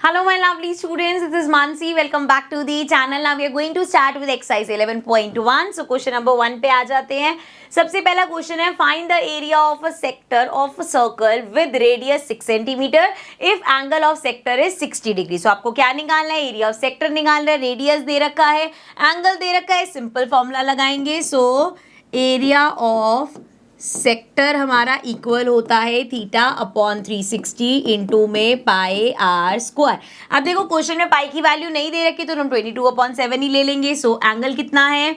Hello my lovely students, this is Mansi. Welcome back to the channel. Now we are going to start with exercise 11.1. So question number 1 पे आ जाते हैं. सबसे पहला question है find the area of a sector of a circle with radius 6 cm if angle of sector is 60 degree. So आपको क्या निकालना है? एरिया ऑफ सेक्टर निकालना है. रेडियस दे रखा है, एंगल दे रखा है. सिंपल फॉर्मूला लगाएंगे. सो एरिया ऑफ सेक्टर हमारा इक्वल होता है थीटा अपॉन 360 इंटू में पाई आर स्क्वायर. अब देखो क्वेश्चन में पाई की वैल्यू नहीं दे रखी तो हम 22/7 ही ले लेंगे. सो एंगल कितना है?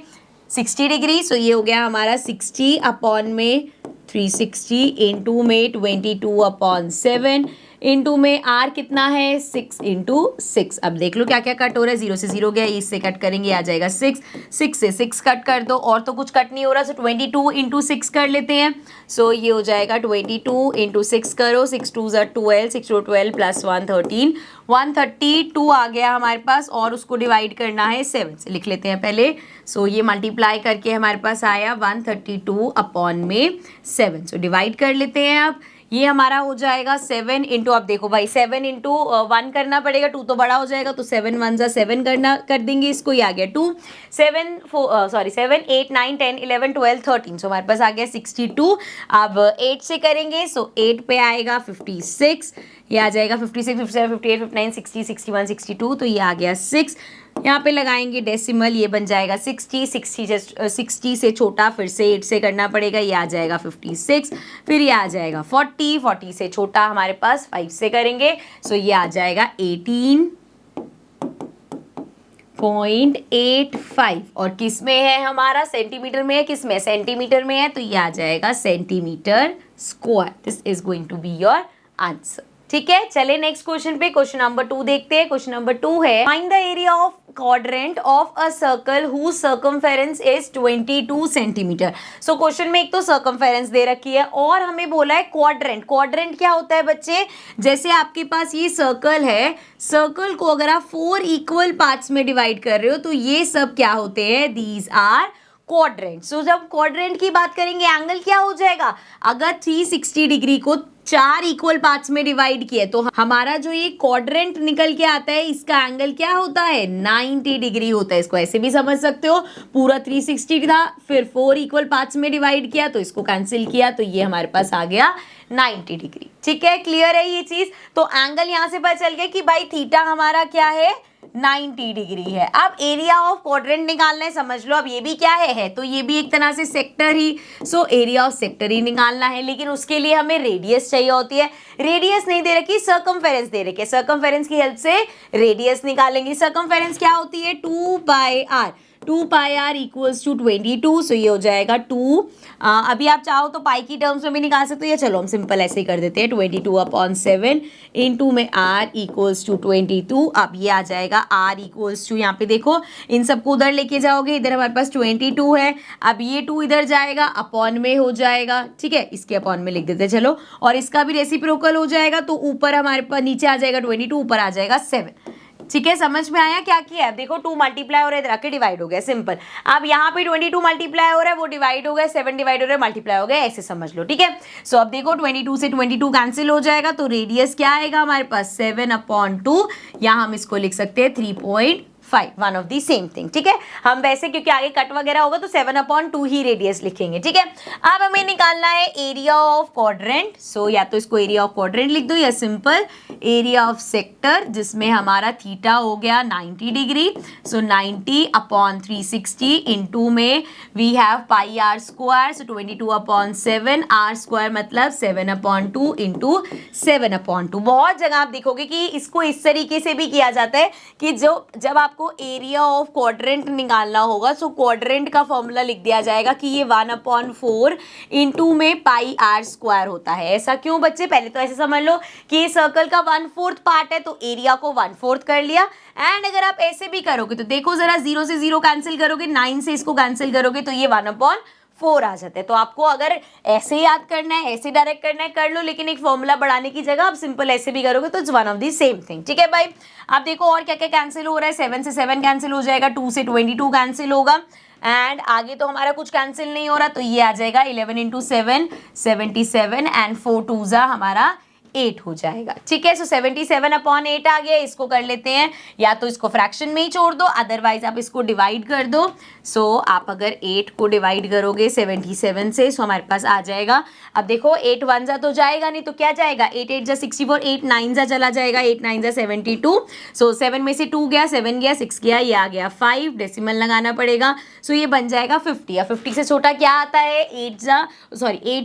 60 डिग्री. सो ये हो गया हमारा 60 अपॉन में 360 इंटू में 22/7 इंटू में आर कितना है 6 इंटू 6. अब देख लो क्या क्या कट हो रहा है. 0 से 0 गया, इससे कट करेंगे आ जाएगा 6, 6 से 6 कट कर दो और तो कुछ कट नहीं हो रहा. सो 22 इंटू 6 कर लेते हैं. सो ये हो जाएगा 22 इंटू 6 करो, 6 2 ज़ा 12, 6 2 12 प्लस 1 13, 132 आ गया हमारे पास और उसको डिवाइड करना है 7 से. लिख लेते हैं पहले. सो ये मल्टीप्लाई करके हमारे पास आया 132 अपॉन में 7. सो डिवाइड कर लेते हैं. अब ये हमारा हो जाएगा 7 इंटू, अब देखो भाई 7 इंटू 1 करना पड़ेगा, 2 तो बड़ा हो जाएगा तो 7 1 ज़ा 7 कर देंगे इसको. ये आ गया 2 7 7 8 9 10 11 12 13. सो हमारे पास आ गया 62. अब 8 से करेंगे. सो 8 पे आएगा 56, ये आ जाएगा 56 57 58 59 60 61 62. तो ये आ गया 6. यहाँ पे लगाएंगे डेसिमल, ये बन जाएगा 60 से छोटा फिर से 8 से करना पड़ेगा, ये आ जाएगा 56. फिर ये आ जाएगा 40 से छोटा हमारे पास 5 से करेंगे. सो ये आ जाएगा 18.85. और किस में है हमारा? सेंटीमीटर में है. किस में? सेंटीमीटर में है. तो ये आ जाएगा centimetre square. This is going to be your answer. ठीक है, चले नेक्स्ट क्वेश्चन पे. क्वेश्चन नंबर 2 देखते हैं. क्वेश्चन नंबर 2 है find the area of quadrant of a circle whose circumference is 22 centimetre. So question में एक तो सर्कमफेरेंस दे रखी है और हमें बोला है क्वाड्रेंट. क्वाड्रेंट क्या होता है बच्चे? जैसे आपके पास ये सर्कल है, सर्कल को अगर आप 4 इक्वल पार्ट्स में डिवाइड कर रहे हो तो ये सब क्या होते हैं? These are quadrant. सो जब क्वाड्रेंट की बात करेंगे एंगल क्या हो जाएगा? अगर 360 डिग्री को 4 इक्वल पार्ट्स में डिवाइड किए तो हमारा जो ये क्वाड्रेंट निकल के आता है इसका एंगल क्या होता है? 90 डिग्री होता है. इसको ऐसे भी समझ सकते हो, पूरा 360 था फिर 4 इक्वल पार्ट्स में डिवाइड किया तो इसको कैंसिल किया तो ये हमारे पास आ गया 90 डिग्री. ठीक है, क्लियर है ये चीज. तो एंगल यहां से पता चल गया कि भाई थीटा हमारा क्या है? 90 डिग्री है. अब एरिया ऑफ क्वाड्रेंट निकालना है, समझ लो. अब ये भी क्या है तो ये भी एक तरह से सेक्टर ही. सो एरिया ऑफ सेक्टर ही निकालना है, लेकिन उसके लिए हमें रेडियस चाहिए होती है. रेडियस नहीं दे रखी, सर्कमफेरेंस दे रखी है. सर्कमफेरेंस की हेल्प से रेडियस निकालेंगे. सर्कमफेरेंस क्या होती है? 2 pi r. 2 pi r equals to 22. So ये हो जाएगा 2. अभी आप चाहो तो पाई की टर्म्स में भी निकाल सकते हो, या चलो हम सिंपल ऐसे ही कर देते हैं 22/7 इंटू में आर इक्वल्स टू 22. अब ये आ जाएगा आर इक्वल्स टू, यहाँ पे देखो इन सबको उधर लेके जाओगे, इधर हमारे पास 22 है. अब ये 2 इधर जाएगा, अपॉन में हो जाएगा. ठीक है, इसके अपॉन में लिख देते चलो. और इसका भी रेसिप्रोकल हो जाएगा तो ऊपर हमारे पास नीचे आ जाएगा 22, ऊपर आ जाएगा 7. ठीक है, समझ में आया क्या किया है? देखो 2 मल्टीप्लाई हो रहा है, इधर आके डिवाइड हो गया, सिंपल. अब यहाँ पे 22 मल्टीप्लाई हो रहा है, वो डिवाइड हो गया, 7 डिवाइड हो रहा है, मल्टीप्लाई हो गया, ऐसे समझ लो. ठीक है, सो अब देखो 22 से 22 कैंसिल हो जाएगा तो रेडियस क्या आएगा हमारे पास? 7/2. यहाँ हम इसको लिख सकते हैं 3.5, one of the same thing. ठीक है, हम वैसे क्योंकि आगे कट वगैरह होगा तो 7/2 ही रेडियस लिखेंगे. ठीक है, अब हमें निकालना है एरिया ऑफ क्वाड्रेंट. सो या तो इसको एरिया ऑफ क्वाड्रेंट लिख दो या सिंपल एरिया ऑफ सेक्टर, जिसमें हमारा थीटा हो गया 90 डिग्री. सो 90/360 इंटू में we have pi r square. So 22/7 r square मतलब 7/2 इंटू 7/2. बहुत जगह आप देखोगे कि इसको इस तरीके से भी किया जाता है कि जब आपको एरिया ऑफ क्वाड्रेंट निकालना होगा सो क्वाड्रेंट का फॉर्मूला लिख दिया जाएगा कि ये 1/4 इंटू में पाई आर स्क्वायर होता है. ऐसा क्यों बच्चे? पहले तो ऐसे समझ लो कि ये सर्कल का 1/4 पार्ट है तो एरिया को 1/4 कर लिया. एंड अगर आप ऐसे भी करोगे तो देखो जरा, 0 से 0 कैंसिल करोगे, 9 से इसको कैंसिल करोगे तो ये 1/4 आ जाते हैं. तो आपको अगर ऐसे याद करना है, ऐसे डायरेक्ट करना है, कर लो, लेकिन एक फॉर्मूला बढ़ाने की जगह आप सिंपल ऐसे भी करोगे तो it's one of the same thing. ठीक है भाई, आप देखो और क्या क्या कैंसिल हो रहा है. 7 से 7 कैंसिल हो जाएगा, 2 से 22 कैंसिल होगा, एंड आगे तो हमारा कुछ कैंसिल नहीं हो रहा तो ये आ जाएगा 11 × 7 77 एंड 4 2 हमारा 8 हो जाएगा। ठीक है, सो 77/8 आ गया। इसको कर लेते हैं, या तो इसको फ्रैक्शन में ही छोड़ दो, अदरवाइज आप इसको डिवाइड कर दो। सो आप अगर 8 को डिवाइड करोगे 77 से, सो हमारे पास आ जाएगा, अब देखो 8 1 जा तो जाएगा नहीं, तो क्या जाएगा, 8 8 जा 64, 8 9 जा चला जाएगा, 8 9 जा 72। सो 7 में से 2 गया, 7 गया, 6 गया, ये आ गया 5, डेसिमल लगाना पड़ेगा। सो ये बन जाएगा 50, या 50 से छोटा क्या आता है, 8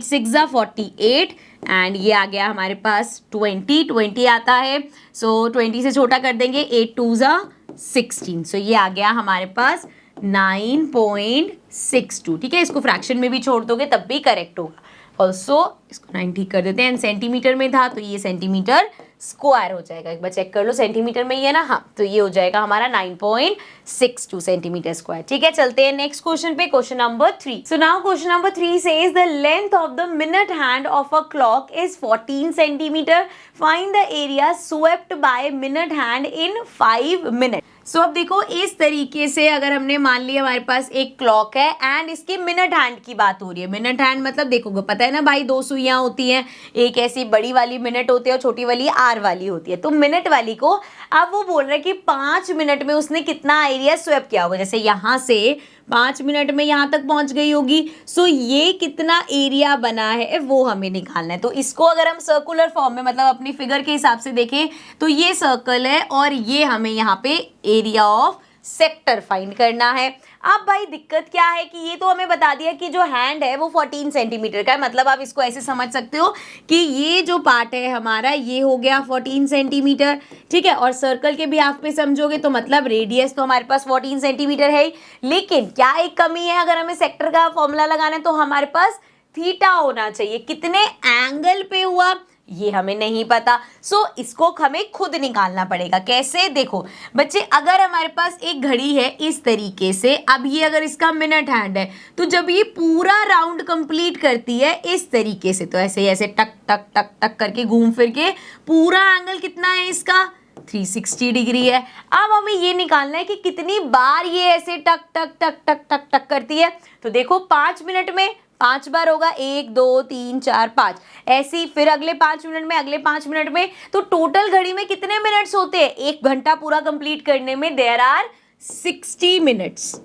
6 जा 48, एंड ये आ गया हमारे पास 20 आता है। सो 20 से छोटा कर देंगे, 8 2 जा 16, सो ये आ गया हमारे पास 9.62। ठीक है, इसको फ्रैक्शन में भी छोड़ दोगे तब भी करेक्ट होगा। ऑल्सो इसको 90 कर देते हैं, सेंटीमीटर में था तो ये सेंटीमीटर स्क्वायर हो जाएगा। एक बार चेक कर लो, सेंटीमीटर में ही है ना, हाँ, तो ये हो जाएगा हमारा 9.62 सेंटीमीटर स्क्वायर। ठीक है, चलते हैं नेक्स्ट क्वेश्चन पे, question number 3। So now question number 3 says the length of the minute hand of a clock is 14 centimetre, find the area swept by minute hand in 5 minute. So अब देखो, इस तरीके से अगर हमने मान लिया हमारे पास एक क्लॉक है एंड इसके मिनट हैंड की बात हो रही है। मिनट हैंड मतलब देखोगे, पता है ना भाई, 2 सुइयां होती हैं, एक ऐसी बड़ी वाली मिनट होती है और छोटी वाली आर वाली होती है। तो मिनट वाली को अब वो बोल रहा है कि 5 मिनट में उसने कितना एरिया स्वेप किया होगा। जैसे यहाँ से 5 मिनट में यहाँ तक पहुँच गई होगी, सो ये कितना एरिया बना है वो हमें निकालना है। तो इसको अगर हम सर्कुलर फॉर्म में, मतलब अपनी फिगर के हिसाब से देखें, तो ये सर्कल है और ये हमें यहाँ पे एरिया ऑफ सेक्टर फाइंड करना है। अब भाई दिक्कत क्या है कि ये तो हमें बता दिया कि जो हैंड है वो 14 सेंटीमीटर का है, मतलब आप इसको ऐसे समझ सकते हो कि ये जो पार्ट है हमारा ये हो गया 14 सेंटीमीटर। ठीक है, और सर्कल के भी हाफ पे समझोगे तो मतलब रेडियस तो हमारे पास 14 सेंटीमीटर है ही, लेकिन क्या एक कमी है, अगर हमें सेक्टर का फॉर्मूला लगाना है तो हमारे पास थीटा होना चाहिए। कितने एंगल पे हुआ ये हमें नहीं पता, सो इसको हमें खुद निकालना पड़ेगा। कैसे, देखो बच्चे, अगर हमारे पास एक घड़ी है इस तरीके से, अब ये अगर इसका मिनट हैंड है तो जब ये पूरा राउंड कंप्लीट करती है इस तरीके से, तो ऐसे ऐसे टक टक टक टक करके घूम फिर के पूरा एंगल कितना है इसका, 360 डिग्री है। अब हमें ये निकालना है कि कितनी बार ये ऐसे टक टक टक टक टक टक करती है। तो देखो 5 मिनट में 5 बार होगा, 1 2 3 4 5, ऐसी फिर अगले 5 मिनट में, अगले 5 मिनट में, तो टोटल घड़ी में कितने मिनट्स होते हैं, 1 घंटा पूरा कंप्लीट करने में देयर आर 60 मिनट्स।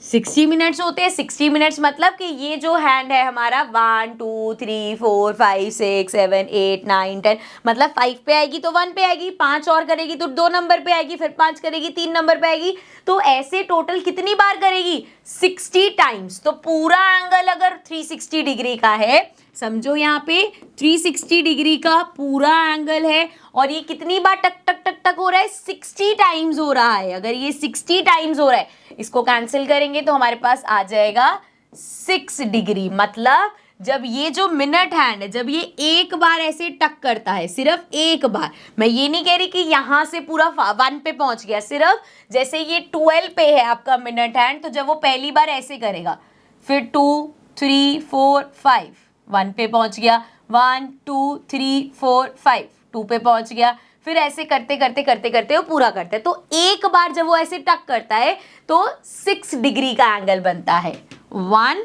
60 मिनट्स होते हैं। 60 मिनट्स मतलब कि ये जो हैंड है हमारा 1 2 3 4 5 6 7 8 9 10, मतलब 5 पे आएगी तो 1 पे आएगी, 5 और करेगी तो 2 नंबर पे आएगी, फिर 5 करेगी 3 नंबर पे आएगी, तो ऐसे टोटल कितनी बार करेगी, 60 टाइम्स। तो पूरा एंगल अगर 360 डिग्री का है, समझो यहाँ पे 360 डिग्री का पूरा एंगल है, और ये कितनी बार टक टक टक टक हो रहा है, 60 टाइम्स हो रहा है। अगर ये 60 टाइम्स हो रहा है, इसको कैंसिल करेंगे तो हमारे पास आ जाएगा 6 डिग्री। मतलब जब ये जो मिनट हैंड है, जब ये एक बार ऐसे टक करता है, सिर्फ एक बार, मैं ये नहीं कह रही कि यहां से पूरा 1 पे पहुंच गया, सिर्फ जैसे ये 12 पे है आपका मिनट हैंड, तो जब वो पहली बार ऐसे करेगा, फिर 2 3 4 5 1 पे पहुंच गया, 1 2 3 4 5 2 पे पहुंच गया, फिर ऐसे करते करते करते करते वो पूरा करता है। तो एक बार जब वो ऐसे टक करता है तो 6 डिग्री का एंगल बनता है। 1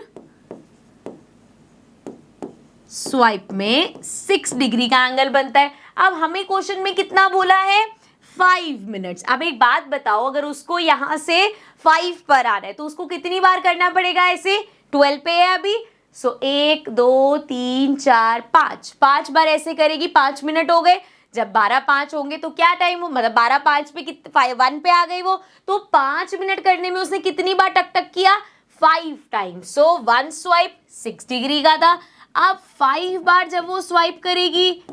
स्वाइप में 6 डिग्री का एंगल बनता है। अब हमें क्वेश्चन में कितना बोला है, 5 मिनट्स। अब एक बात बताओ, अगर उसको यहां से 5 पर आना है तो उसको कितनी बार करना पड़ेगा, ऐसे 12 पे है अभी, सो 1 2 3 4 5 बार ऐसे करेगी, 5 मिनट हो गए। जब 12 5 होंगे तो क्या टाइम हो, मतलब 12 5 पे 1 पे आ गई वो, तो 5 मिनट करने में उसने कितनी बार टक टक किया, 5 टाइम्स। सो 1 स्वाइप 6 डिग्री का था। अब 5 बार जब वो स्वाइप करेगी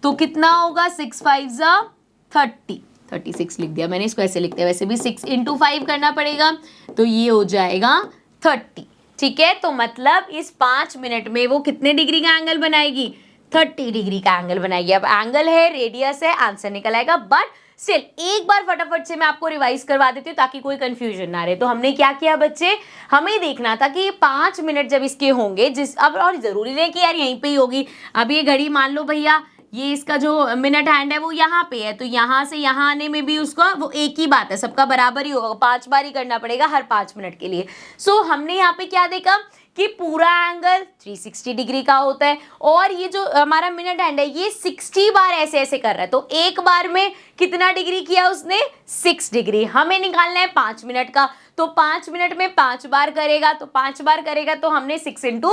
तो कितना होगा, 6 5 जा 30, 36 लिख दिया मैंने, इसको ऐसे लिखते हैं, वैसे भी 6 × 5 करना पड़ेगा, तो ये हो जाएगा 30। ठीक है, तो मतलब इस 5 मिनट में वो कितने डिग्री का एंगल बनाएगी, 30 डिग्री का एंगल बनाएगी। अब एंगल है, रेडियस है, आंसर निकल आएगा। बट स्टिल एक बार फटाफट से मैं आपको रिवाइज करवा देती हूँ ताकि कोई कंफ्यूजन ना रहे। तो हमने क्या किया बच्चे, हमें देखना था कि 5 मिनट जब इसके होंगे, जिस अब और जरूरी नहीं कि यार यहीं पे ही होगी। अब ये घड़ी मान लो भैया, ये इसका जो मिनट हैंड है वो यहाँ पे है, तो यहाँ से यहाँ आने में भी उसका वो एक ही बात है, सबका बराबर ही होगा, 5 बार ही करना पड़ेगा हर 5 मिनट के लिए। सो हमने यहाँ पे क्या देखा कि पूरा एंगल 360 डिग्री का होता है और ये जो हमारा मिनट हैंड है ये 60 बार ऐसे ऐसे कर रहा है, तो एक बार में कितना डिग्री किया उसने, 6 डिग्री। हमें निकालना है 5 मिनट का, तो 5 मिनट में 5 बार करेगा, तो 5 बार करेगा तो हमने 6 ×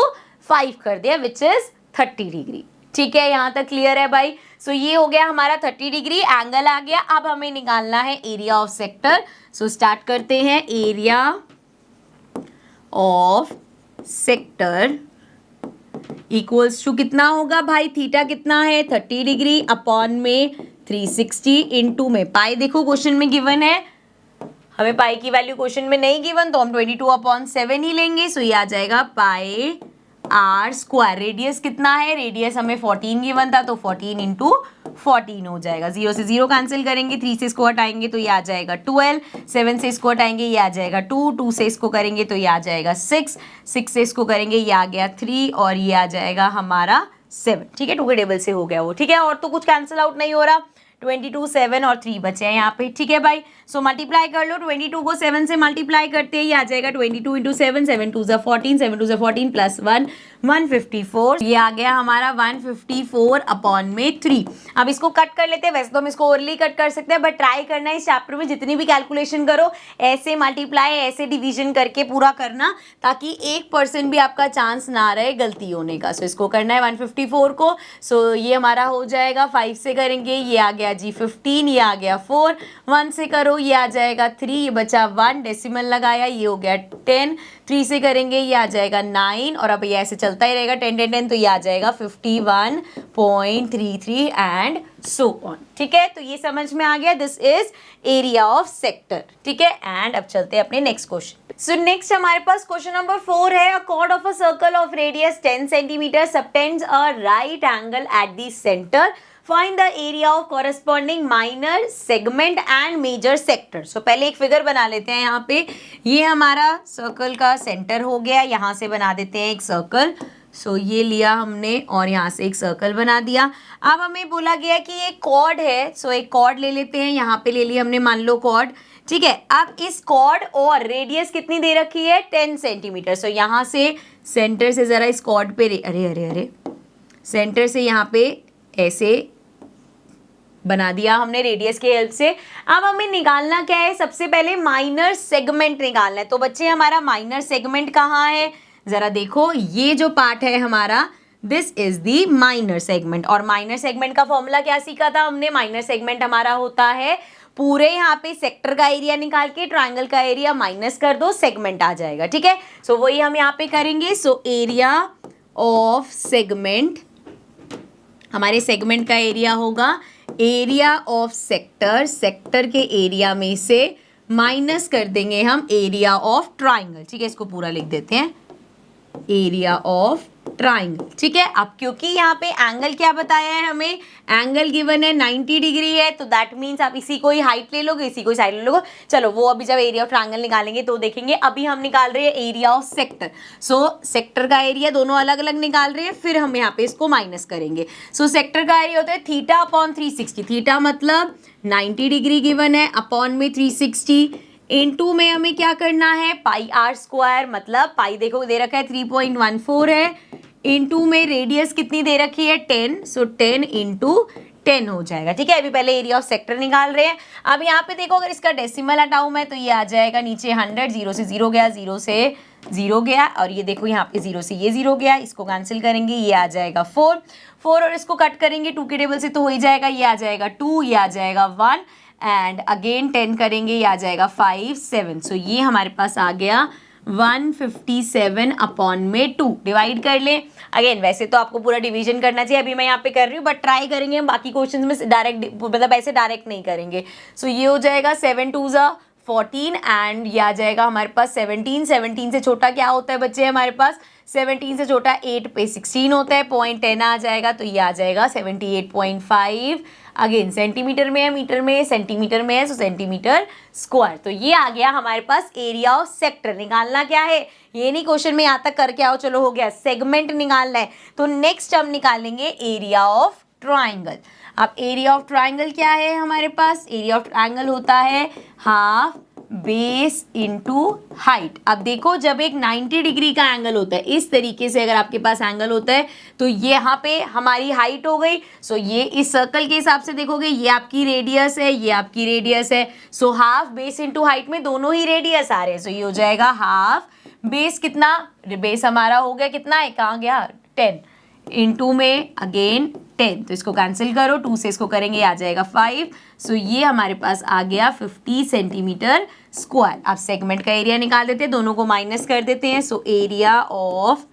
5 कर दिया विच इज 30 डिग्री। ठीक है, यहाँ तक क्लियर है भाई। सो ये हो गया हमारा 30 डिग्री एंगल आ गया। अब हमें निकालना है area of sector. So start करते हैं। Area of sector equals to कितना होगा भाई, थीटा कितना है 30 डिग्री अपॉन में 360 इंटू में पाई। देखो क्वेश्चन में गिवन है, हमें पाई की वैल्यू क्वेश्चन में नहीं गिवन तो हम 22/7 ही लेंगे। सो ये आ जाएगा पाई आर स्क्वायर। रेडियस कितना है, रेडियस हमें 14 गिवन था तो 14 × 14 हो जाएगा। 0 से 0 कैंसिल करेंगे, 3 से इसको हटाएंगे तो ये आ जाएगा 12, 7 से इसको हटाएंगे ये आ जाएगा 2, 2 से इसको करेंगे तो ये आ जाएगा 6, 6 से इसको करेंगे ये आ गया 3 और ये आ जाएगा हमारा 7। ठीक है, 2 के टेबल से हो गया वो। ठीक है, और तो कुछ कैंसिल आउट नहीं हो रहा। 22, 7 और 3 बचे हैं यहाँ पे। ठीक है भाई, सो मल्टीप्लाई कर लो। 22 को 7 से मल्टीप्लाई करते हैं, ये आ जाएगा 22 × 7, 7 2 ज़ा 14, 7 2 ज़ा 14 प्लस 1 154। ये आ गया हमारा 154 अपॉन में 3। अब इसको कट कर लेते हैं, वैसे तो हम इसको ओरली कट कर सकते हैं बट ट्राई करना है इस चैप्टर में जितनी भी कैलकुलेशन करो ऐसे मल्टीप्लाई ऐसे डिवीजन करके पूरा करना, ताकि 1% भी आपका चांस ना रहे गलती होने का। सो इसको करना है 154 को। सो ये हमारा हो जाएगा 5 से करेंगे, ये आ गया जी 15, ये आ गया 4, 1 से करो ये आ जाएगा 3, ये बचा 1, डेसिमल लगाया ये हो गया 10, 3 से करेंगे ये आ जाएगा 9 और अब ये ऐसे चलता ही रहेगा 10 10 10 तो ये आ जाएगा 51.33 एंड सो ऑन। ठीक है, तो ये समझ में आ गया, this is area of sector. ठीक है, एंड अब चलते हैं अपने नेक्स्ट क्वेश्चन। सो नेक्स्ट हमारे पास क्वेश्चन नंबर 4 है। अ chord of a circle of radius 10 cm subtends a right angle at the center. Find the area of corresponding minor segment and major sector. So पहले एक figure बना लेते हैं यहाँ पे। ये हमारा सर्कल का सेंटर हो गया, यहाँ से बना देते हैं एक सर्कल। सो ये लिया हमने और यहाँ से एक सर्कल बना दिया। अब हमें बोला गया कि ये कॉर्ड है, सो एक कॉर्ड ले लेते हैं, यहाँ पे ले लिया हमने मान लो कॉर्ड। ठीक है, अब इस कॉर्ड और रेडियस कितनी दे रखी है 10 सेंटीमीटर। सो यहाँ से सेंटर से ज़रा इस कॉर्ड पे अरे सेंटर से यहाँ पे ऐसे बना दिया हमने रेडियस के हेल्प से। अब हमें निकालना क्या है, सबसे पहले माइनर सेगमेंट निकालना है। तो बच्चे हमारा माइनर सेगमेंट कहाँ है, जरा देखो ये जो पार्ट है हमारा this is the minor segment. और माइनर सेगमेंट का फॉर्मूला क्या सीखा था हमने, माइनर सेगमेंट हमारा होता है पूरे यहाँ पे सेक्टर का एरिया निकाल के ट्राइंगल का एरिया माइनस कर दो, सेगमेंट आ जाएगा। ठीक है, सो वही हम यहाँ पे करेंगे। सो एरिया ऑफ सेगमेंट, हमारे सेगमेंट का एरिया होगा एरिया ऑफ सेक्टर, सेक्टर के एरिया में से माइनस कर देंगे हम एरिया ऑफ ट्राइंगल। ठीक है, इसको पूरा लिख देते हैं एरिया ऑफ ट्राइंगल। ठीक है, अब क्योंकि यहाँ पे एंगल क्या बताया है हमें, एंगल गिवन है 90 डिग्री है, तो दैट मीन्स आप इसी को ही हाइट ले लोगे, इसी को ही साइड ले लोगे। चलो वो अभी जब एरिया ऑफ ट्राइंगल निकालेंगे तो देखेंगे, अभी हम निकाल रहे हैं area of sector. So sector का एरिया दोनों अलग अलग निकाल रहे हैं, फिर हम यहाँ पे इसको माइनस करेंगे। सो सेक्टर का एरिया होता है थीटा अपॉन 360, थीटा मतलब 90 डिग्री गिवन है अपॉन में 360 इनटू में हमें क्या करना है पाई आर स्क्वायर, मतलब पाई देखो दे रखा है 3.14 है, इनटू में रेडियस कितनी दे रखी है 10, सो 10 × 10 हो जाएगा। ठीक है, अभी पहले एरिया ऑफ सेक्टर निकाल रहे हैं। अब यहाँ पे देखो अगर इसका डेसिमल हटाऊं मैं तो ये आ जाएगा नीचे 100, 0 से 0 गया, 0 से 0 गया और ये देखो यहाँ पे 0 से ये 0 गया, इसको कैंसिल करेंगे ये आ जाएगा 4 और इसको कट करेंगे 2 के टेबल से तो हो ही जाएगा, ये आ जाएगा 2, ये आ जाएगा 1 एंड अगेन 10 करेंगे ये आ जाएगा 5 7। सो ये हमारे पास आ गया 157 अपॉन में 2। डिवाइड कर लें, अगेन वैसे तो आपको पूरा डिवीजन करना चाहिए, अभी मैं यहाँ पे कर रही हूँ बट ट्राई करेंगे हम बाकी क्वेश्चन में डायरेक्ट, मतलब ऐसे डायरेक्ट नहीं करेंगे। सो ये हो जाएगा 7 2 ज़ा 14 एंड ये आ जाएगा हमारे पास 17, 17 से छोटा क्या होता है बच्चे हमारे पास, 17 से छोटा 8 पे 16 होता है, 0.10 आ जाएगा तो ये आ जाएगा 78.5। अगेन सेंटीमीटर में है, मीटर में है, सेंटीमीटर में है, सो सेंटीमीटर स्क्वायर। तो ये आ गया हमारे पास एरिया ऑफ सेक्टर। निकालना क्या है, ये नहीं क्वेश्चन में यहाँ तक करके आओ चलो हो गया, सेगमेंट निकालना है। तो नेक्स्ट हम निकालेंगे एरिया ऑफ ट्राइंगल। अब एरिया ऑफ ट्राइंगल क्या है हमारे पास, एरिया ऑफ ट्राइंगल होता है हाफ बेस इंटू हाइट। अब देखो जब एक 90 डिग्री का एंगल होता है, इस तरीके से अगर आपके पास एंगल होता है तो ये यहाँ पे हमारी हाइट हो गई। सो ये इस सर्कल के हिसाब से देखोगे ये आपकी रेडियस है, ये आपकी रेडियस है। So half base into height में दोनों ही रेडियस आ रहे हैं। सो ये हो जाएगा हाफ बेस, कितना बेस हमारा हो गया, कितना है, कहाँ गया, 10, इंटू में अगेन 10, तो इसको कैंसिल करो, 2 से इसको करेंगे आ जाएगा 5। सो ये हमारे पास आ गया 50 सेंटीमीटर स्क्वायर। अब सेगमेंट का एरिया निकाल देते हैं, दोनों को माइनस कर देते हैं। सो एरिया ऑफ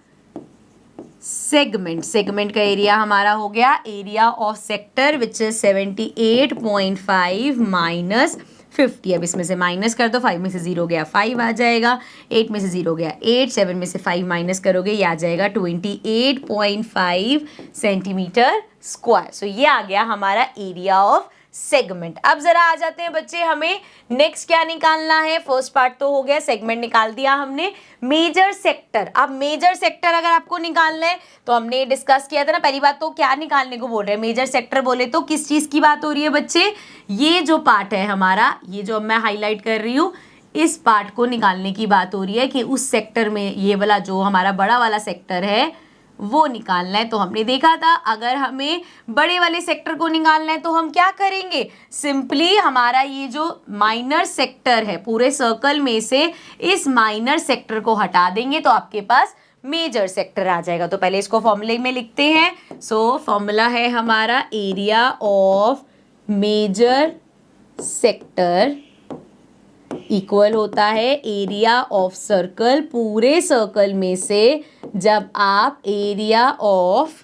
सेगमेंट का एरिया हमारा हो गया area of sector which is 78.5 minus 50। अब इसमें से माइनस कर दो, 5 में से 0 गया 5 आ जाएगा, 8 में से 0 गया 8, 7 में से 5 माइनस करोगे ये आ जाएगा 28.5 सेंटीमीटर स्क्वायर। सो ये आ गया हमारा एरिया ऑफ सेगमेंट। अब जरा आ जाते हैं बच्चे, हमें नेक्स्ट क्या निकालना है। फर्स्ट पार्ट तो हो गया, सेगमेंट निकाल दिया हमने। मेजर सेक्टर, अब मेजर सेक्टर अगर आपको निकालना है तो हमने डिस्कस किया था ना, पहली बात तो क्या निकालने को बोल रहे हैं, मेजर सेक्टर बोले तो किस चीज की बात हो रही है बच्चे, ये जो पार्ट है हमारा, ये जो मैं हाईलाइट कर रही हूँ, इस पार्ट को निकालने की बात हो रही है कि उस सेक्टर में ये वाला जो हमारा बड़ा वाला सेक्टर है वो निकालना है। तो हमने देखा था अगर हमें बड़े वाले सेक्टर को निकालना है तो हम क्या करेंगे, सिंपली हमारा ये जो माइनर सेक्टर है पूरे सर्कल में से इस माइनर सेक्टर को हटा देंगे तो आपके पास मेजर सेक्टर आ जाएगा। तो पहले इसको फॉर्मूले में लिखते हैं। सो फॉर्मूला है हमारा area of major sector equal होता है एरिया ऑफ सर्कल, पूरे सर्कल में से जब आप एरिया ऑफ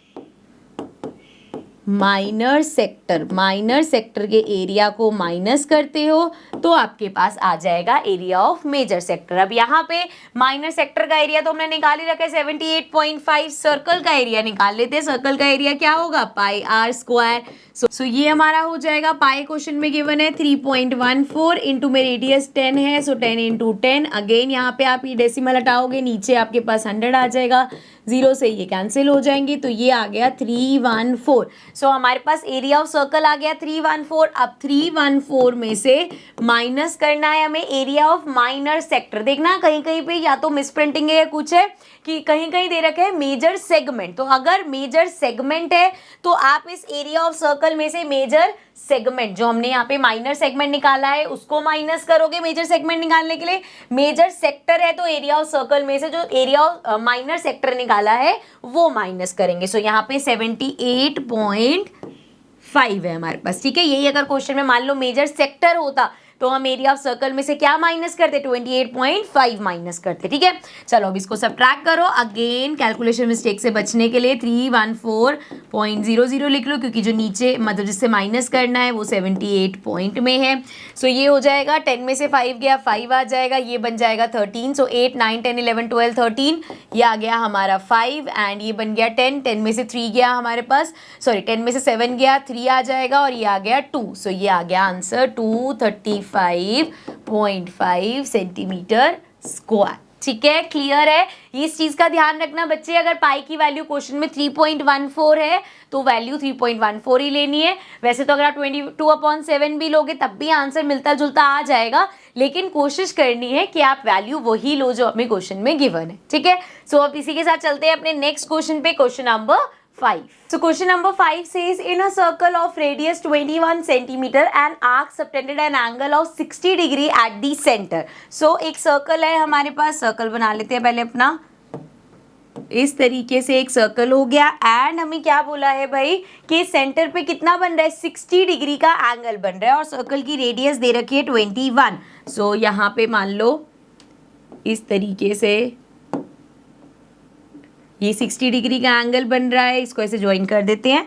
माइनर सेक्टर के एरिया को माइनस करते हो तो आपके पास आ जाएगा एरिया ऑफ मेजर सेक्टर। अब यहाँ पे माइनर सेक्टर का एरिया तो हमने निकाल ही रखा है 78.5, सर्कल का एरिया निकाल लेते हैं। सर्कल का एरिया क्या होगा, पाई आर स्क्वायर। सो ये हमारा हो जाएगा, पाई क्वेश्चन में गिवन है 3.14 इंटू में रेडियस 10 है, सो 10 इंटू 10। अगेन यहाँ पे आप ये डेसिमल हटाओगे, नीचे आपके पास 100 आ जाएगा, 0 से ये कैंसिल हो जाएंगे, तो ये आ गया 314। सो हमारे पास एरिया ऑफ सर्कल आ गया 314। अब 314 में से माइनस करना है हमें एरिया ऑफ माइनर सेक्टर। देखना कहीं कहीं पे या तो मिस प्रिंटिंग है या कुछ है कि कहीं कहीं दे रखे है मेजर सेगमेंट। तो अगर मेजर सेगमेंट है तो आप इस एरिया ऑफ सर्कल में से मेजर सेगमेंट जो हमने यहाँ पे माइनर सेगमेंट निकाला है उसको माइनस करोगे मेजर सेगमेंट निकालने के लिए। मेजर सेक्टर है तो एरिया ऑफ सर्कल में से जो एरिया ऑफ माइनर सेक्टर निकाला है वो माइनस करेंगे। सो यहाँ पे 78.5 है हमारे पास, ठीक है। यही अगर क्वेश्चन में मान लो मेजर सेक्टर होता तो हम एरिया ऑफ सर्कल में से क्या माइनस करते, 28.5 माइनस करते, ठीक है। चलो अब इसको सब्ट्रैक्ट करो, अगेन कैलकुलेशन मिस्टेक से बचने के लिए 314.00 लिख लो क्योंकि जो नीचे मतलब जिससे माइनस करना है वो 78 पॉइंट में है। सो ये हो जाएगा 10 में से 5 गया 5 आ जाएगा, ये बन जाएगा 13। सो 8 9 10 11 12 13, ये आ गया हमारा 5 एंड ये बन गया 10। 10 में से 3 गया हमारे पास, सॉरी 10 में से 7 गया, 3 आ जाएगा और ये आ गया 2। सो ये आ गया आंसर 235.5 सेंटीमीटर स्क्वायर, ठीक है। क्लियर है, इस चीज का ध्यान रखना बच्चे, अगर पाई की वैल्यू क्वेश्चन में 3.14 है तो वैल्यू 3.14 ही लेनी है। वैसे तो अगर आप 22/7 भी लोगे तब भी आंसर मिलता जुलता आ जाएगा, लेकिन कोशिश करनी है कि आप वैल्यू वही लो जो हमें क्वेश्चन में गिवन है, ठीक है। सो अब इसी के साथ चलते हैं अपने नेक्स्ट क्वेश्चन पे, question number 5. So question number 5 says in a circle of radius 21 centimeter an arc subtended an angle of 60 degree at the center. So एक सर्कल है हमारे पास, सर्कल बना लेते हैं पहले अपना, इस तरीके से एक सर्कल हो गया एंड हमें क्या बोला है भाई कि सेंटर पे कितना बन रहा है, 60 डिग्री का एंगल बन रहा है और सर्कल की रेडियस दे रखी है 21. सो यहाँ पे मान लो इस तरीके से ये 60 डिग्री का एंगल बन रहा है, इसको ऐसे ज्वाइन कर देते हैं।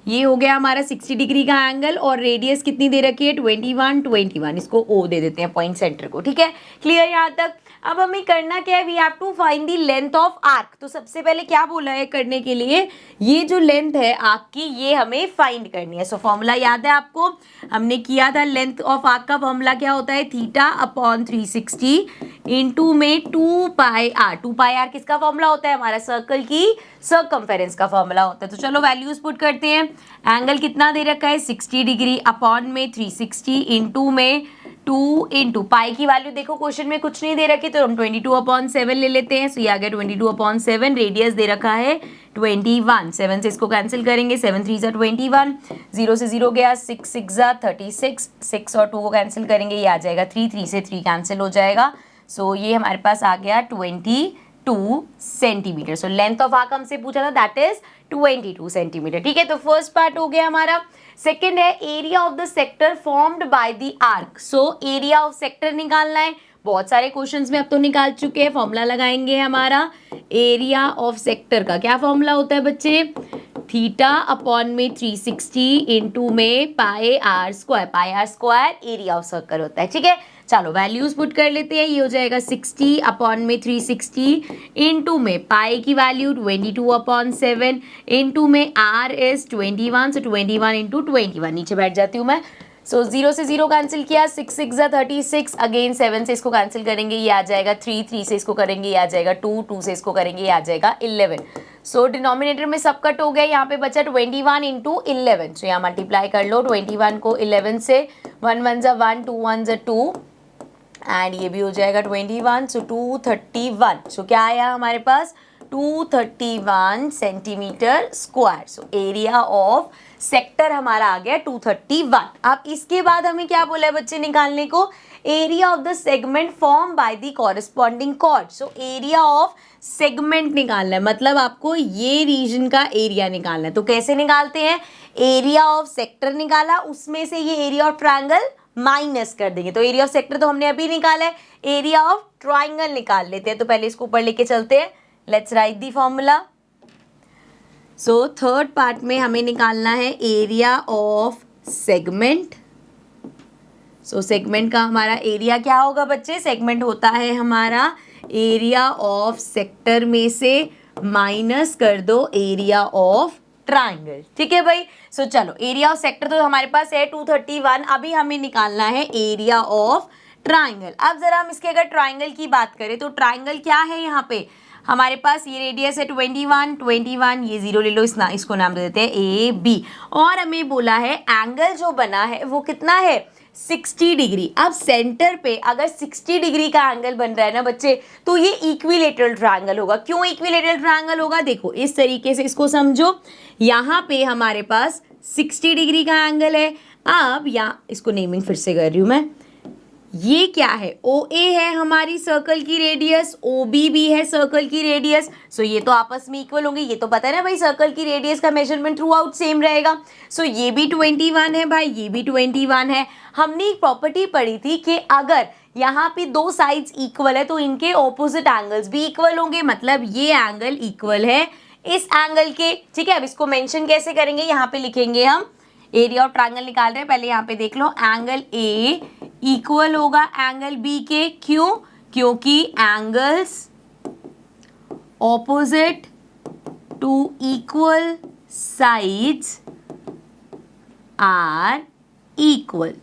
ये हो गया हमारा 60 डिग्री का एंगल और रेडियस कितनी दे रखी है 21, इसको ओ दे देते हैं पॉइंट सेंटर को, ठीक है। क्लियर यहाँ तक। अब हमें करना क्या है, we have to find the length of arc. तो सबसे पहले क्या बोला है करने के लिए, ये जो लेंथ है आर्क की ये हमें फाइंड करनी है। सो फॉर्मूला याद है आपको, हमने किया था लेंथ ऑफ आर्क का फॉर्मूला क्या होता है, θ/360 इंटू में 2πr। 2πr किसका फॉर्मूला होता है, हमारा सर्कल की सर्कमफेरेंस का फॉर्मूला होता है। तो चलो वैल्यूज पुट करते हैं। एंगल कितना दे रखा है 60 डिग्री अपॉन में 360 इंटू में 2 इंटू पाई की वैल्यू देखो क्वेश्चन में कुछ नहीं दे रखी तो हम 22/7 ले लेते हैं। सो ये आ गया 22/7। रेडियस दे रखा है 21। 7 से इसको कैंसिल करेंगे, 7 3 ज़ा 21, 0 से 0 गया, 6 6 ज़ा 36, 6 और 2 को कैंसिल करेंगे, ये आ जाएगा 3, 3 से 3 कैंसिल हो जाएगा। सो ये हमारे पास आ गया 22 centimetre. So length of arc हमसे पूछा था, दैट इज 22 सेंटीमीटर। ठीक है, तो फर्स्ट पार्ट हो गया हमारा। सेकेंड है area of the sector formed by the arc. So area of sector निकालना है, बहुत सारे क्वेश्चंस में अब तो निकाल चुके हैं। फॉर्मूला लगाएंगे हमारा एरिया ऑफ सेक्टर का। क्या फॉर्मूला होता है बच्चे? थीटा अपॉन में 360 इंटू में pi r square. Pi r square area of circle होता है। ठीक है, चलो वैल्यूज पुट कर लेते हैं। ये हो जाएगा 60 अपॉन में 360 इंटू में पाई की वैल्यू 22/7 इंटू में आर इज 21, सो 21 इंटू 21। नीचे बैठ जाती हूँ मैं। सो 0 से 0 कैंसिल किया, 6 6 ज़ा 36, अगेन 7 से इसको कैंसिल करेंगे, ये आ जाएगा 3, 3 से इसको करेंगे, ये आ जाएगा 2, 2 से इसको करेंगे, ये आ जाएगा 11। सो डिनोमिनेटर में सब कट हो गया, यहाँ पे बचा 21 इंटू 11। सो यहाँ मल्टीप्लाई कर लो 21 को 11 से, 1 1 ज़ा 1, 2 1 ज़ा 2 एंड ये भी हो जाएगा 21, सो 231। सो क्या आया हमारे पास? 231 centimetre square. So area of sector हमारा आ गया 231। अब इसके बाद हमें क्या बोला है बच्चे निकालने को? Area of the segment form by the corresponding chord. So area of segment निकालना है, मतलब आपको ये रीजन का एरिया निकालना है। तो कैसे निकालते हैं? एरिया ऑफ सेक्टर निकाला, उसमें से ये एरिया ऑफ ट्रायंगल माइनस कर देंगे। तो एरिया ऑफ सेक्टर तो हमने अभी निकाला है, एरिया ऑफ ट्रायंगल निकाल लेते हैं। तो पहले इसको ऊपर लेके चलते हैं। Let's write the formula. So third part में हमें निकालना है area of segment. So segment का हमारा एरिया क्या होगा बच्चे? सेगमेंट होता है हमारा एरिया ऑफ सेक्टर में से माइनस कर दो एरिया ऑफ ट्राइंगल। ठीक है भाई। सो चलो एरिया ऑफ सेक्टर तो हमारे पास है 231। अभी हमें निकालना है एरिया ऑफ ट्राइंगल। अब जरा हम इसके अगर ट्राइंगल की बात करें तो ट्राइंगल क्या है यहाँ पे हमारे पास? ये रेडियस है 21, 21, ये 0 ले लो, इसको नाम दे देते हैं ए बी। और हमें बोला है एंगल जो बना है वो कितना है? 60 डिग्री। अब सेंटर पे अगर 60 डिग्री का एंगल बन रहा है ना बच्चे, तो ये इक्विलेटरल ट्रायंगल होगा। क्यों इक्विलेटरल ट्रायंगल होगा? देखो इस तरीके से इसको समझो। यहाँ पे हमारे पास 60 डिग्री का एंगल है। अब यहाँ इसको नेमिंग फिर से कर रही हूँ मैं। ये क्या है? OA है हमारी सर्कल की रेडियस, OB भी है सर्कल की रेडियस। सो ये तो आपस में इक्वल होंगे। ये तो पता है ना भाई, सर्कल की रेडियस का मेजरमेंट थ्रू आउट सेम रहेगा। सो ये भी 21 है भाई, ये भी 21 है। हमने एक प्रॉपर्टी पढ़ी थी कि अगर यहाँ पे दो साइड्स इक्वल है तो इनके ऑपोजिट एंगल्स भी इक्वल होंगे, मतलब ये एंगल इक्वल है इस एंगल के। ठीक है, अब इसको मेंशन कैसे करेंगे? यहाँ पे लिखेंगे हम एरिया ऑफ ट्रायंगल निकाल रहे हैं। पहले यहाँ पे देख लो, एंगल ए इक्वल होगा एंगल बी के। क्यों? क्योंकि angles opposite to equal sides are equal.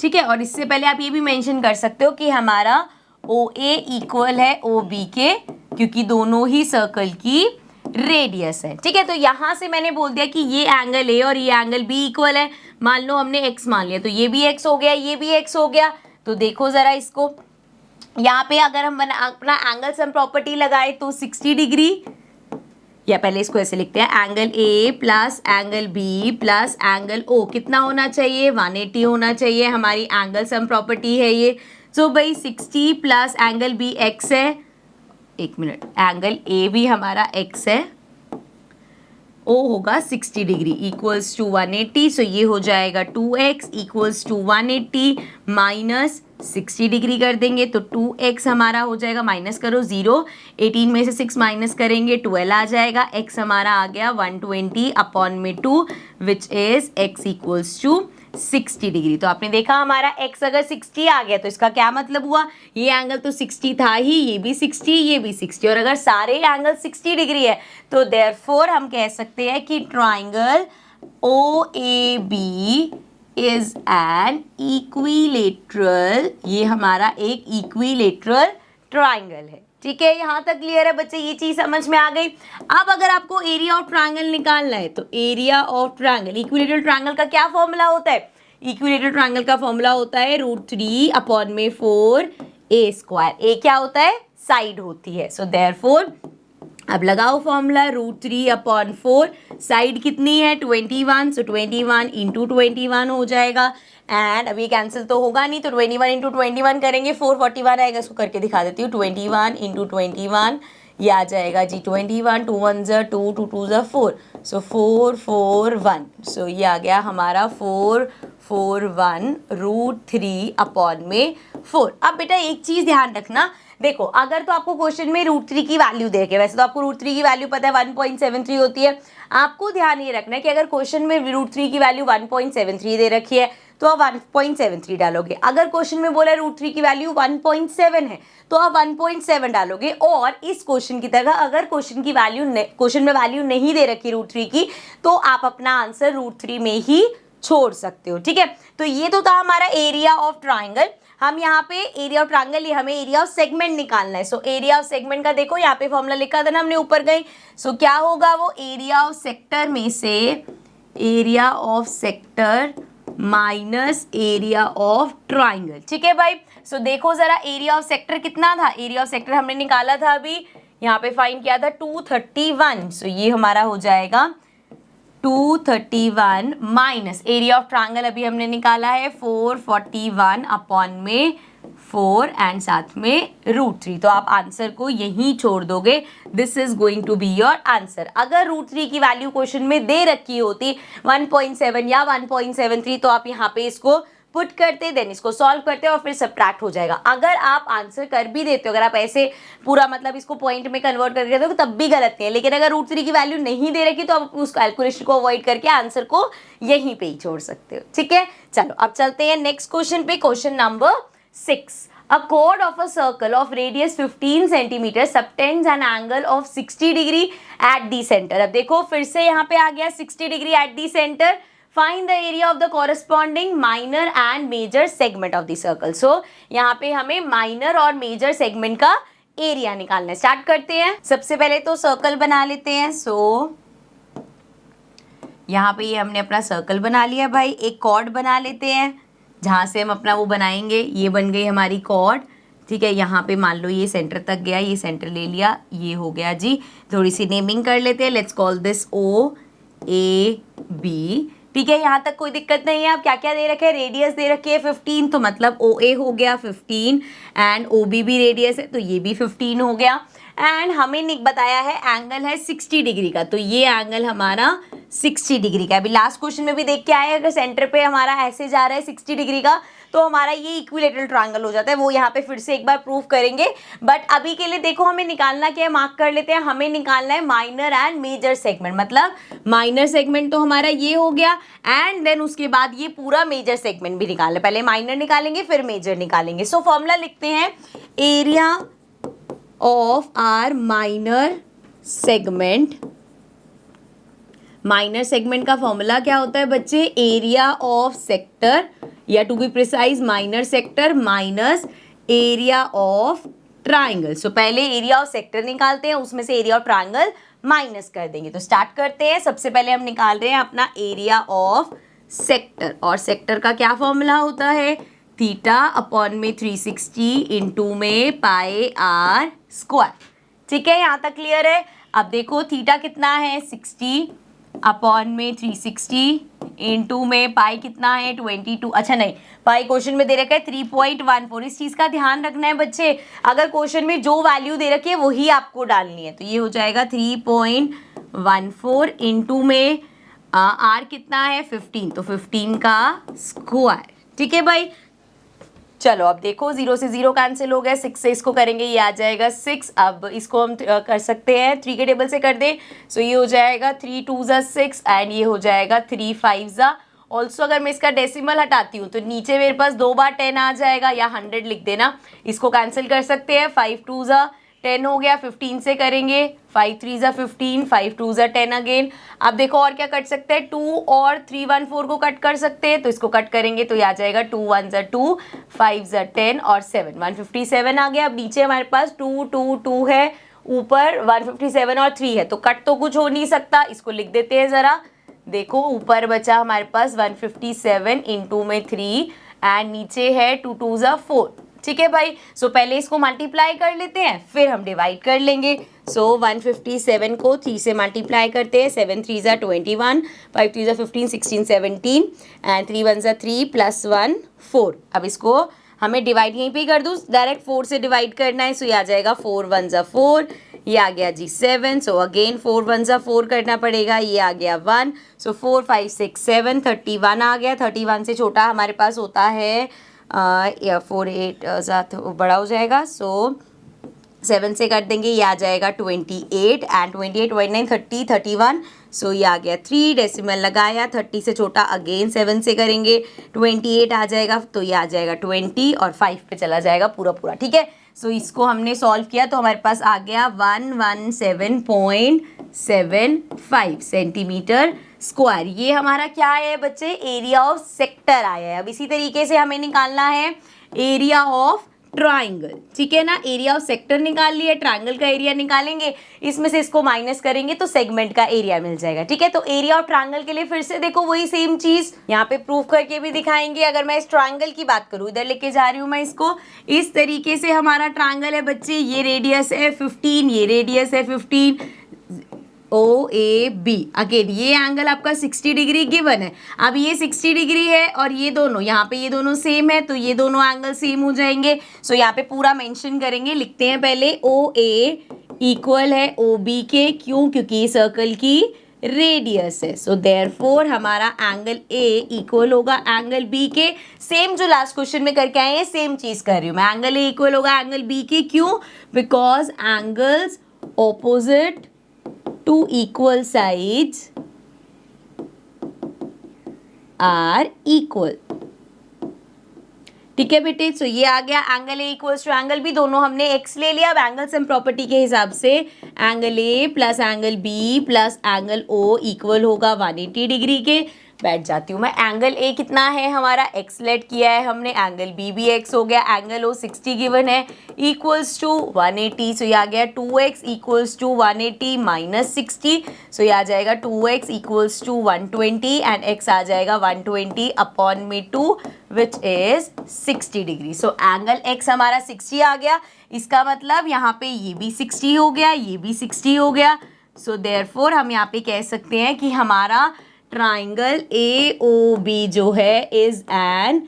ठीक है, और इससे पहले आप ये भी मेंशन कर सकते हो कि हमारा OA इक्वल है OB के, क्योंकि दोनों ही सर्कल की रेडियस है। ठीक है, तो यहां से मैंने बोल दिया कि ये एंगल ए और ये एंगल बी इक्वल है। मान लो हमने x मान लिया, तो ये भी x हो गया, ये भी x हो गया। तो देखो जरा इसको, यहाँ पे अगर हम अपना एंगल सम प्रॉपर्टी लगाए तो 60 डिग्री, या पहले इसको ऐसे लिखते हैं, angle A plus angle B plus angle O कितना होना चाहिए? 180 होना चाहिए। हमारी एंगल सम प्रॉपर्टी है ये। सो भाई 60 प्लस एंगल बी x है, एक मिनट, एंगल ए भी हमारा x है, ओ होगा 60 डिग्री इक्वल्स टू 180। सो ये हो जाएगा 2x equals to 180 minus 60 degree कर देंगे तो 2x हमारा हो जाएगा, माइनस करो 0, 18 में से 6 माइनस करेंगे 12 आ जाएगा। x हमारा आ गया 120 अपॉन में 2 which is x equals to 60 degree. तो आपने देखा हमारा x अगर 60 आ गया तो इसका क्या मतलब हुआ? ये एंगल तो 60 था ही, ये भी 60, ये भी 60, और अगर सारे एंगल 60 डिग्री है तो देयरफॉर हम कह सकते हैं कि triangle OAB is an equilateral, ये हमारा एक इक्विलेटरल ट्राइंगल है। ठीक है, यहाँ तक क्लियर है बच्चे? ये चीज समझ में आ गई। अब अगर आपको एरिया ऑफ ट्रायंगल निकालना है तो area of triangle, equilateral triangle का क्या फॉर्मूला होता है? इक्विलेटरल ट्रायंगल का फॉर्मूला होता है √3/4 ए क्या होता है, साइड होती है। सो देयरफॉर अब लगाओ फॉर्मूला √3/4, साइड कितनी है 21, सो 21 इंटू 21 हो जाएगा। एंड अभी कैंसिल तो होगा नहीं, तो 21 इंटू 21 करेंगे 441 आएगा। इसको करके दिखा देती हूँ, 21 इंटू 21 ये आ जाएगा जी 21, 2 1 ज़ा 2, 2 2 ज़ा 4, सो 441। सो ये आ गया हमारा 441√3/4। अब बेटा एक चीज़ ध्यान रखना, देखो अगर तो आपको क्वेश्चन में √3 की वैल्यू दे रखे, वैसे तो आपको √3 की वैल्यू पता है 1.73 होती है। आपको ध्यान ये रखना है कि अगर क्वेश्चन में √3 की वैल्यू 1.73 दे रखी है तो आप 1.73 डालोगे। अगर क्वेश्चन में बोला √3 की वैल्यू 1.7 है तो आप 1.7 डालोगे। और इस क्वेश्चन की तरह अगर क्वेश्चन में वैल्यू नहीं दे रखी √3 की तो आप अपना आंसर √3 में ही छोड़ सकते हो, ठीक है। तो ये तो था हमारा एरिया ऑफ ट्राइंगल। हम यहाँ पे एरिया ऑफ ट्रायंगल, हमें एरिया ऑफ सेगमेंट निकालना है। सो एरिया ऑफ सेगमेंट का देखो यहाँ पे फॉर्मूला लिखा था ना हमने, ऊपर गई। सो क्या होगा वो, एरिया ऑफ सेक्टर में से area of sector minus area of triangle, ठीक है भाई। सो देखो जरा एरिया ऑफ सेक्टर कितना था, एरिया ऑफ सेक्टर हमने निकाला था अभी यहाँ पे फाइंड किया था 231। सो ये हमारा हो जाएगा 231 माइनस एरिया ऑफ ट्रायंगल अभी हमने निकाला है 441/4 एंड साथ में √3। तो आप आंसर को यहीं छोड़ दोगे, this is going to be your answer. अगर √3 की वैल्यू क्वेश्चन में दे रखी होती 1.7 या 1.73 तो आप यहाँ पे इसको पुट करते, देन इसको सॉल्व करते और फिर सब्ट्रैक्ट हो जाएगा। अगर आप आंसर कर भी देते हो, अगर आप ऐसे पूरा मतलब इसको पॉइंट में कन्वर्ट करके देते हो तब भी गलत नहीं है, लेकिन अगर √3 की वैल्यू नहीं दे रखी तो आप उस कैलकुलेशन को अवॉइड करके आंसर को यहीं पे ही छोड़ सकते हो, ठीक है। चलो अब चलते हैं नेक्स्ट क्वेश्चन पे, question number 6। A chord of a circle of radius 15 cm subtends an angle of 60 degree at the center। अब देखो फिर से यहाँ पे आ गया 60 degree at the center। Find the area of the corresponding minor and major segment of the circle। So यहाँ पे हमें minor और major segment का एरिया निकालना है। स्टार्ट करते हैं, सबसे पहले तो सर्कल बना लेते हैं। सो यहाँ पे ये हमने अपना सर्कल बना लिया भाई। एक कॉर्ड बना लेते हैं जहाँ से हम अपना वो बनाएंगे, ये बन गई हमारी कॉर्ड, ठीक है। यहाँ पे मान लो ये सेंटर तक गया, ये सेंटर ले लिया, ये हो गया जी। थोड़ी सी नेमिंग कर लेते हैं, लेट्स कॉल दिस OAB, ठीक है। यहाँ तक कोई दिक्कत नहीं है। अब क्या क्या दे रखे हैं, रेडियस दे रखी है 15, तो मतलब OA हो गया 15 एंड OB भी रेडियस है तो ये भी 15 हो गया। एंड हमें बताया है एंगल है 60 डिग्री का, तो ये एंगल हमारा 60 डिग्री का। अभी लास्ट क्वेश्चन में भी देख के आए हैं, अगर सेंटर पे हमारा ऐसे जा रहा है 60 डिग्री का तो हमारा ये इक्विलेटरल ट्रायंगल हो जाता है। वो यहाँ पे फिर से एक बार प्रूव करेंगे, बट अभी के लिए देखो हमें निकालना क्या है, मार्क कर लेते हैं। हमें निकालना है माइनर एंड मेजर सेगमेंट। मतलब माइनर सेगमेंट तो हमारा ये हो गया एंड देन उसके बाद ये पूरा मेजर सेगमेंट भी निकालना है। पहले माइनर निकालेंगे फिर मेजर निकालेंगे। सो फॉर्मूला लिखते हैं, area of our minor segment. Minor segment का फॉर्मूला क्या होता है बच्चे, एरिया ऑफ सेक्टर या to be precise minor sector minus area of triangle. So पहले एरिया ऑफ सेक्टर निकालते हैं, उसमें से एरिया ऑफ ट्राइंगल माइनस कर देंगे। तो स्टार्ट करते हैं, सबसे पहले हम निकाल रहे हैं अपना एरिया ऑफ सेक्टर। और सेक्टर का क्या फॉर्मूला होता है, θ/360 इंटू में πr²। ठीक है, यहाँ तक क्लियर है। अब देखो थीटा कितना है 60/360 इंटू में पाई कितना है 22। अच्छा नहीं, पाई क्वेश्चन में दे रखा है 3.14। इस चीज़ का ध्यान रखना है बच्चे, अगर क्वेश्चन में जो वैल्यू दे रखी है वही आपको डालनी है। तो ये हो जाएगा 3.14 इंटू में आर कितना है 15, तो 15 का स्क्वायर। ठीक है भाई, चलो अब देखो 0 से 0 कैंसिल हो गया, 6 से इसको करेंगे ये आ जाएगा 6। अब इसको हम कर सकते हैं 3 के टेबल से कर दें। सो ये हो जाएगा 3 2 ज़ा 6 एंड ये हो जाएगा 3 5 ज़ा। ऑल्सो अगर मैं इसका डेसिमल हटाती हूँ तो नीचे मेरे पास 2 बार 10 आ जाएगा, या 100 लिख देना। इसको कैंसिल कर सकते हैं, 5 2 ज़ा 10 हो गया, 15 से करेंगे 5 3 ज़ा 15, 5 2 ज़ा 10 अगेन। अब देखो और क्या कट सकते हैं, 2 और 3 1 4 को कट कर सकते हैं, तो इसको कट करेंगे तो ये आ जाएगा 2 1 ज़ा 2, 5 ज़ा 10 और 7 157 आ गया। अब नीचे हमारे पास 2 2 2 है, ऊपर 157 और 3 है, तो कट तो कुछ हो नहीं सकता। इसको लिख देते हैं ज़रा देखो ऊपर बचा हमारे पास 157 इंटू में 3 एंड नीचे है 2 2 ज़ा 4। ठीक है भाई, सो पहले इसको मल्टीप्लाई कर लेते हैं फिर हम डिवाइड कर लेंगे। सो 157 को 3 से मल्टीप्लाई करते हैं, 7 3 ज़ा 21, 5 3 ज़ा 15, 16 17 एंड 3 1 ज़ा 3 प्लस 1 4। अब इसको हमें डिवाइड यहीं पे कर दूँ, डायरेक्ट 4 से डिवाइड करना है, सो ये आ जाएगा 4 1 ज़ा 4, ये आ गया जी 7, सो अगेन 4 1 ज़ा 4 करना पड़ेगा, ये आ गया 1, सो 4 5 6 7 31 आ गया। 31 से छोटा हमारे पास होता है 4 8 बड़ा हो जाएगा, सो 7 से कर देंगे, ये आ जाएगा 28 एंड 28 29 30 31, सो ये आ गया 3, डेसिमल लगाया, 30 से छोटा अगेन 7 से करेंगे, 28 आ जाएगा, तो ये आ जाएगा 20 और 5 पे चला जाएगा पूरा पूरा। ठीक है, सो इसको हमने सॉल्व किया तो हमारे पास आ गया 117.75 सेंटीमीटर स्क्वायर। ये हमारा क्या है बच्चे, एरिया ऑफ सेक्टर आया है। अब इसी तरीके से हमें निकालना है एरिया ऑफ ट्राइंगल। ठीक है ना, एरिया ऑफ सेक्टर निकाल लिया, ट्राइंगल का एरिया निकालेंगे, इसमें से इसको माइनस करेंगे तो सेगमेंट का एरिया मिल जाएगा। ठीक है, तो एरिया ऑफ ट्राइंगल के लिए फिर से देखो वही सेम चीज यहाँ पे प्रूफ करके भी दिखाएंगे। अगर मैं इस ट्राइंगल की बात करूँ, इधर लेके जा रही हूँ मैं इसको, इस तरीके से हमारा ट्राइंगल है बच्चे, ये रेडियस है 15, ये रेडियस है 15, ओ ए बी। अगेन ये एंगल आपका 60 डिग्री गिवन है। अब ये 60 डिग्री है और ये दोनों यहाँ पे ये दोनों सेम है, तो ये दोनों एंगल सेम हो जाएंगे। सो यहाँ पे पूरा मेंशन करेंगे, लिखते हैं पहले ओ ए इक्वल है ओ बी के, क्यों, क्योंकि सर्कल की रेडियस है। सो देयरफॉर हमारा एंगल ए इक्वल होगा एंगल बी के। सेम जो लास्ट क्वेश्चन में करके आए हैं सेम चीज कर रही हूँ मैं, एंगल ए इक्वल होगा एंगल बी के, क्यों, because angles opposite two equal sides are equal। ठीक है बेटे, सो ये आ गया angle A equals to angle B, दोनों हमने एक्स ले लिया। अब एंगल सम प्रॉपर्टी के हिसाब से angle A plus angle B plus angle O equal होगा 180 डिग्री के। बैठ जाती हूँ मैं, एंगल ए कितना है हमारा, एक्स लेट किया है हमने, एंगल बी भी एक्स हो गया, एंगल ओ 60 गिवन है इक्वल्स टू 180, सो ये आ गया 2x इक्वल्स टू 180 माइनस 60, सो ये आ जाएगा 2x equals to 120 and x आ जाएगा 120 अपॉन में 2 which is 60 degree. So angle x हमारा 60 आ गया, इसका मतलब यहाँ पे ये भी 60 हो गया, ये भी 60 हो गया। सो देयरफॉर हम यहाँ पे कह सकते हैं कि हमारा ट्राइंगल ए ओ बी जो है इज एन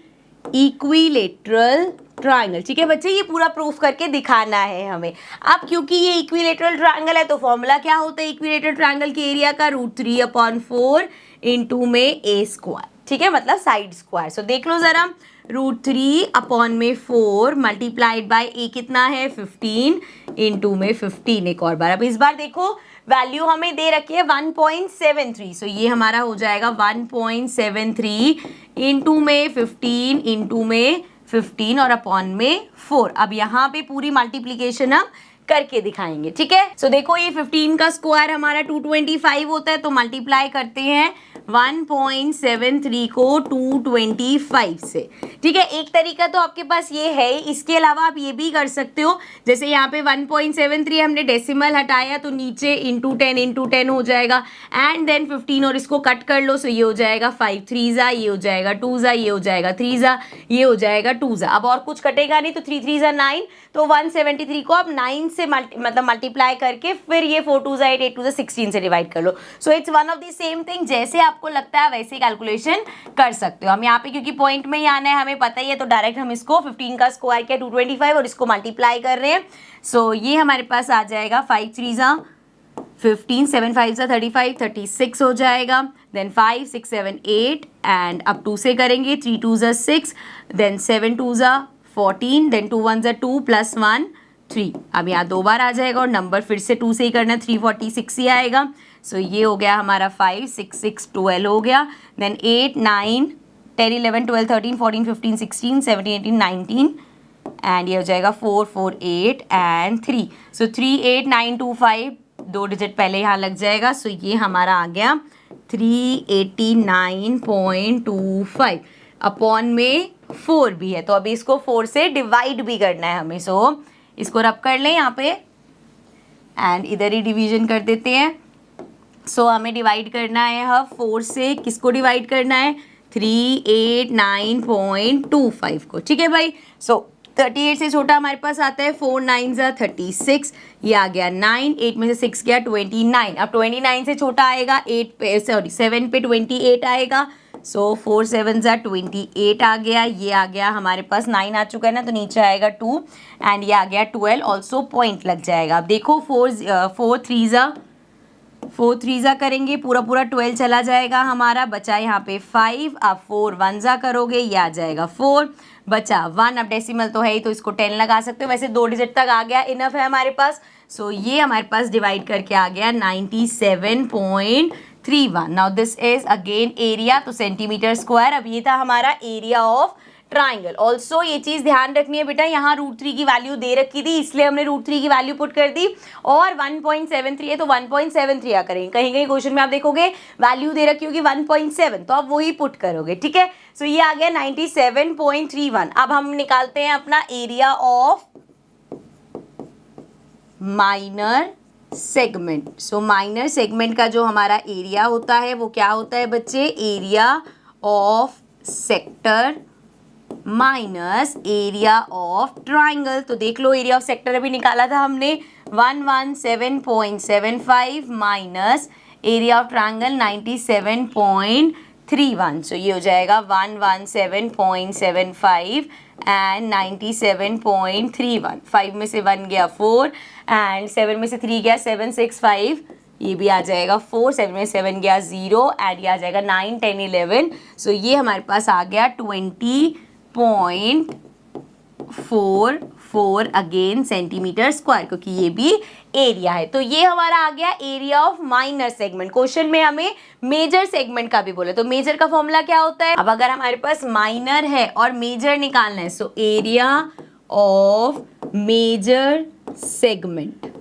इक्विलेटरल ट्राइंगल। ठीक है बच्चे, ये पूरा प्रूफ करके दिखाना है हमें। अब क्योंकि ये इक्विलेटरल ट्राइंगल है तो फॉर्मूला क्या होता है इक्विलेटरल ट्राइंगल के एरिया का, √3/4 इंटू में ए स्क्वायर। ठीक है, मतलब साइड स्क्वायर। सो देख लो जरा, √3/4 मल्टीप्लाइड बाय ए कितना है 15 इंटू में 15। एक और बार, अब इस बार देखो वैल्यू हमें दे रखी है 1.73, सो ये हमारा हो जाएगा 1.73 इंटू में 15 इंटू में 15 और अपॉन में 4। अब यहाँ पे पूरी मल्टीप्लीकेशन हम करके दिखाएंगे। ठीक है, सो देखो ये 15 का स्क्वायर हमारा 225 होता है, तो मल्टीप्लाई करते हैं 1.73 को 225 से। ठीक है, एक तरीका तो आपके पास ये है, इसके अलावा आप ये भी कर सकते हो, जैसे यहाँ पे 1.73 हमने डेसिमल हटाया तो नीचे इंटू 10 हो जाएगा एंड देन 15 और इसको कट कर लो, सो ये हो जाएगा 5 3 ज़ा, ये हो जाएगा 2 ज़ा, ये हो जाएगा 3 ज़ा, ये हो जाएगा 2 ज़ा। अब और कुछ कटेगा नहीं तो 3 3 ज़ा 9, तो 173 को आप 9 से मल्टीप्लाई करके फिर ये 4 2 ज़ा 8 8 2 ज़ा 16 से डिवाइड कर लो। So it's one of the same thing, जैसे आपको लगता है वैसे कैलकुलेशन कर सकते हो। हम यहाँ पे क्योंकि पॉइंट में ही आना है हमें पता ही है, तो डायरेक्ट हम इसको 15 का स्क्वायर किया 225 और इसको मल्टीप्लाई कर रहे हैं। सो ये हमारे पास आ जाएगा 5 3 ज़ा 15, 7 5 ज़ा 35, 36 हो जाएगा, देन 5 6 7 8 एंड अब 2 से करेंगे, 3 2 ज़ा 6, देन 7 2 ज़ा 14, देन 2 1 ज़ा 2 प्लस 1 3। अब यहाँ 2 बार आ जाएगा और नंबर फिर से 2 से ही करना, 346 ही आएगा। सो ये हो गया हमारा 5 6 6 12 हो गया, देन 8 9 10 11 12 13 14 15 16 17 18 19 एंड ये हो जाएगा 4 4 8 एंड 3। सो 3 8 9 2 5, 2 डिजिट पहले यहाँ लग जाएगा। सो ये हमारा आ गया 389.25 अपॉन में 4 भी है, तो अभी इसको 4 से डिवाइड भी करना है हमें। सो इसको रब कर लें यहाँ पे एंड इधर ही डिवीजन कर देते हैं। सो हमें डिवाइड करना है, अब 4 से किसको डिवाइड करना है, 389.25 को, ठीक है भाई। सो 38 से छोटा हमारे पास आता है 4 9 ज़ा 36, ये आ गया 9, 8 में से 6 गया 29। अब 29 से छोटा आएगा 8 पे, सॉरी 7 पे 28 आएगा। सो 4 7 ज़ा 28 आ गया, ये आ गया हमारे पास 9 आ चुका है ना, तो नीचे आएगा 2 एंड ये आ गया 12, ऑल्सो पॉइंट लग जाएगा। अब देखो 4 3 ज़ा करेंगे, पूरा 12 चला जाएगा हमारा, बचा यहाँ पे 5। अब 4 1 ज़ा करोगे, ये आ जाएगा 4, बचा 1। अब डेसिमल तो है ही, तो इसको 10 लगा सकते हो, वैसे 2 डिजिट तक आ गया, इनफ है हमारे पास। सो ये हमारे पास डिवाइड करके आ गया 97.31। Now this is again area, तो सेंटीमीटर स्क्वायर। अब ये था हमारा एरिया ऑफ ट्राइंगल। ऑल्सो ये चीज़ ध्यान रखनी है बेटा, यहाँ √3 की वैल्यू दे रखी थी, इसलिए हमने √3 की वैल्यू पुट कर दी, और 1.73 है तो 1.73 आ करेंगे। कहीं कहीं क्वेश्चन में आप देखोगे वैल्यू दे रखी होगी 1.7, तो आप वही पुट करोगे, ठीक है। सो ये आ गया 97.31। अब हम निकालते हैं अपना area of minor segment. So minor segment का जो हमारा एरिया होता है वो क्या होता है बच्चे, area of sector minus area of triangle. तो देख लो, एरिया ऑफ सेक्टर अभी निकाला था हमने 117.75 माइनस एरिया ऑफ ट्राइंगल 97.31। सो ये हो जाएगा 117.75 एंड 97.31। 5 में से 1 गया 4 एंड 7 में से 3 गया 7 6 5, ये भी आ जाएगा 4, 7 में 7 गया 0 एंड ये आ जाएगा 9 10 11। सो ये हमारे पास आ गया 20.44 अगेन सेंटीमीटर स्क्वायर, क्योंकि ये भी एरिया है। तो ये हमारा आ गया area of minor segment. Question में हमें मेजर सेगमेंट का भी बोला, तो मेजर का फॉर्मूला क्या होता है। अब अगर हमारे पास माइनर है और मेजर निकालना है, so area of major segment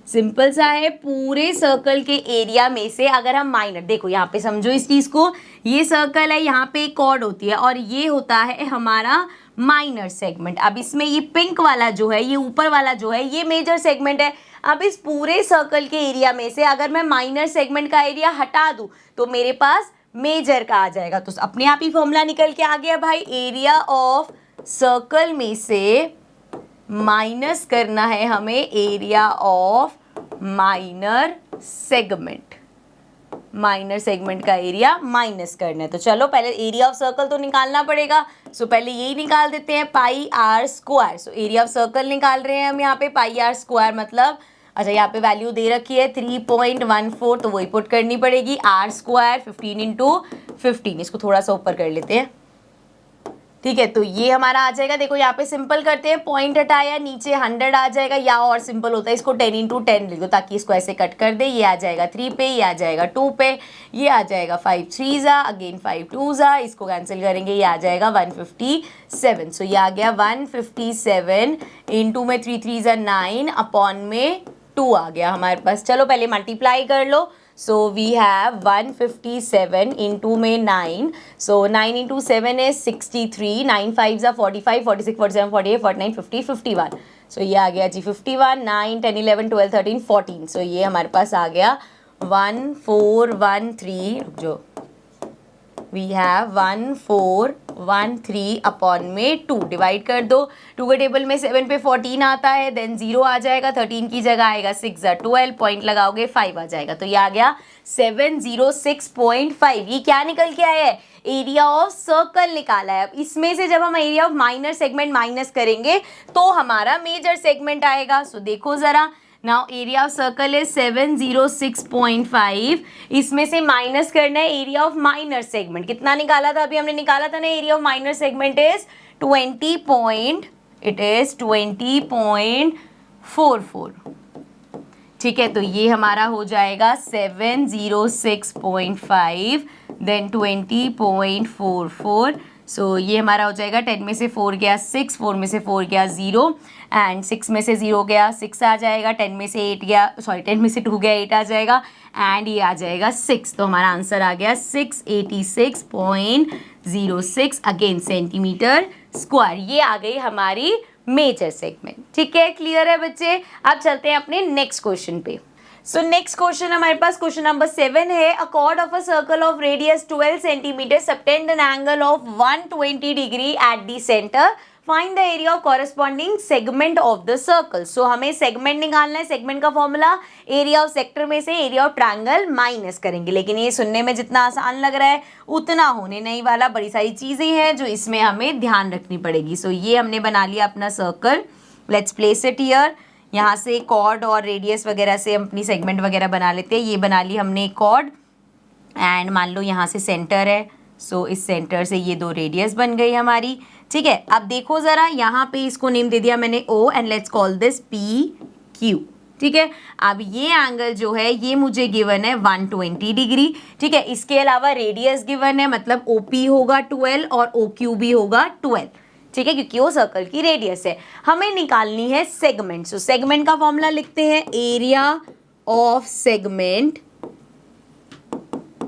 simple सा है, पूरे सर्कल के एरिया में से अगर हम माइनर, देखो यहाँ पे समझो इस चीज को, ये सर्कल है, यहाँ पे एक कॉर्ड होती है और ये होता है हमारा माइनर सेगमेंट। अब इसमें ये पिंक वाला जो है, ये ऊपर वाला जो है, ये मेजर सेगमेंट है। अब इस पूरे सर्कल के एरिया में से अगर मैं माइनर सेगमेंट का एरिया हटा दूं तो मेरे पास मेजर का आ जाएगा। तो अपने आप ही फॉर्मूला निकल के आ गया भाई, एरिया ऑफ सर्कल में से माइनस करना है हमें area of minor segment. Minor segment का एरिया माइनस करना है, तो चलो पहले एरिया ऑफ सर्कल तो निकालना पड़ेगा। सो पहले यही निकाल देते हैं, pi r square. So area of circle निकाल रहे हैं हम यहाँ पे, पाई आर स्क्वायर मतलब, अच्छा यहाँ पे वैल्यू दे रखी है 3.14, तो वही पुट करनी पड़ेगी। आर स्क्वायर 15 इंटू 15, इसको थोड़ा सा ऊपर कर लेते हैं, ठीक है। तो ये हमारा आ जाएगा, देखो यहाँ पे सिंपल करते हैं, पॉइंट हटाया, नीचे 100 आ जाएगा, या और सिंपल होता है इसको 10 इंटू 10 लिख दो ताकि इसको ऐसे कट कर दे। ये आ जाएगा 3 पे, ये आ जाएगा 2 पे, ये आ जाएगा 5 3 ज़ा, अगेन 5 2 ज़ा, इसको कैंसिल करेंगे, ये आ जाएगा 157। सो ये आ गया 157 इंटू में 3 3 ज़ा 9 अपॉन में 2 आ गया हमारे पास। चलो पहले मल्टीप्लाई कर लो। So we have 157 into में 9, so 9 into 7 is 63, 9 5s are 45, 46 47 48 49 50 51। so ये आ गया जी 51, 9 10 11 12 13 14। so ये हमारे पास आ गया 1413, रुक जो, वी हैव 1413 अपॉन में 2, डिवाइड कर दो। 2 के टेबल में 7 पे 14 आता है, देन 0 आ जाएगा, 13 की जगह आएगा 6 ज़ा 12, पॉइंट लगाओगे 5 आ जाएगा, तो ये आ गया 706.5। ये क्या निकल के आया है, एरिया ऑफ सर्कल निकाला है। अब इसमें से जब हम area of minor segment minus करेंगे तो हमारा मेजर सेगमेंट आएगा। सो देखो जरा, now area of circle is 706.5, इसमें से माइनस करना है एरिया ऑफ माइनर सेगमेंट। कितना निकाला था, अभी हमने निकाला था ना, area of minor segment is 20.44, ठीक है। तो ये हमारा हो जाएगा 706.5 देन 20.44। सो ये हमारा हो जाएगा, 10 में से 4 गया 6, 4 में से 4 गया 0 एंड 6 में से 0 गया 6 आ जाएगा, 10 में से 8 गया, सॉरी 10 में से 2 गया 8 आ जाएगा एंड ये आ जाएगा 6। तो हमारा आंसर आ गया 686.06 अगेन सेंटीमीटर स्क्वायर। ये आ गई हमारी मेजर सेगमेंट, ठीक है। क्लियर है बच्चे। अब चलते हैं अपने नेक्स्ट क्वेश्चन पे। सो नेक्स्ट क्वेश्चन हमारे पास क्वेश्चन नंबर 7 है। अ chord of a circle of radius 12 centimeter subtend an angle of 120 degree at the center. Find the area of corresponding segment of the circle. So हमें segment निकालना है। Segment का formula area of sector में से area of triangle minus करेंगे, लेकिन ये सुनने में जितना आसान लग रहा है उतना होने नहीं वाला। बड़ी सारी चीजें हैं जो इसमें हमें ध्यान रखनी पड़ेगी। सो ये हमने बना लिया अपना circle. Let's place it here. यहाँ से कॉर्ड और रेडियस वगैरह से हम अपनी सेगमेंट वगैरह बना लेते हैं। ये बना ली हमने कॉर्ड एंड मान लो यहाँ से सेंटर है। सो इस सेंटर से ये 2 रेडियस बन गई हमारी। ठीक है, अब देखो ज़रा, यहाँ पे इसको नेम दे दिया मैंने O and let's call this PQ। ठीक है, अब ये एंगल जो है ये मुझे गिवन है 120 डिग्री। ठीक है, इसके अलावा रेडियस गिवन है, मतलब OP होगा 12 और OQ भी होगा 12। ठीक है, क्योंकि वो सर्कल की रेडियस है। हमें निकालनी है सेगमेंट। सो सेगमेंट का फॉर्मूला लिखते हैं, area of segment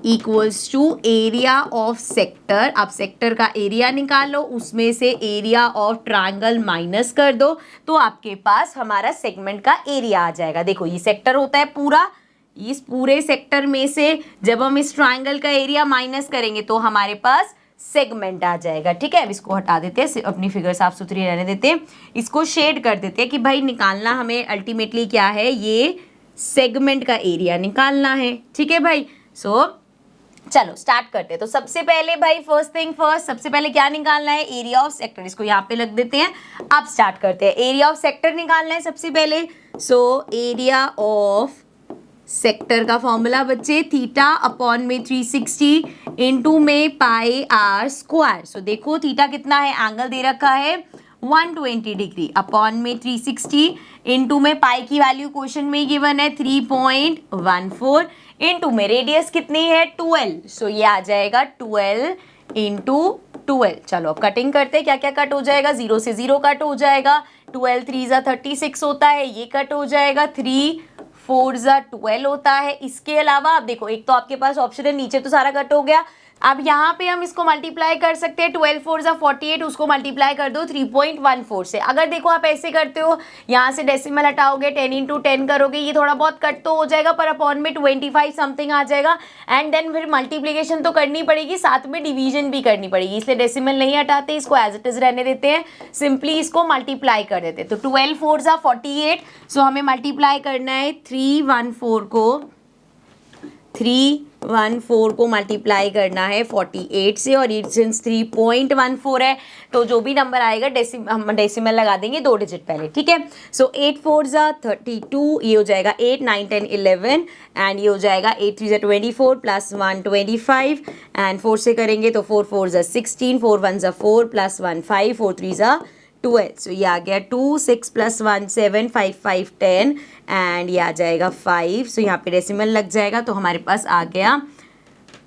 equals to area of sector. आप सेक्टर का एरिया निकालो, उसमें से एरिया ऑफ ट्रायंगल माइनस कर दो, तो आपके पास हमारा सेगमेंट का एरिया आ जाएगा। देखो ये सेक्टर होता है पूरा, इस पूरे सेक्टर में से जब हम इस ट्रायंगल का एरिया माइनस करेंगे तो हमारे पास सेगमेंट आ जाएगा। ठीक है, अब इसको हटा देते हैं, अपनी फिगर साफ सुथरी रहने देते हैं, इसको शेड कर देते हैं कि भाई निकालना हमें अल्टीमेटली क्या है, ये सेगमेंट का एरिया निकालना है। ठीक है भाई, सो चलो स्टार्ट करते हैं। तो सबसे पहले भाई फर्स्ट थिंग फर्स्ट, सबसे पहले क्या निकालना है, एरिया ऑफ सेक्टर। इसको यहाँ पे रख देते हैं। अब स्टार्ट करते हैं। एरिया ऑफ सेक्टर निकालना है सबसे पहले। सो एरिया ऑफ सेक्टर का फॉर्मूला बच्चे थीटा अपॉन में 360 इंटू में पाई आर स्क्वायर। सो देखो थीटा कितना है, एंगल दे रखा है 120 डिग्री, अपॉन में 360 इंटू में पाई की वैल्यू क्वेश्चन में गिवन है 3.14 इंटू में रेडियस कितनी है 12। सो ये आ जाएगा 12 इंटू 12। चलो अब कटिंग करते हैं, क्या क्या कट हो जाएगा, 0 से 0 कट हो जाएगा, 12 3 जा 36 होता है, ये कट हो जाएगा, 3 4 जा 12 होता है। इसके अलावा आप देखो, एक तो आपके पास ऑप्शन है, नीचे तो सारा कट हो गया। अब यहाँ पे हम इसको मल्टीप्लाई कर सकते हैं, 12 4 जा 48, उसको मल्टीप्लाई कर दो 3.14 से। अगर देखो आप ऐसे करते हो, यहाँ से डेसिमल हटाओगे, 10 इंटू 10 करोगे, ये थोड़ा बहुत कट तो हो जाएगा, पर अपॉन में 25 समथिंग आ जाएगा। एंड देन फिर मल्टीप्लीकेशन तो करनी पड़ेगी, साथ में डिवीजन भी करनी पड़ेगी, इसलिए डेसिमल नहीं हटाते, इसको एज इट इज रहने देते हैं, सिंपली इसको मल्टीप्लाई कर देते हैं। तो 12 4 जा 48, सो हमें मल्टीप्लाई करना है 314 को मल्टीप्लाई करना है 48 से, और ये सिंस 3.14 है तो जो भी नंबर आएगा हम डेसिमल लगा देंगे 2 डिजिट पहले। ठीक है, सो 8 4 जा 32, ये हो जाएगा 8 9 10 11 एंड ये हो जाएगा 8 3 जा 24 प्लस 1 25 एंड 4 से करेंगे तो 4 4 जा 16, 4 1 जा 4 प्लस 1 5, 4 3 जा 12। सो ये आ गया 2 6 प्लस 1 7 5 5 10 एंड ये आ जाएगा 5। सो यहाँ पे डेसिमल लग जाएगा, तो हमारे पास आ गया,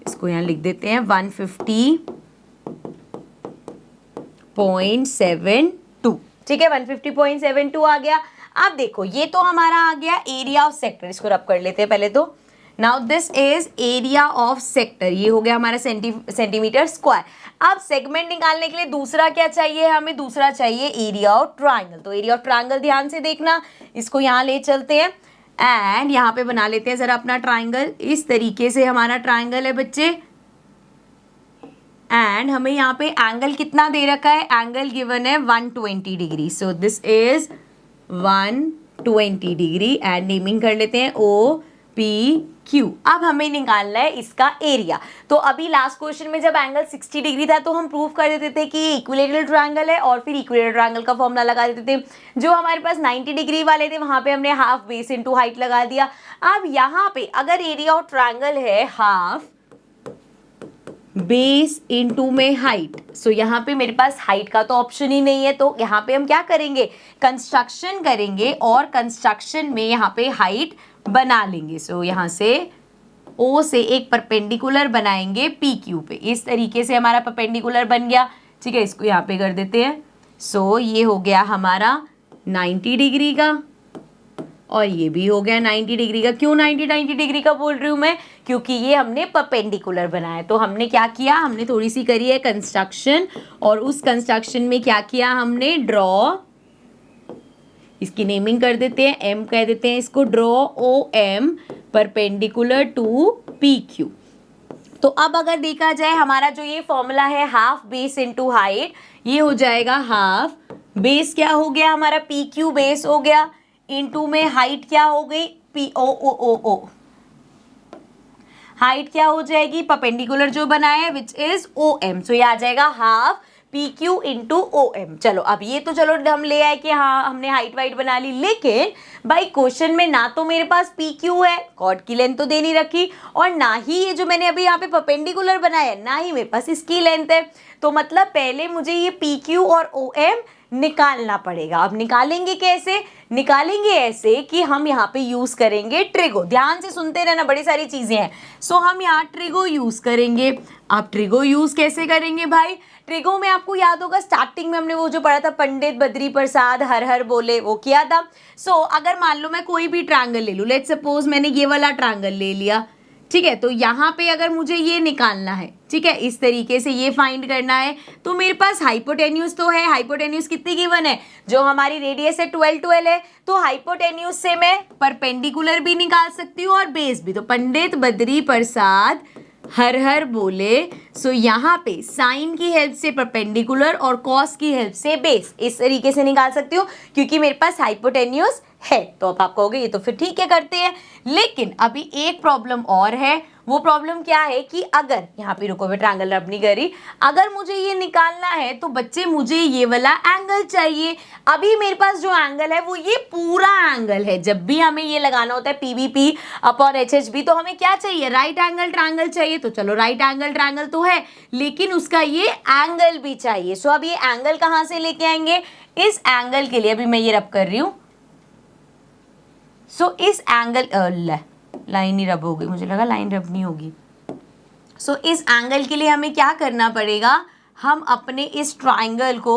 इसको यहाँ लिख देते हैं 150.72। ठीक है, 150.72 आ गया। अब देखो ये तो हमारा आ गया एरिया ऑफ सेक्टर, इसको रब कर लेते हैं पहले तो। Now this is area of sector, ये हो गया हमारा सेंटीमीटर स्क्वायर। अब सेगमेंट निकालने के लिए दूसरा क्या चाहिए हमें, दूसरा चाहिए एरिया ऑफ ट्रायंगल। तो एरिया ऑफ ट्रायंगल ध्यान से देखना, इसको यहाँ ले चलते हैं एंड यहाँ पे बना लेते हैं जरा अपना ट्रायंगल। इस तरीके से हमारा ट्रायंगल है बच्चे, एंड हमें यहाँ पे एंगल कितना दे रखा है, एंगल गिवन है 120 degree. So this is 120 degree and naming कर लेते हैं OPQ। अब हमें निकालना है इसका एरिया। तो अभी लास्ट क्वेश्चन में जब एंगल 60 डिग्री था तो हम प्रूव कर देते थे कि इक्विलेटरल ट्रायंगल है, और फिर इक्विलेटरल ट्रायंगल का फॉर्मूला लगा देते थे। जो हमारे पास 90 डिग्री वाले थे वहां पे हमने हाफ बेस इनटू हाइट लगा दिया। अब यहाँ पे अगर एरिया ऑफ ट्रायंगल है हाफ बेस इनटू में हाइट, सो यहाँ पे मेरे पास हाइट का तो ऑप्शन ही नहीं है, तो यहाँ पे हम क्या करेंगे, कंस्ट्रक्शन करेंगे और कंस्ट्रक्शन में यहाँ पे हाइट बना लेंगे। सो यहाँ से O से एक परपेंडिकुलर बनाएंगे PQ पे, इस तरीके से हमारा परपेंडिकुलर बन गया। ठीक है, इसको यहाँ पे कर देते हैं। सो ये हो गया हमारा 90 डिग्री का, और ये भी हो गया 90 डिग्री का। क्यों 90 डिग्री का बोल रही हूँ मैं, क्योंकि ये हमने परपेंडिकुलर बनाया। तो हमने क्या किया, हमने थोड़ी सी करी है कंस्ट्रक्शन, और उस कंस्ट्रक्शन में क्या किया हमने, ड्रॉ इसकी नेमिंग कर देते हैं, एम कह देते हैं इसको। Draw O M perpendicular to P Q. तो अब अगर देखा जाए हमारा जो ये फॉर्मूला है हाफ बेस इनटू हाइट, ये हो जाएगा हाफ बेस क्या हो गया हमारा, पी क्यू बेस हो गया, इनटू में हाइट क्या हो गई, पी ओ ओ ओ ओ, हाइट क्या हो जाएगी, परपेंडिकुलर जो बनाया है विच इज ओ एम, सो ये आ जाएगा half P Q into O M. चलो अब ये तो चलो हम ले आए कि हाँ हमने हाइट वाइट बना ली, लेकिन भाई क्वेश्चन में ना तो मेरे पास पी क्यू है, कॉर्ड की लेंथ तो दे नहीं रखी, और ना ही ये जो मैंने अभी यहाँ पे परपेंडिकुलर बनाया है ना ही मेरे पास इसकी लेंथ है। तो मतलब पहले मुझे ये पी क्यू और ओ एम निकालना पड़ेगा। अब निकालेंगे कैसे, निकालेंगे ऐसे कि हम यहाँ पे यूज करेंगे ट्रिगो। ध्यान से सुनते रहना, बड़ी सारी चीजें हैं। सो हम यहाँ ट्रिगो यूज करेंगे। अब ट्रिगो यूज कैसे करेंगे भाई, ट्रिगो में आपको याद होगा स्टार्टिंग में हमने वो जो पढ़ा था पंडित बद्री प्रसाद हर हर बोले, वो किया था। सो अगर मान लो मैं कोई भी ट्रायंगल ले लूँ, लेट्स सपोज मैंने ये वाला ट्रायंगल ले लिया, ठीक है, तो यहाँ पे अगर मुझे ये निकालना है, ठीक है, इस तरीके से ये फाइंड करना है, तो मेरे पास हाइपोटेन्यूज तो है। हाइपोटेन्यूज कितनी गिवन है, जो हमारी रेडियस है 12 12 है, तो हाइपोटेन्यूज से मैं परपेंडिकुलर भी निकाल सकती हूँ और बेस भी। तो पंडित बद्री प्रसाद हर हर बोले, सो यहाँ पे साइन की हेल्प से परपेंडिकुलर और कॉस की हेल्प से बेस, इस तरीके से निकाल सकती हूँ क्योंकि मेरे पास हाइपोटेन्यूज है। तो अब आप कहोगे ये तो फिर ठीक है करते हैं, लेकिन अभी एक प्रॉब्लम और है। वो प्रॉब्लम क्या है कि अगर यहाँ पे रुको, मैं ट्रायंगल रब नहीं करी, अगर मुझे ये निकालना है तो बच्चे मुझे ये वाला एंगल चाहिए। अभी मेरे पास जो एंगल है वो ये पूरा एंगल है। जब भी हमें ये लगाना होता है पीवीपी अपॉन एचएचबी तो हमें क्या चाहिए, राइट एंगल ट्रायंगल चाहिए। तो चलो राइट एंगल ट्रायंगल तो है, लेकिन उसका ये एंगल भी चाहिए। सो अब ये एंगल कहाँ से लेके आएंगे, इस एंगल के लिए अभी मैं ये रब कर रही हूँ। सो इस एंगल लाइन ही रब हो गई, मुझे लगा लाइन रब नहीं होगी। सो इस एंगल के लिए हमें क्या करना पड़ेगा, हम अपने इस ट्राइंगल को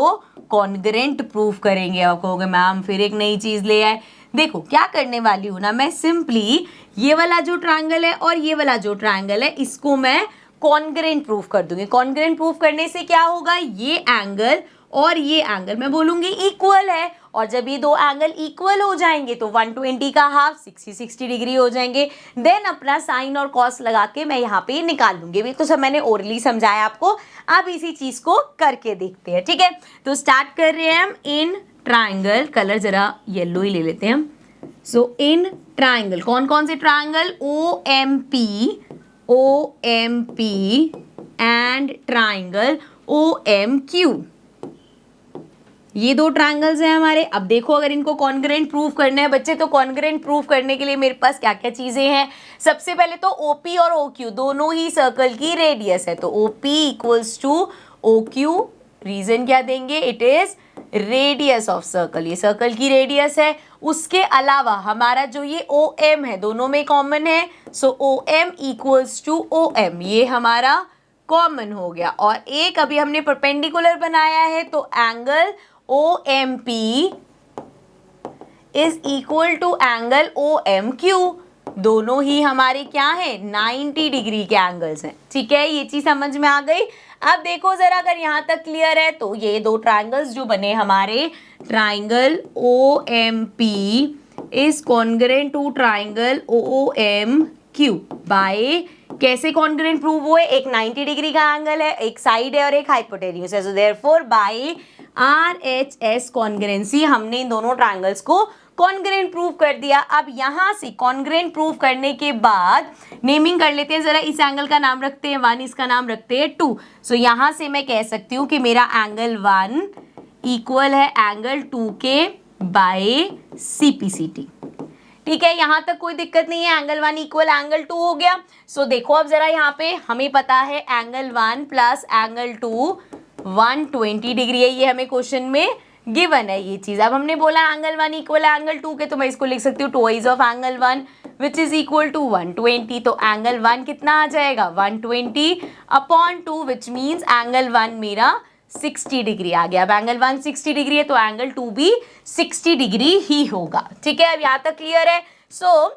कॉन्ग्रेंट प्रूव करेंगे। आप कहोगे मैम फिर एक नई चीज ले आए। देखो क्या करने वाली हूँ ना, मैं सिंपली ये वाला जो ट्राइंगल है और ये वाला जो ट्राइंगल है इसको मैं कॉन्ग्रेंट प्रूफ कर दूंगी। कॉन्ग्रेंट प्रूफ करने से क्या होगा, ये एंगल और ये एंगल मैं बोलूंगी इक्वल है, और जब ये दो एंगल इक्वल हो जाएंगे तो 120 का हाफ 60 डिग्री हो जाएंगे। देन अपना साइन और कॉस लगा के मैं यहाँ पे निकाल लूंगी। भी तो सब मैंने ओरली समझाया आपको, अब इसी चीज को करके देखते हैं। ठीक है, तो स्टार्ट कर रहे हैं हम इन ट्राइंगल। कलर जरा येलो ही ले लेते हैं हम। सो इन ट्राइंगल, कौन कौन से triangle, O M P and triangle OMQ, ये दो ट्रायंगल्स हैं हमारे। अब देखो अगर इनको कॉन्ग्रेंट प्रूफ करना है बच्चे, तो कॉन्ग्रेंट प्रूफ करने के लिए मेरे पास क्या क्या चीजें हैं। सबसे पहले तो OP और OQ दोनों ही सर्कल की रेडियस है, तो OP equals to OQ। Reason क्या देंगे, it is radius of circle, ये सर्कल की रेडियस है। उसके अलावा हमारा जो ये OM है दोनों में कॉमन है, सो OM इक्वल्स टू OM, ये हमारा कॉमन हो गया। और एक अभी हमने परपेंडिकुलर बनाया है, तो angle OMP is equal to angle OMQ। दोनों ही हमारे क्या हैं, 90 डिग्री के एंगल्स हैं। ठीक है, ये चीज समझ में आ गई। अब देखो जरा, अगर यहां तक क्लियर है तो ये दो ट्रायंगल्स जो बने हमारे, triangle OMP is congruent to triangle OMQ by, कैसे कॉन्ग्रेंट प्रूव हुए, एक 90 डिग्री का एंगल है, एक साइड है और एक हाइपोटेन्यूज है। सो देयरफॉर बाय RHS कॉन्ग्रेंसी हमने इन दोनों ट्रायंगल्स को कॉन्ग्रेंट प्रूव कर दिया। अब यहां से कॉन्ग्रेंट प्रूव करने के बाद नेमिंग कर लेते हैं जरा। इस एंगल का नाम रखते हैं 1, इसका नाम रखते हैं 2। सो यहां से मैं कह सकती हूं कि मेरा एंगल 1 इक्वल है एंगल 2 के बाय CPCT। ठीक है, यहां तक कोई दिक्कत नहीं है, एंगल 1 इक्वल एंगल 2 हो गया। सो देखो अब जरा यहाँ पे हमें पता है एंगल 1 प्लस एंगल 2 120 डिग्री है, ये हमें क्वेश्चन में गिवन है ये चीज। अब हमने बोला एंगल 1 इक्वल एंगल 2 के, तो मैं इसको लिख सकती हूँ twice of angle 1 which is equal to 120। तो एंगल 1 कितना आ जाएगा, 120 अपॉन 2 विच मीन्स एंगल 1 मेरा 60 डिग्री आ गया। अब एंगल 1 60 डिग्री है तो एंगल 2 भी 60 डिग्री ही होगा। ठीक है, अब यहाँ तक क्लियर है। सो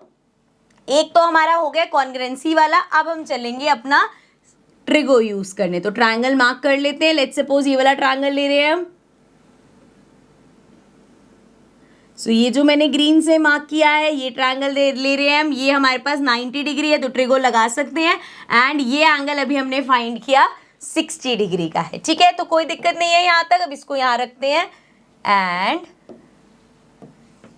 एक तो हमारा हो गया कॉन्ग्रेंसी वाला। अब हम चलेंगे अपना ट्रिगो यूज करने, तो ट्रायंगल मार्क कर लेते हैं। लेट्स सपोज ये वाला ट्रायंगल ले रहे हैं हम। सो ये जो मैंने ग्रीन से मार्क किया है, ये ट्रायंगल ले रहे हैं हम, ये हमारे पास 90 डिग्री है तो ट्रिगो लगा सकते हैं। एंड ये एंगल अभी हमने फाइंड किया 60 डिग्री का है, ठीक है। तो कोई दिक्कत नहीं है यहाँ तक। अब इसको यहाँ रखते हैं एंड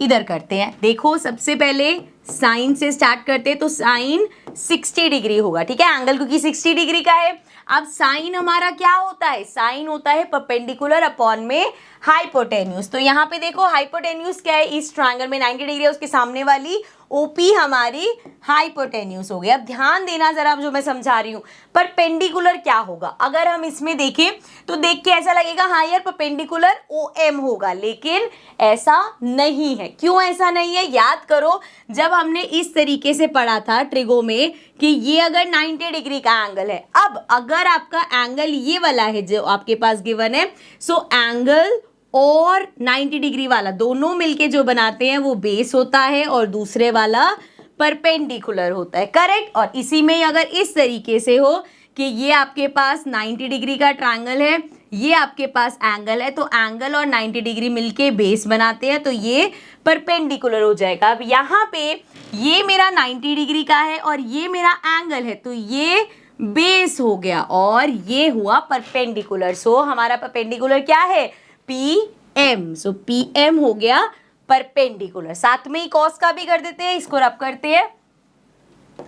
इधर करते हैं। देखो सबसे पहले साइन से स्टार्ट करते हैं, तो साइन 60 डिग्री होगा, ठीक है। एंगल क्योंकि 60 डिग्री का है। अब साइन हमारा क्या होता है, साइन होता है परपेंडिकुलर अपॉन में हाइपोटेन्यूज। तो यहाँ पे देखो हाइपोटेन्यूज क्या है, इस ट्रायंगल में 90 डिग्री है, उसके सामने वाली ओपी हमारी हाइपोटेन्यूज हो गया। अब ध्यान देना जरा जो मैं समझा रही हूँ, परपेंडिकुलर क्या होगा। अगर हम इसमें देखें तो देख के ऐसा लगेगा हाँ यार परपेंडिकुलर ओ एम होगा, लेकिन ऐसा नहीं है। क्यों ऐसा नहीं है, याद करो जब हमने इस तरीके से पढ़ा था ट्रिगो में कि ये अगर 90 डिग्री का एंगल है, अब अगर आपका एंगल ये वाला है जो आपके पास गिवन है, सो एंगल और 90 डिग्री वाला दोनों मिलके जो बनाते हैं वो बेस होता है और दूसरे वाला परपेंडिकुलर होता है, करेक्ट। और इसी में अगर इस तरीके से हो कि ये आपके पास 90 डिग्री का ट्रायंगल है, ये आपके पास एंगल है, तो एंगल और 90 डिग्री मिलके बेस बनाते हैं, तो ये परपेंडिकुलर हो जाएगा। अब यहाँ पे ये मेरा 90 डिग्री का है और ये मेरा एंगल है, तो ये बेस हो गया और ये हुआ परपेंडिकुलर। सो हमारा परपेंडिकुलर क्या है, पी एम। सो पी एम हो गया परपेंडिकुलर। साथ में ही कॉस का भी कर देते हैं, इसको रब करते हैं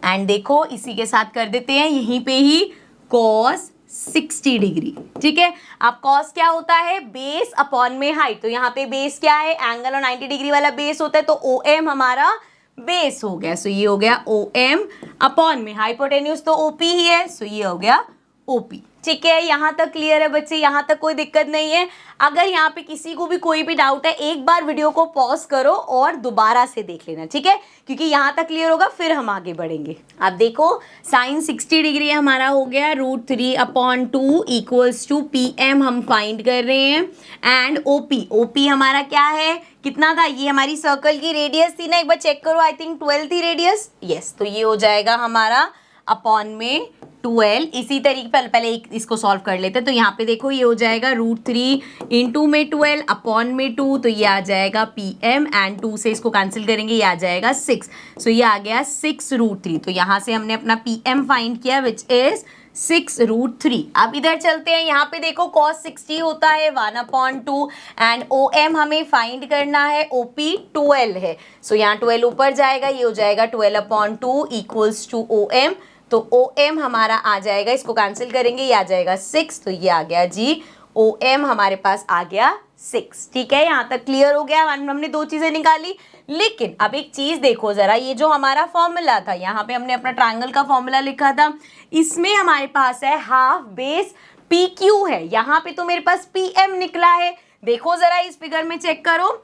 एंड देखो इसी के साथ कर देते हैं यहीं पे ही कॉस 60 डिग्री, ठीक है। अब कॉस क्या होता है, बेस अपॉन में हाइट। तो यहाँ पे बेस क्या है, एंगल और 90 डिग्री वाला बेस होता है, तो ओ एम हमारा बेस हो गया। सो ये हो गया ओ एम अपॉन में हाइपोटेन्यूज तो ओपी ही है, सो ये हो गया ओपी, ठीक है। यहाँ तक क्लियर है बच्चे, यहाँ तक कोई दिक्कत नहीं है। अगर यहाँ पे किसी को भी कोई भी डाउट है, एक बार वीडियो को पॉज करो और दोबारा से देख लेना, ठीक है, क्योंकि यहाँ तक क्लियर होगा फिर हम आगे बढ़ेंगे। अब देखो साइन 60 डिग्री हमारा हो गया √3/2 इक्वल्स टू पी एम हम फाइंड कर रहे हैं एंड ओपी। ओपी हमारा क्या है, कितना था, ये हमारी सर्कल की रेडियस थी ना, एक बार चेक करो, आई थिंक 12 थी रेडियस, यस। तो ये हो जाएगा हमारा अपॉन में 12। इसी तरीके पहले इसको सॉल्व कर लेते हैं। तो यहाँ पे देखो ये हो जाएगा √3 इंटू में 12 अपॉन में 2, तो ये आ जाएगा पी एम एंड 2 से इसको कैंसिल करेंगे, ये आ जाएगा 6। सो ये आ गया 6√3। तो यहाँ से हमने अपना पी एम फाइंड किया विच इज 6√3। अब इधर चलते हैं, यहाँ पे देखो cos 60 होता है 1/2 एंड ओ एम हमें फाइंड करना है, ओपी 12 है। सो यहाँ 12 ऊपर जाएगा, ये हो जाएगा 12/2 इक्वल्स टू ओ एम। तो ओ एम हमारा आ जाएगा, इसको कैंसिल करेंगे, ये आ जाएगा 6। तो ये आ गया जी ओ एम हमारे पास आ गया 6, ठीक है। यहाँ तक क्लियर हो गया, हमने दो चीजें निकाली। लेकिन अब एक चीज देखो जरा, ये जो हमारा फॉर्मूला था, यहाँ पे हमने अपना ट्रायंगल का फॉर्मूला लिखा था, इसमें हमारे पास है हाफ बेस पी क्यू है, यहाँ पे तो मेरे पास पी एम निकला है। देखो जरा इस फिगर में चेक करो,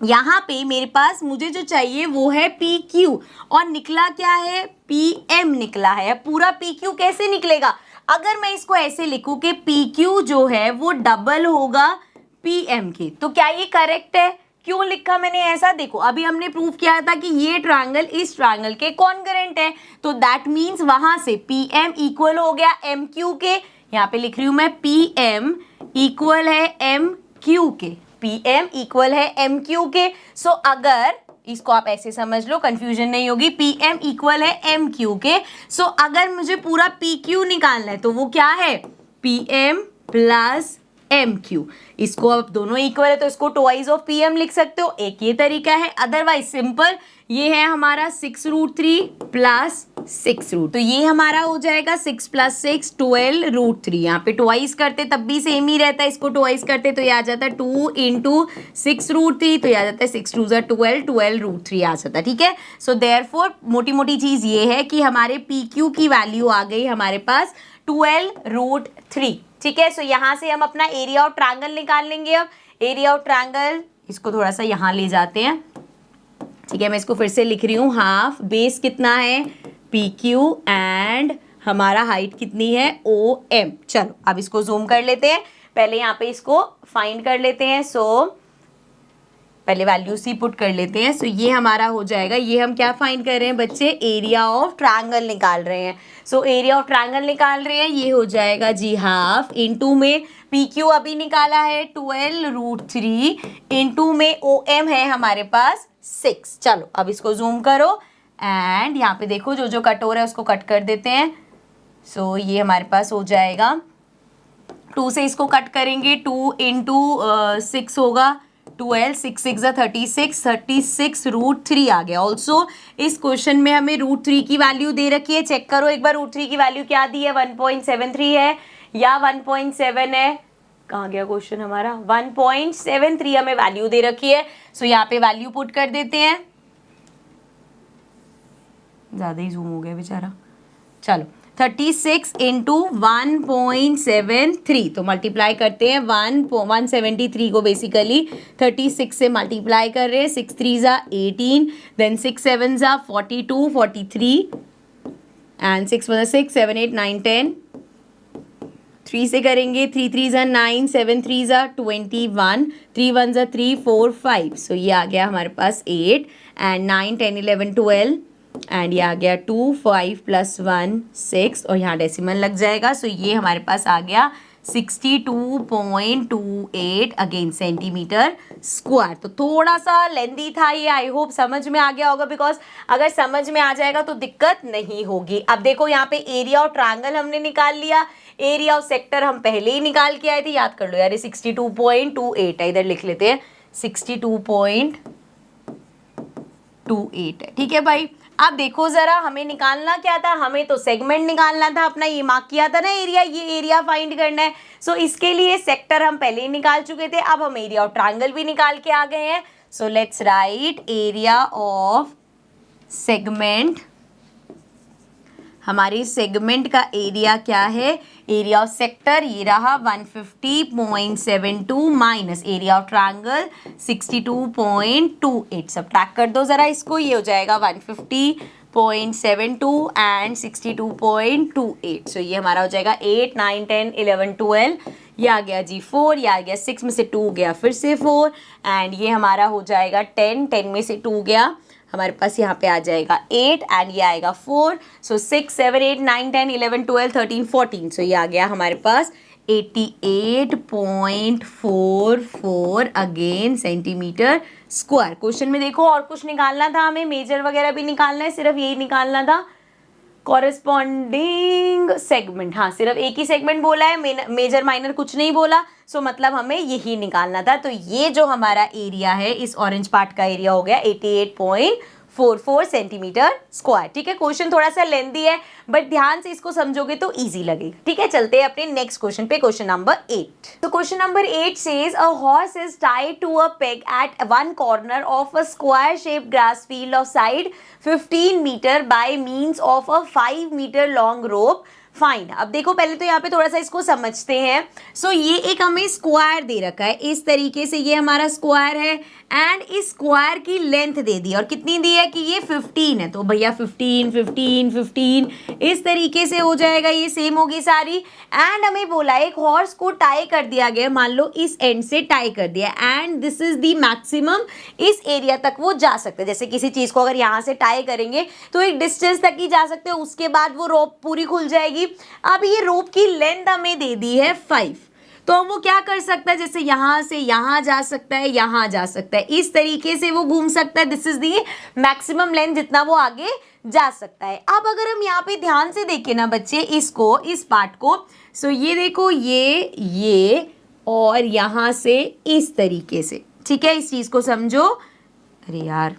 यहाँ पे मेरे पास मुझे जो चाहिए वो है पी क्यू और निकला क्या है, पी एम निकला है। पूरा पी क्यू कैसे निकलेगा, अगर मैं इसको ऐसे लिखूं कि पी क्यू जो है वो डबल होगा पी एम के, तो क्या ये करेक्ट है। क्यों लिखा मैंने ऐसा, देखो अभी हमने प्रूव किया था कि ये ट्रायंगल इस ट्रायंगल के कॉन्ग्रुएंट है, तो दैट मीन्स वहां से पी एम इक्वल हो गया एम क्यू के। यहाँ पे लिख रही हूं मैं पी एम इक्वल है एम क्यू के, पी एम इक्वल है एम क्यू के। सो अगर इसको आप ऐसे समझ लो, कंफ्यूजन नहीं होगी, पी एम इक्वल है एम क्यू के। सो अगर मुझे पूरा पी क्यू निकालना है तो वो क्या है, P M plus M Q. इसको अब दोनों इक्वल है तो इसको ट्वाइस ऑफ पी एम लिख सकते हो, एक ये तरीका है। अदरवाइज सिंपल, ये है हमारा 6√3 प्लस 6√, तो ये हमारा हो जाएगा 6 + 6 12√3। यहाँ पे ट्वाइस करते तब भी सेम ही रहता है, इसको ट्वाइस करते तो ये आ जाता है 2 × 6√3, तो ये आ जाता है 6 × 2 = 12, 12√3 आ जाता है, ठीक है। सो देयरफॉर मोटी मोटी चीज ये है कि हमारे पी क्यू की वैल्यू आ गई हमारे पास 12√3, ठीक है। सो यहाँ से हम अपना एरिया ऑफ ट्रायंगल निकाल लेंगे। अब एरिया ऑफ ट्रायंगल, इसको थोड़ा सा यहाँ ले जाते हैं, ठीक है। मैं इसको फिर से लिख रही हूँ, हाफ बेस कितना है पी क्यू एंड हमारा हाइट कितनी है ओ एम। चलो अब इसको जूम कर लेते हैं, पहले यहाँ पे इसको फाइंड कर लेते हैं। सो पहले वैल्यू सी पुट कर लेते हैं। सो ये हमारा हो जाएगा, ये हम क्या फाइंड कर रहे हैं बच्चे, एरिया ऑफ ट्रायंगल निकाल रहे हैं। सो एरिया ऑफ ट्रायंगल निकाल रहे हैं, ये हो जाएगा जी हाफ, इनटू में पी क्यू अभी निकाला है 12√3, इनटू में ओ एम है हमारे पास 6। चलो अब इसको जूम करो एंड यहाँ पे देखो जो जो कट हो रहा है उसको कट कर देते हैं। सो ये हमारे पास हो जाएगा, 2 से इसको कट करेंगे, 2 इंटू 6 होगा 12, 6 6 36, 36√3 आ गया। ऑल्सो इस क्वेश्चन में हमें √3 की वैल्यू दे रखी है, चेक करो एक बार √3 की वैल्यू क्या दी है, 1.73 है या 1.7 है, कहाँ गया क्वेश्चन हमारा, 1.73 हमें वैल्यू दे रखी है। सो यहाँ पे वैल्यू पुट कर देते हैं, ज़्यादा ही जूम हो गया बेचारा। चलो 36 इंटू 1.73, तो मल्टीप्लाई करते हैं 173 को बेसिकली 36 से मल्टीप्लाई कर रहे हैं, 6 3 ज़ा 18, देन 6 7 ज़ा 42, 43 एंड 6 1 6 7 8 9 10, 3 से करेंगे, 3 3 ज़ा 9, 7 3 ज़ा 21, 3 1 ज़ा 3 4 5। सो ये आ गया हमारे पास 8 एंड 9 10 11 12 एंड ये आ गया 2 5 + 1 6 और यहाँ डेसिमल लग जाएगा। सो ये हमारे पास आ गया 62.28 अगेन सेंटीमीटर स्क्वायर। तो थोड़ा सा लेंदी था ये, आई होप समझ में आ गया होगा, बिकॉज अगर समझ में आ जाएगा तो दिक्कत नहीं होगी। अब देखो यहाँ पे एरिया ऑफ ट्रायंगल हमने निकाल लिया, एरिया ऑफ सेक्टर हम पहले ही निकाल के आए थे, याद कर लो यार, ये 62.28 है, इधर लिख लेते हैं 62.28 है, ठीक है भाई। अब देखो जरा हमें निकालना क्या था, हमें तो सेगमेंट निकालना था अपना, ये मार्क किया था ना एरिया, ये एरिया फाइंड करना है। सो इसके लिए सेक्टर हम पहले ही निकाल चुके थे, अब हम एरिया ऑफ ट्रायंगल भी निकाल के आ गए हैं। So let's write area of segment, हमारी सेगमेंट का एरिया क्या है, एरिया ऑफ सेक्टर ये रहा 150.72 minus area of triangle 62.28, subtract कर दो जरा इसको, ये हो जाएगा 150.72 एंड 62.28। सो ये हमारा हो जाएगा 8 9 10 11 12, ये आ गया जी 4, ये आ गया 6 में से 2 गया फिर से 4 एंड ये हमारा हो जाएगा 10, 10 में से 2 गया हमारे पास, यहाँ पे आ जाएगा 8 एंड ये आएगा 4। सो 6 7 8 9 10 11 12 13 14, सो ये आ गया हमारे पास 88.44 अगेन सेंटीमीटर स्क्वायर। क्वेश्चन में देखो और कुछ निकालना था हमें, मेजर वगैरह भी निकालना है, सिर्फ यही निकालना था, कॉरेस्पॉन्डिंग सेगमेंट, हाँ सिर्फ एक ही सेगमेंट बोला है, मेजर माइनर कुछ नहीं बोला। सो मतलब हमें यही निकालना था। तो ये जो हमारा एरिया है, इस ऑरेंज पार्ट का एरिया हो गया 88.44 सेंटीमीटर स्क्वायर, ठीक है। क्वेश्चन थोड़ा सा लेंथी है बट ध्यान से इसको समझोगे तो इजी लगेगा, ठीक है। चलते हैं अपने नेक्स्ट क्वेश्चन पे, क्वेश्चन नंबर 8। तो question number 8 says a horse is tied to a peg at one corner of a square shaped grass field of side 15 metre by means of a 5 metre long rope, fine. अब देखो पहले तो यहाँ पे थोड़ा सा इसको समझते हैं। सो ये एक हमें स्क्वायर दे रखा है, इस तरीके से ये हमारा स्क्वायर है एंड इस स्क्वायर की लेंथ दे दी और कितनी दी है कि ये 15 है, तो भैया 15 15 15 इस तरीके से हो जाएगा, ये सेम होगी सारी। एंड हमें बोला एक हॉर्स को टाई कर दिया गया, मान लो इस एंड से टाई कर दिया and this is the maximum, इस एरिया तक वो जा सकते हैं। जैसे किसी चीज को अगर यहाँ से टाई करेंगे तो एक डिस्टेंस तक ही जा सकते हैं, उसके बाद वो रोप पूरी खुल जाएगी। अब ये रोप की लेंथ हमें दे दी है 5, तो वो क्या कर सकता है, जैसे यहां से यहां जा सकता है, यहां जा सकता है, इस तरीके से वो घूम सकता है। This is the maximum length जितना वो आगे जा सकता है। अब अगर हम यहाँ पे ध्यान से देखें ना बच्चे इसको, इस पार्ट को, सो ये देखो ये और यहां से इस तरीके से, ठीक है, इस चीज को समझो। अरे यार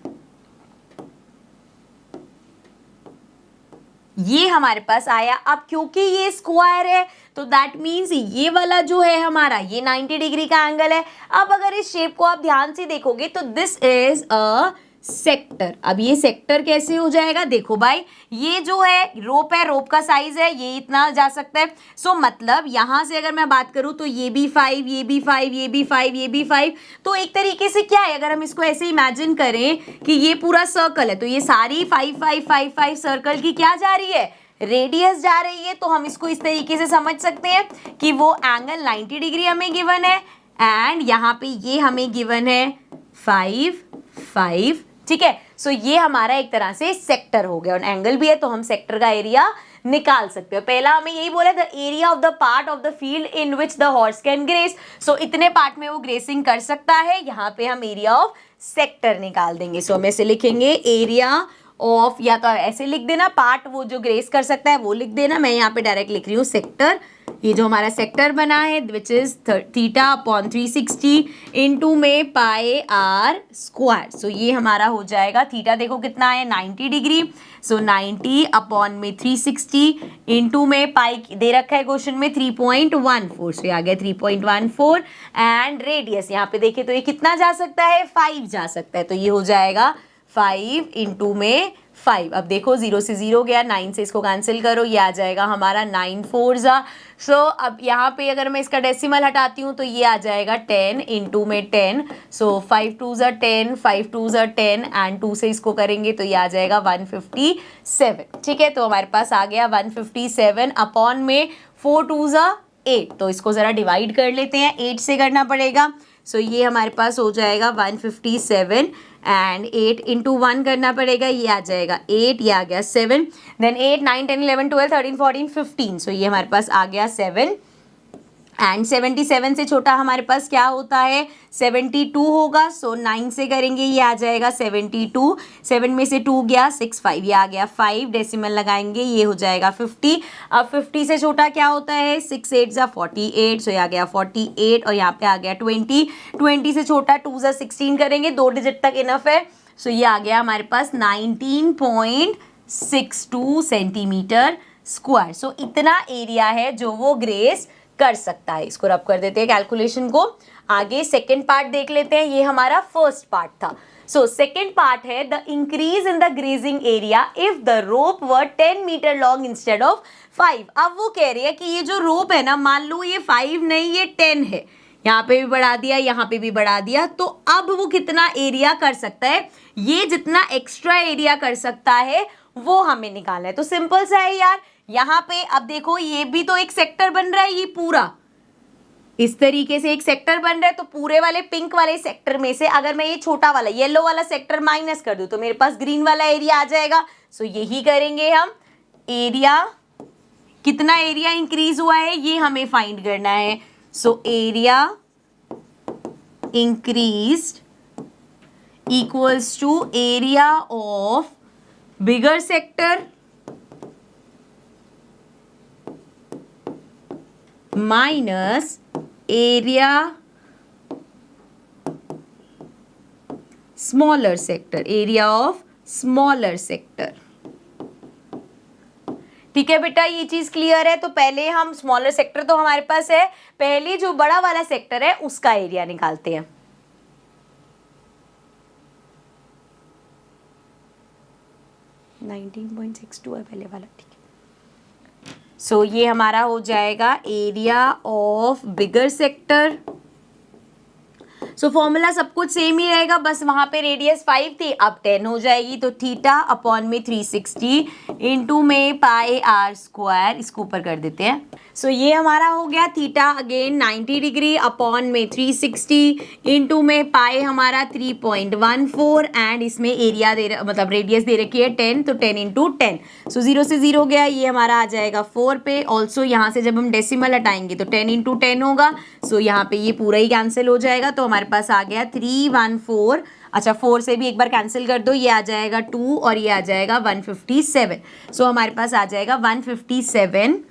ये हमारे पास आया। अब क्योंकि ये स्क्वायर है तो दैट मीन्स ये वाला जो है हमारा ये 90 डिग्री का एंगल है। अब अगर इस शेप को आप ध्यान से देखोगे तो दिस इज अ सेक्टर। अब ये सेक्टर कैसे हो जाएगा, देखो भाई ये जो है रोप है, रोप का साइज है ये इतना जा सकता है। सो मतलब यहां से अगर मैं बात करूं तो ये भी 5, ये भी 5, ये भी 5, ये भी 5, तो एक तरीके से क्या है, अगर हम इसको ऐसे इमेजिन करें कि ये पूरा सर्कल है तो ये सारी 5 5 5 5 सर्कल की क्या जा रही है, रेडियस जा रही है। तो हम इसको इस तरीके से समझ सकते हैं कि वो एंगल 90 डिग्री हमें गिवन है एंड यहाँ पे ये हमें गिवन है 5 ठीक है। सो ये हमारा एक तरह से सेक्टर हो गया और एंगल भी है तो हम सेक्टर का एरिया निकाल सकते हो। पहला हमें यही बोला the area of the part of the field in which the horse can graze. So इतने पार्ट में वो ग्रेसिंग कर सकता है, यहाँ पे हम एरिया ऑफ सेक्टर निकाल देंगे। सो हम ऐसे लिखेंगे एरिया ऑफ, या तो ऐसे लिख देना पार्ट वो जो ग्रेस कर सकता है वो लिख देना, मैं यहाँ पे डायरेक्ट लिख रही हूँ सेक्टर। ये जो हमारा सेक्टर बना है which is theta upon 360 into में पाई आर स्क्वायर। सो ये हमारा हो जाएगा, थीटा देखो कितना है 90 डिग्री, सो 90 अपॉन में 360 इंटू में पाई दे रखा है क्वेश्चन में 3.14, सो ये आ गया 3.14 एंड रेडियस यहाँ पे देखे तो ये कितना जा सकता है 5 जा सकता है, तो ये हो जाएगा 5 इंटू में 5। अब देखो 0 से 0 गया, 9 से इसको कैंसिल करो, ये आ जाएगा हमारा 9 4 जा। सो अब यहाँ पे अगर मैं इसका डेसिमल हटाती हूँ तो ये आ जाएगा 10 इंटू में 10, सो 5 2 जा 10, 5 2 जा 10 एंड 2 से इसको करेंगे तो ये आ जाएगा 157। ठीक है, तो हमारे पास आ गया 157 अपॉन में 4 2 जा 8, तो इसको ज़रा डिवाइड कर लेते हैं, 8 से करना पड़ेगा। सो ये हमारे पास हो जाएगा 157 एंड 8 इंटू 1 करना पड़ेगा, ये आ जाएगा 8, ये आ गया 7, देन 8 9 10 11 12 13 14 15, सो ये हमारे पास आ गया 7 एंड 77 से छोटा हमारे पास क्या होता है 72 होगा। सो 9 से करेंगे, ये आ जाएगा 72, 7 में से 2 गया 6 5, ये आ गया 5, डेसिमल लगाएंगे ये हो जाएगा 50। अब 50 से छोटा क्या होता है 6 8 जा 48, सो ये आ गया 48 और यहाँ पे आ गया 20, 20 से छोटा 2 जा 16 करेंगे, 2 डिजिट तक इनफ है, सो ये आ गया हमारे पास 19.62 सेंटीमीटर स्क्वायर। सो इतना एरिया है जो वो ग्रेस कर सकता है। इसको रब कर देते हैं कैलकुलेशन को। आगे सेकंड पार्ट देख लेते हैं, ये हमारा फर्स्ट पार्ट था। सो सेकंड पार्ट है the increase in the grazing area if the rope were 10 metre long instead of 5। अब वो कह रही है कि ये जो रोप है ना, मान लो ये 5 नहीं ये 10 है, यहाँ पे भी बढ़ा दिया यहाँ पे भी बढ़ा दिया, तो अब वो कितना एरिया कर सकता है, ये जितना एक्स्ट्रा एरिया कर सकता है वो हमें निकालना है। तो सिंपल सा है यार, यहाँ पे अब देखो ये भी तो एक सेक्टर बन रहा है, ये पूरा इस तरीके से एक सेक्टर बन रहा है, तो पूरे वाले पिंक वाले सेक्टर में से अगर मैं ये छोटा वाला येलो वाला सेक्टर माइनस कर दूं तो मेरे पास ग्रीन वाला एरिया आ जाएगा। सो यही करेंगे हम, एरिया कितना एरिया इंक्रीज हुआ है ये हमें फाइंड करना है। So area increased equals to area of bigger sector minus area smaller sector, area of smaller sector. ठीक है बेटा, ये चीज क्लियर है। तो पहले हम स्मॉलर सेक्टर तो हमारे पास है, पहले जो बड़ा वाला सेक्टर है उसका एरिया निकालते हैं। (19.62) है पहले वाला, ठीक है। सो ये हमारा हो जाएगा area of bigger sector. So formula सब कुछ सेम ही रहेगा, बस वहां पे रेडियस 5 थी, अब 10 हो जाएगी, तो थीटा अपॉन में 360 इंटू में पाई आर स्क्वायर, इसको ऊपर कर देते हैं। सो ये हमारा हो गया थीटा अगेन 90 डिग्री अपॉन में 360 इंटू में पाई हमारा 3.14 एंड इसमें एरिया दे मतलब रेडियस दे रखी है 10, तो 10 इंटू 10। सो 0 से 0 गया, ये हमारा आ जाएगा 4 पे। ऑल्सो यहाँ से जब हम डेसिमल हटाएंगे तो 10 इंटू 10 होगा, सो यहाँ पे ये पूरा ही कैंसिल हो जाएगा, तो हमारे पास आ गया 314। अच्छा 4 से भी एक बार कैंसिल कर दो, ये आ जाएगा 2 और ये आ जाएगा 157। सो हमारे पास आ जाएगा 157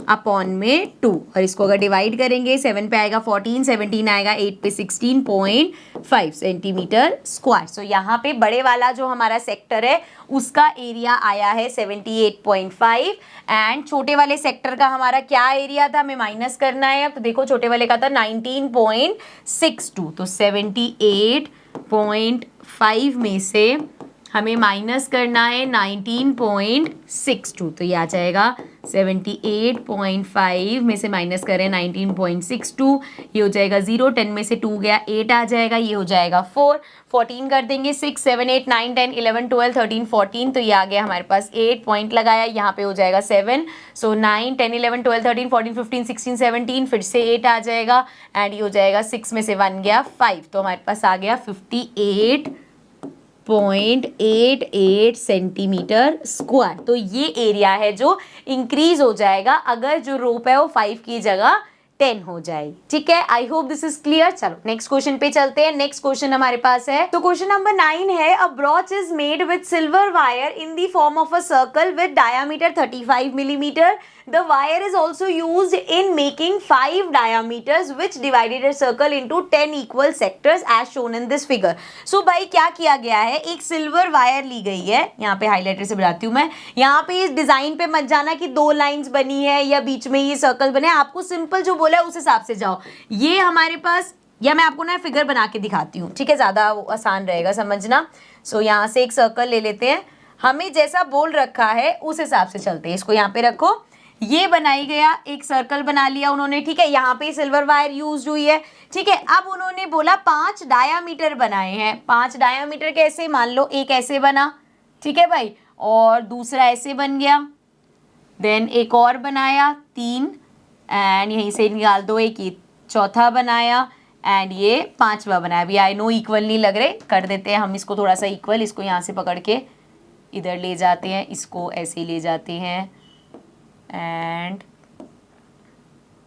अपॉन में 2, और इसको अगर डिवाइड करेंगे 7 पे आएगा 14, 17 आएगा 8 पे 16.5 सेंटीमीटर स्क्वायर। सो यहाँ पे बड़े वाला जो हमारा सेक्टर है उसका एरिया आया है 78.5 एंड छोटे वाले सेक्टर का हमारा क्या एरिया था, हमें माइनस करना है। अब तो देखो छोटे वाले का था 19.62, तो 78.5 में से हमें माइनस करना है 19.62, तो ये आ जाएगा 78.5 में से माइनस करें 19.62, ये हो जाएगा 0, 10 में से 2 गया 8 आ जाएगा, ये हो जाएगा 4, 14 कर देंगे 6, 7, 8, 9, 10, 11, 12, 13, 14, तो ये आ गया हमारे पास 8 पॉइंट लगाया, यहाँ पे हो जाएगा 7, सो 9, 10, 11, 12, 13, 14, 15, 16, 17, फिर से 8 आ जाएगा एंड ये हो जाएगा 6 में से 1 गया 5, तो हमारे पास आ गया 58.88 सेंटीमीटर स्क्वायर। तो ये एरिया है जो इंक्रीज हो जाएगा अगर जो रोप है वो 5 की जगह 10 हो जाएगी। ठीक है, I hope this is clear. चलो नेक्स्ट क्वेश्चन पे चलते हैं। नेक्स्ट क्वेश्चन हमारे पास है, तो क्वेश्चन नंबर 9 है, a brooch is made with silver wire in the form of a circle with diameter 35 millimetre. The wire is also used in making 5 diameters which divided a circle into 10 equal sectors as shown in this figure. So भाई क्या किया गया है, एक silver wire ली गई है, यहाँ पे हाईलाइटर से बताती हूँ मैं, यहाँ पे इस डिजाइन पे मत जाना कि 2 लाइंस बनी है या बीच में ये सर्कल बने, आपको सिंपल जो बोला है उस हिसाब से जाओ। ये हमारे पास, या मैं आपको ना फिगर बना के दिखाती हूँ, ठीक है, ज़्यादा आसान रहेगा समझना। सो यहाँ से एक सर्कल ले लेते हैं, हमें जैसा बोल रखा है उस हिसाब से चलते हैं। इसको यहाँ पे रखो, ये बनाई गया, एक सर्कल बना लिया उन्होंने, ठीक है, यहाँ पे सिल्वर वायर यूज हुई है, ठीक है। अब उन्होंने बोला 5 डायामीटर बनाए हैं, 5 डायामीटर कैसे, मान लो एक ऐसे बना, ठीक है भाई, और दूसरा ऐसे बन गया, देन एक और बनाया 3 एंड यहीं से निकाल दो एक, ये चौथा बनाया एंड ये 5वां बनाया। अभी आई नो इक्वल नहीं लग रहे, कर देते हैं हम इसको थोड़ा सा इक्वल, इसको यहाँ से पकड़ के इधर ले जाते हैं, इसको ऐसे ले जाते हैं एंड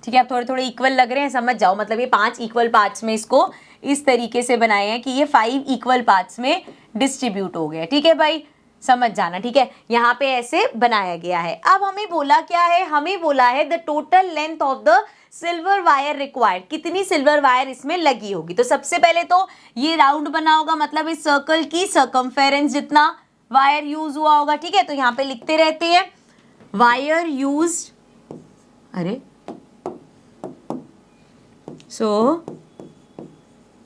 ठीक है, अब थोड़े थोड़े इक्वल लग रहे हैं, समझ जाओ, मतलब ये 5 इक्वल पार्ट्स में इसको इस तरीके से बनाए हैं कि ये 5 इक्वल पार्ट्स में डिस्ट्रीब्यूट हो गया, ठीक है भाई, समझ जाना, ठीक है, यहाँ पे ऐसे बनाया गया है। अब हमें बोला क्या है, हमें बोला है the total length of the silver wire required, कितनी सिल्वर वायर इसमें लगी होगी। तो सबसे पहले तो ये राउंड बना होगा, मतलब इस सर्कल की सर्कमफेरेंस जितना वायर यूज हुआ होगा, ठीक है, तो यहाँ पे लिखते रहते हैं वायर यूज्ड, अरे सो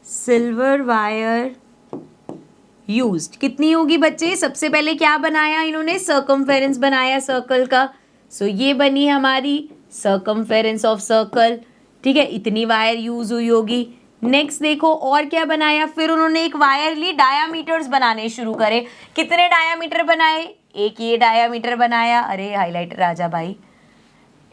सिल्वर वायर यूज्ड कितनी होगी बच्चे, सबसे पहले क्या बनाया इन्होंने, सर्कमफेरेंस बनाया सर्कल का, सो ये बनी हमारी सर्कमफेरेंस ऑफ सर्कल, ठीक है, इतनी वायर यूज हुई होगी। नेक्स्ट देखो और क्या बनाया, फिर उन्होंने एक वायर ली, डायामीटर्स बनाने शुरू करे, कितने डायामीटर बनाए, एक ये डायामीटर बनाया, अरे हाइलाइटर आजा भाई,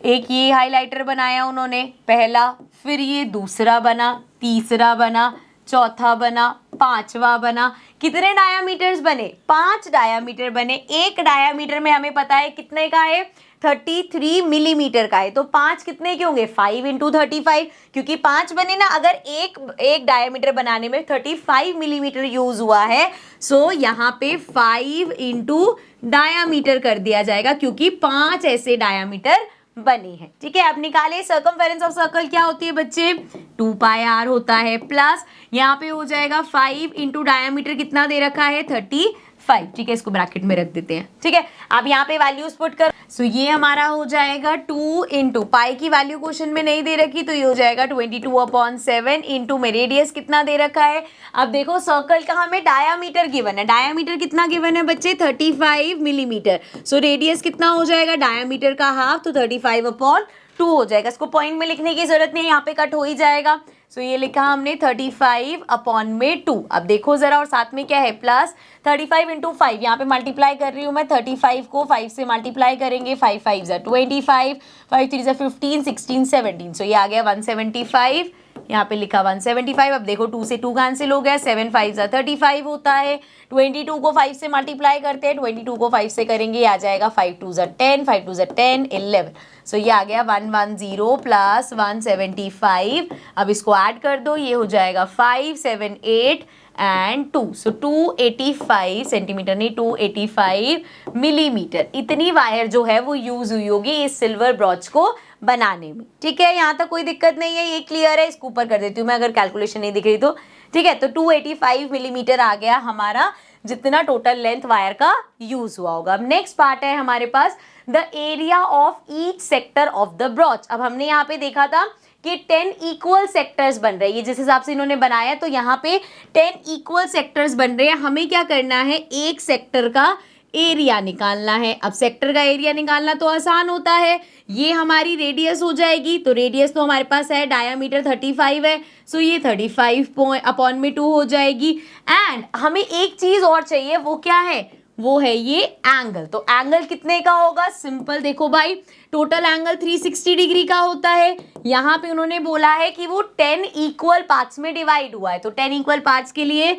एक ये हाइलाइटर बनाया उन्होंने पहला, फिर ये दूसरा बना, तीसरा बना, चौथा बना, 5वां बना, कितने डायामीटर्स बने, 5 डायामीटर बने। एक डायामीटर में हमें पता है कितने का है, 33 मिलीमीटर का है, तो 5 कितने के होंगे, 5 इंटू 35, क्योंकि 5 बने ना, अगर एक डायामीटर बनाने में 35 मिलीमीटर यूज हुआ है, सो यहाँ पे 5 इंटू डायामीटर कर दिया जाएगा, क्योंकि 5 ऐसे डायामीटर बनी है, ठीक है। अब निकाले सर्कमफेरेंस ऑफ सर्कल क्या होती है बच्चे, 2 पाई आर होता है, प्लस यहाँ पे हो जाएगा 5 इंटू डायामीटर कितना दे रखा है, 35, ठीक है, इसको ब्रैकेट में रख देते हैं, ठीक है। अब यहाँ पे वैल्यूज पुट कर, सो ये हमारा हो जाएगा 2 इंटू पाई की वैल्यू क्वेश्चन में नहीं दे रखी, तो ये हो जाएगा 22/7 इंटू में रेडियस कितना दे रखा है। अब देखो सर्कल का हमें डायामीटर गिवन है, डायामीटर कितना गिवन है बच्चे, 35 मिलीमीटर, सो रेडियस कितना हो जाएगा, डायामीटर का हाफ, तो 35/2 हो जाएगा। इसको पॉइंट में लिखने की जरूरत नहीं है, यहाँ पे कट हो ही जाएगा। सो ये लिखा हमने 35/2। अब देखो जरा, और साथ में क्या है, प्लस 35 इंटू 5, यहाँ पे मल्टीप्लाई कर रही हूँ मैं, 35 को 5 से मल्टीप्लाई करेंगे, 5 5 ज़ा 25, 5 3 ज़ा 15, 16 17, सो ये आ गया 175, यहाँ पे लिखा 175। अब देखो 2 से 2 कैंसिल हो गया, 7 5 ज़ा 35 होता है, 22 को 5 से मल्टीप्लाई करते हैं, 22 को 5 से करेंगे, आ जाएगा 5 2 ज़ा 10, 5 2 ज़ा 10, 11, सो ये आ गया 110 प्लस 175। अब इसको ऐड कर दो, ये हो जाएगा 5 7 8 एंड 2, सो 285 सेंटीमीटर नहीं 285 मिलीमीटर, इतनी वायर जो है वो यूज हुई होगी इस सिल्वर ब्रॉच को बनाने में, ठीक है। यहाँ तक कोई दिक्कत नहीं है, ये क्लियर है। इसको ऊपर कर देती हूँ मैं अगर कैलकुलेशन नहीं दिख रही तो, ठीक है। तो 285 मिलीमीटर आ गया हमारा जितना टोटल लेंथ वायर का यूज हुआ होगा। अब नेक्स्ट पार्ट है हमारे पास the area of each sector of the brooch. अब हमने यहाँ पे देखा था कि 10 इक्वल सेक्टर्स बन रहे हैं, ये जिस हिसाब से इन्होंने बनाया तो यहाँ पे 10 इक्वल सेक्टर्स बन रहे हैं। हमें क्या करना है, एक सेक्टर का एरिया निकालना है। अब सेक्टर का एरिया निकालना तो आसान होता है, ये हमारी रेडियस हो जाएगी, तो रेडियस तो हमारे पास है, डायामीटर 35 है, सो ये 35/2 हो जाएगी। एंड हमें एक चीज और चाहिए, वो क्या है, वो है ये एंगल। तो एंगल कितने का होगा, सिंपल देखो भाई, टोटल एंगल 360 डिग्री का होता है। यहाँ पे उन्होंने बोला है कि वो 10 इक्वल पार्ट्स में डिवाइड हुआ है, तो 10 इक्वल पार्ट्स के लिए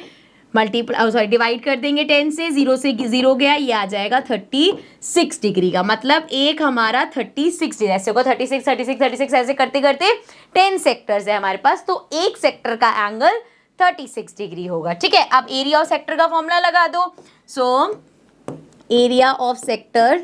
डिवाइड कर देंगे 10 से, 0 से 0 गया, ये आ जाएगा 36 डिग्री का, मतलब एक हमारा 36 डिग्री, ऐसे होगा 36 36 36, ऐसे करते करते 10 सेक्टर्स है हमारे पास, तो एक सेक्टर का एंगल 36 डिग्री होगा। ठीक है, अब एरिया ऑफ सेक्टर का फॉर्मूला लगा दो। So area of sector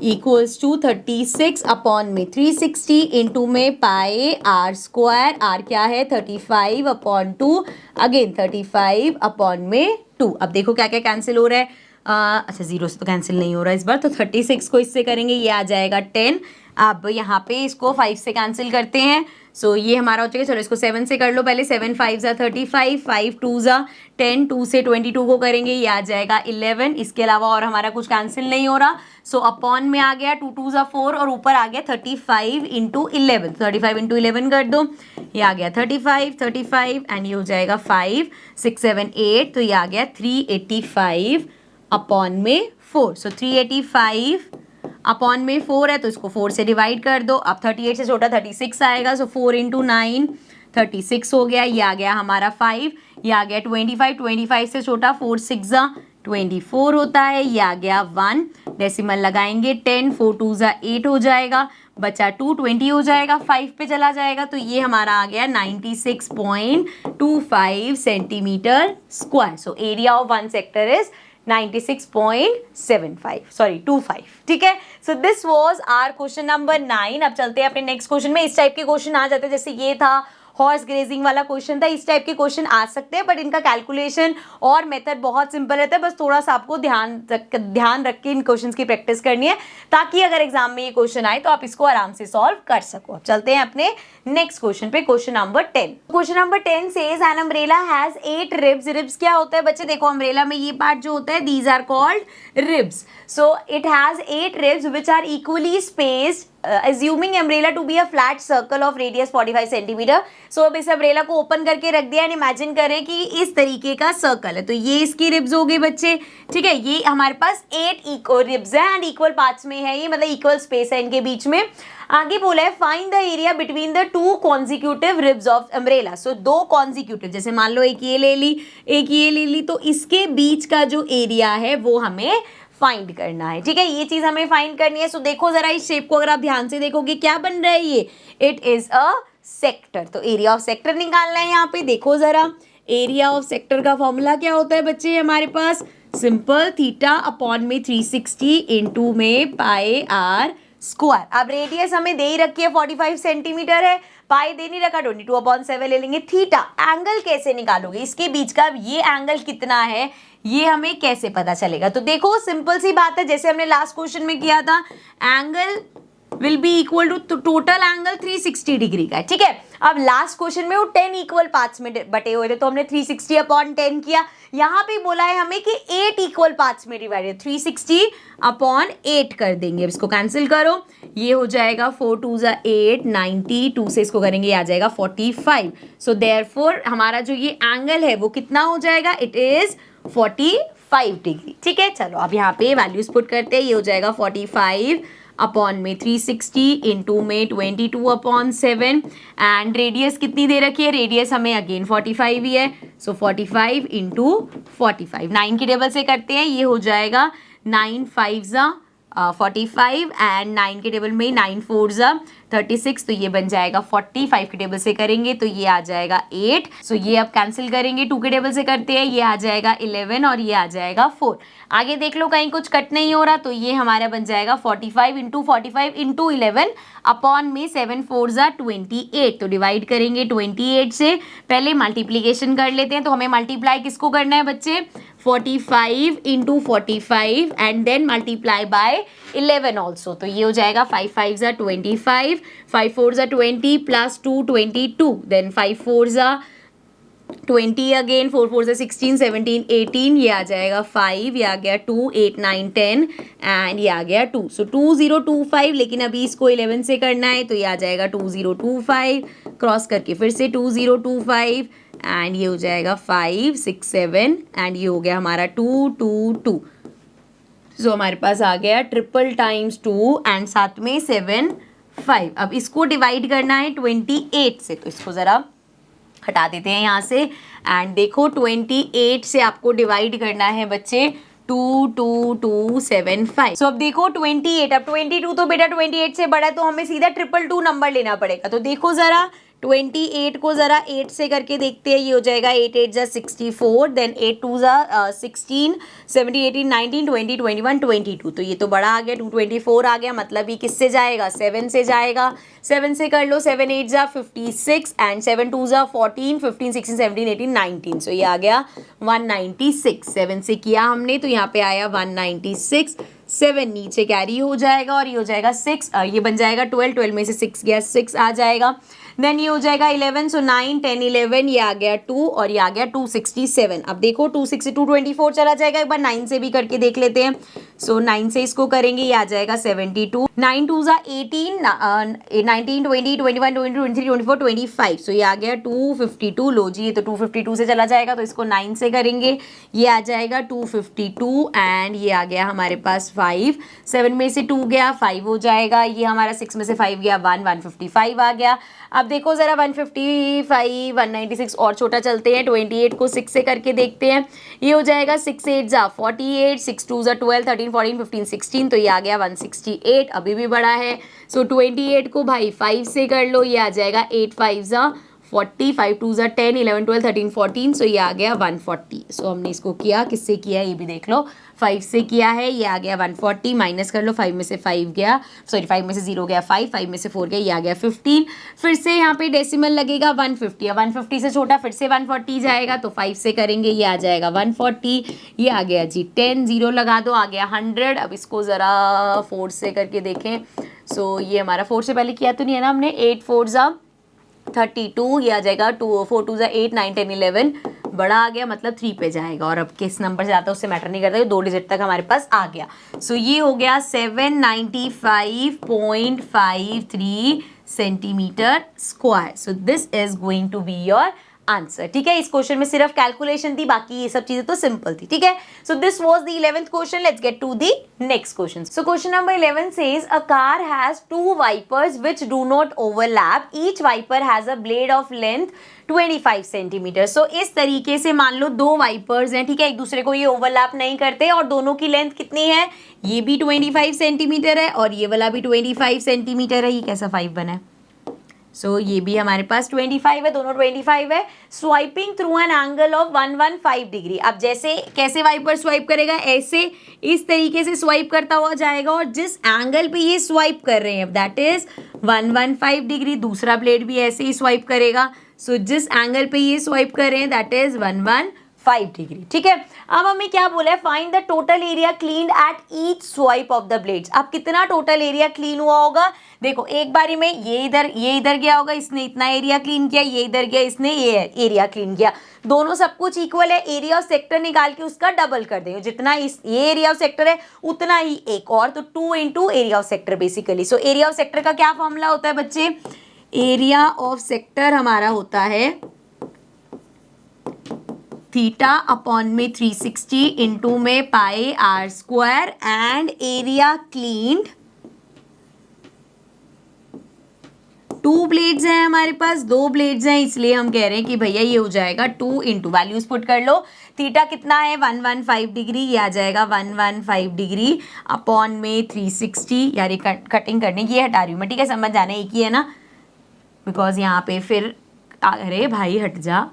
equals to 36 upon में 360 इंटू में पाई आर स्क्वायर, आर क्या है 35/2, अगेन 35/2। अब देखो क्या क्या कैंसिल हो रहा है, अच्छा 0 से तो कैंसिल नहीं हो रहा है इस बार, तो 36 को इससे करेंगे, ये आ जाएगा 10। अब यहाँ पे इसको 5 से कैंसिल करते हैं, सो ये हमारा हो जाएगा, चलो इसको 7 से कर लो पहले, 7 5 ज़ा 35, 5 2 ज़ा 10, 2 से 22 को करेंगे, ये आ जाएगा 11। इसके अलावा और हमारा कुछ कैंसिल नहीं हो रहा, सो अपॉन में आ गया 2 2 ज़ा 4 और ऊपर आ गया 35 इंटू 11, 35 इंटू 11 कर दो, ये आ गया 35 एंड ये हो जाएगा 5 6 7 8, तो ये आ गया 385 अपॉन में 4। सो 385 अपॉन में 4 है, तो इसको 4 से डिवाइड कर दो। अब 38 से छोटा 36 आएगा, सो 4 इंटू 9 36 हो गया, ये आ गया हमारा 5, ये आ गया 25 से छोटा 4 6 ज़ा 24 होता है, ये आ गया 1, डेसिमल लगाएंगे 10, 4 2 ज़ा 8 हो जाएगा, बचा 2, 20 हो जाएगा, 5 पे चला जाएगा, तो ये हमारा आ गया 96.25 centimetre square. So area of one sector is 96.25। ठीक है, so this was our question number 9। अब चलते हैं अपने नेक्स्ट क्वेश्चन में। इस टाइप के क्वेश्चन आ जाते हैं, जैसे ये था हॉर्स ग्रेजिंग वाला क्वेश्चन था, इस टाइप के क्वेश्चन आ सकते हैं, बट इनका कैलकुलेशन और मेथड बहुत सिंपल रहता है, बस थोड़ा सा आपको ध्यान रख के इन क्वेश्चंस की प्रैक्टिस करनी है, ताकि अगर एग्जाम में ये क्वेश्चन आए तो आप इसको आराम से सॉल्व कर सको। अब चलते हैं अपने नेक्स्ट क्वेश्चन पे, question number 10। Question number 10 says an umbrella has 8 ribs. Ribs क्या होता है बच्चे, देखो अम्ब्रेला में ये पार्ट जो होता है, these are called ribs. So it has 8 ribs which are equally spaced, assuming umbrella to be a flat circle of radius 45 centimetre. So अब इस umbrella को ओपन करके रख दिया एंड इमेजिन करें कि इस तरीके का सर्कल है, तो ये इसकी रिब्स हो गई बच्चे। ठीक है, ये हमारे पास 8 इक्वल रिब्स है एंड इक्वल पार्ट्स में है, ये मतलब इक्वल स्पेस है इनके बीच में। आगे बोला है find the area between the 2 consecutive ribs of umbrella. So 2 consecutive, जैसे मान लो एक ये ले ली एक ये ले ली, तो इसके बीच का जो एरिया है वो हमें फाइंड करना है। ठीक है, ये चीज हमें फाइंड करनी है। सो देखो जरा इस शेप को अगर आप ध्यान से देखोगे क्या बन रहा है, ये इट इज अ सेक्टर। तो एरिया ऑफ सेक्टर निकालना है यहाँ पे। देखो जरा एरिया ऑफ सेक्टर का फॉर्मूला क्या होता है बच्चे हमारे पास, सिंपल थीटा अपॉन में 360 इंटू में पाई आर स्क्वायर। अब रेडियस हमें दे ही रखी है 45 सेंटीमीटर है, पाई दे नहीं रखा, 22/7 ले लेंगे। थीटा एंगल कैसे निकालोगे, इसके बीच का ये एंगल कितना है ये हमें कैसे पता चलेगा। तो देखो सिंपल सी बात है, जैसे हमने लास्ट क्वेश्चन में किया था, angle will be equal to total angle 360 degree का है। ठीक है, अब लास्ट क्वेश्चन में वो 10 इक्वल पार्ट्स में बटे हुए थे, तो हमने 360/10 किया। यहाँ पे बोला है हमें कि 8 इक्वल पार्ट्स में डिवाइडेड, 360/8 कर देंगे। अब इसको कैंसिल करो, ये हो जाएगा 4 2 ज़ा 8, 90, 2 से इसको करेंगे, ये आ जाएगा 45। सो देयरफॉर हमारा जो ये एंगल है वो कितना हो जाएगा, इट इज 45 डिग्री। ठीक है, चलो अब यहाँ पे वैल्यूज पुट करते हैं, ये हो जाएगा 45 अपॉन में 360 इंटू में 22/7 एंड रेडियस कितनी दे रखी है, रेडियस हमें अगेन 45 ही है। सो 45 इंटू 45, 9 की टेबल से करते हैं, ये हो जाएगा 9 5 ज़ा 45 एंड 9 के टेबल में 9 4 ज़ा 36, तो ये बन जाएगा 45 के टेबल से करेंगे तो ये आ जाएगा 8। सो ये अब कैंसिल करेंगे, 2 के टेबल से करते हैं, ये आ जाएगा 11 और ये आ जाएगा 4। आगे देख लो कहीं कुछ कट नहीं हो रहा, तो ये हमारा बन जाएगा 45 इंटू 11 अपॉन में 7 4 ज़ा 28। तो डिवाइड करेंगे 28 से, पहले मल्टीप्लीकेशन कर लेते हैं। तो हमें मल्टीप्लाई किसको करना है बच्चे, 45 into 45 and then multiply by 11 also. तो ये हो जाएगा 5 5 ज़ा 25 5, 5 4s are 20 plus 2 22, then 5 4s are 20 again, 4 4 से 16 17 18, ये आ जाएगा 5, ये आ गया 2 8 9 10 एंड ये आ गया 2. सो 2025, लेकिन अभी इसको 11 से करना है तो ये आ जाएगा 2025, क्रॉस करके फिर से 2025 एंड ये हो जाएगा 5 6 7 एंड ये हो गया हमारा 2 2 2. सो हमारे पास आ गया ट्रिपल टाइम्स 2 एंड साथ में 7 5. अब इसको डिवाइड करना है 28 से, तो इसको ज़रा हटा देते हैं यहाँ से एंड देखो 28 से आपको डिवाइड करना है बच्चे 2 2 2 7 5. सो अब देखो 28, अब 22 तो बेटा 28 से बड़ा है तो हमें सीधा 222 नंबर लेना पड़ेगा. तो देखो ज़रा 28 को ज़रा 8 से करके देखते हैं. ये हो जाएगा 8 8 जा 64, देन 8 2 जा 16 17 18 19 20 21 22. तो ये तो बड़ा आ गया, 224 आ गया. मतलब ये किससे जाएगा? 7 से जाएगा. 7 से कर लो, 7 8 जा 56 एंड 7 2 जा 14 15 16 17 18 19. सो ये आ गया 196. 7 से किया हमने तो यहाँ पे आया 196. 7 नीचे कैरी हो जाएगा और ये हो जाएगा 6, ये बन जाएगा 12, 12 में से 6 गया 6 आ जाएगा. देन ये हो जाएगा 11, सो 9 10 11, ये आ गया 2 और ये आ गया 267. अब देखो 260 224 चला जाएगा. एक बार 9 से भी करके देख लेते हैं. सो 9 से इसको करेंगे, ये आ जाएगा 72. 9 2 जा 18 19 20 21 22 23 24 25. सो ये आ गया 252. लो जी, ये तो 252 से चला जाएगा तो इसको 9 से करेंगे, ये आ जाएगा 252 एंड ये आ गया हमारे पास 5. 7 में से 2 गया 5 हो जाएगा. ये हमारा 6 में से 5 गया 1, 155 आ गया. अब देखो ज़रा 155 196 और छोटा चलते हैं. 28 को 6 से करके देखते हैं. ये हो जाएगा 6 8 जा 48, 6 2 जा 12 13 14 15 16. तो ये आ गया 168, अभी भी बड़ा है. सो 28 को भाई 5 से कर लो, ये आ जाएगा 8 5 जा 40, 5 2 जा 10 11 12 13 14. सो ये आ गया 140. सो हमने इसको किया, किससे किया ये भी देख लो. 5 से किया है, ये आ गया 140. माइनस कर लो, 5 में से 5 गया, सॉरी 5 में से 0 गया 5, 5 में से 4 गया, ये आ गया 15. फिर से यहाँ पे डेसिमल लगेगा 150. 150 से छोटा फिर से 140 जाएगा तो 5 से करेंगे, ये आ जाएगा 140. ये आ गया जी 10, 0 लगा दो, आ गया 100. अब इसको ज़रा 4 से करके देखें. सो ये हमारा 4 से पहले किया तो नहीं है ना हमने. 8 4 जा 32, ये आ जाएगा 2 4 2 जा 8 9 10 11, बड़ा आ गया मतलब 3 पे जाएगा. और अब किस नंबर से आता है उससे मैटर नहीं करता, 2 डिजिट तक हमारे पास आ गया. सो ये हो गया 795.53 centimetre square. So this is going to be your answer. ठीक है, इस क्वेश्चन में सिर्फ कैलकुलेशन थी, बाकी ये सब चीजें तो सिंपल थी. ठीक है, so this was the 11th question. Let's get to the next question. So question number 11 says a car has 2 wipers which do not overlap. Each wiper has a blade of length 25 centimetre. So इस तरीके से मान लो 2 wipers हैं. ठीक है, एक दूसरे को ये ओवरलैप नहीं करते और दोनों की लेंथ कितनी है? ये भी 25 सेंटीमीटर है और ये वाला भी 25 सेंटीमीटर है. ये कैसा 5 बना है? सो ये भी हमारे पास 25 है, दोनों 25 है. Swiping through an angle of 115 degree. अब जैसे कैसे वाइपर स्वाइप करेगा? ऐसे इस तरीके से स्वाइप करता हुआ जाएगा और जिस एंगल पे ये स्वाइप कर रहे हैं दैट इज 115 डिग्री. दूसरा ब्लेड भी ऐसे ही स्वाइप करेगा. सो जिस एंगल पे ये स्वाइप कर रहे हैं दैट इज 115 डिग्री. ठीक है, अब हमें क्या बोला है? Find the total area cleaned at each swipe of the blades. अब कितना टोटल एरिया क्लीन हुआ होगा? देखो एक बारी में ये इधर गया होगा, इसने इतना एरिया क्लीन किया, ये इधर गया, इसने ये एरिया क्लीन किया. दोनों सब कुछ इक्वल है. एरिया ऑफ सेक्टर निकाल के उसका डबल कर देंगे. जितना ये एरिया ऑफ सेक्टर है उतना ही एक और, तो 2 into area of sector basically. So area of sector का क्या फॉर्मूला होता है बच्चे? एरिया ऑफ सेक्टर हमारा होता है थीटा अपॉन में 360 इंटू में pi r square and area cleaned. 2 blades हैं हमारे पास, 2 ब्लेड्स हैं, इसलिए हम कह रहे हैं कि भैया ये हो जाएगा 2 इंटू वैल्यूज पुट कर लो. थीटा कितना है? 115 डिग्री. ये आ जाएगा 115 डिग्री अपॉन में 360. यार ये कटिंग करने की हटा रही हूँ मैं. ठीक है, समझ जाना एक ही है ना, बिकॉज यहाँ पे फिर अरे भाई हट जा.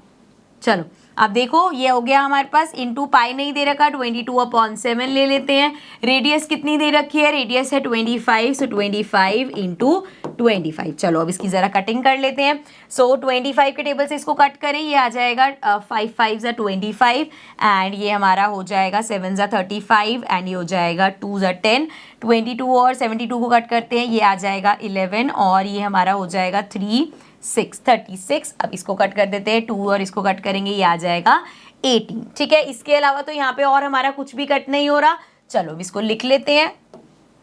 चलो अब देखो ये हो गया हमारे पास, इंटू पाई नहीं दे रखा, 22/7 ले लेते हैं। रेडियस कितनी दे रखी है, रेडियस है 25, सो 25 इंटू 25। चलो अब इसकी ज़रा कटिंग कर लेते हैं। सो 25 के टेबल से इसको कट करें, ये आ जाएगा 5 5 ज़ा 25 एंड ये हमारा हो जाएगा 7 ज़ा 35 एंड ये हो जाएगा 2 ज़ा 10। 22 और 72 को कट करते हैं, ये आ जाएगा 11 और ये हमारा हो जाएगा 3 6 36। अब इसको कट कर देते हैं, 2 और इसको कट करेंगे, ये आ जाएगा 18। ठीक है, इसके अलावा तो यहाँ पे और हमारा कुछ भी कट नहीं हो रहा। चलो अब इसको लिख लेते हैं।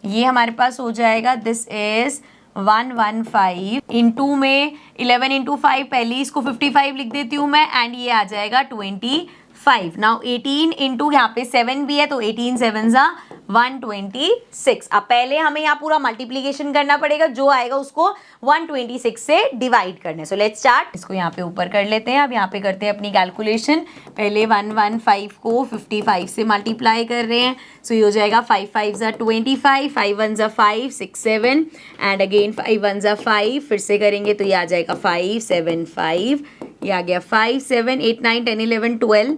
ये हमारे पास हो जाएगा दिस इज 115 इंटू में 11 इंटू 5, पहले इसको 55 लिख देती हूँ मैं एंड ये आ जाएगा 25। नाउ 18 इंटू यहाँ पे 7 भी है तो 18 7 ज़ा 126। अब पहले हमें यहाँ पूरा मल्टीप्लीकेशन करना पड़ेगा, जो आएगा उसको 126 से डिवाइड करने। So let's start. इसको यहाँ पे ऊपर कर लेते हैं। अब यहाँ पे करते हैं अपनी कैलकुलेशन। पहले 115 को 55 से मल्टीप्लाई कर रहे हैं, सो ये हो जाएगा 5 5 ज़ा 25, 5 1 ज़ा 5 6 7 एंड अगेन 5 1 ज़ा 5, फिर से करेंगे तो ये आ जाएगा 5 7 5, ये आ गया 5 7 8 9 10 11 12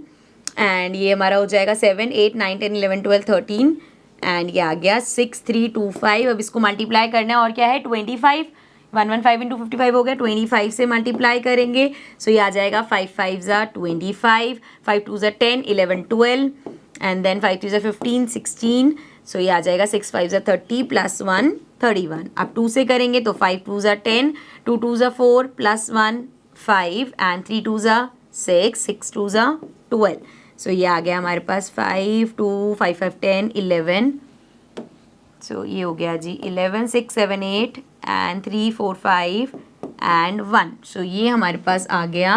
एंड ये हमारा हो जाएगा 7 8 9 10 11 12 13 एंड ये आ गया 6 3 2 5। अब इसको मल्टीप्लाई करना है और क्या है 25, 115 इंटू 55 हो गया, 25 से मल्टीप्लाई करेंगे, सो ये आ जाएगा 5 5 ज़ा 25, 5 2 ज़ा 10 11 12 एंड देन 5 3 ज़ा 15 16, सो ये आ जाएगा 6 5 ज़ा 30 प्लस 1 31। अब 2 से करेंगे तो 5 2 ज़ा 10, 2 2 ज़ा 4 प्लस 1 5 एंड 3 2 ज़ा 6, 6 2 ज़ा 12। सो ये आ गया हमारे पास 5 2 5 5 10 11। सो ये हो गया जी 11 6 7 8 एंड 3 4 5 एंड 1। सो ये हमारे पास आ गया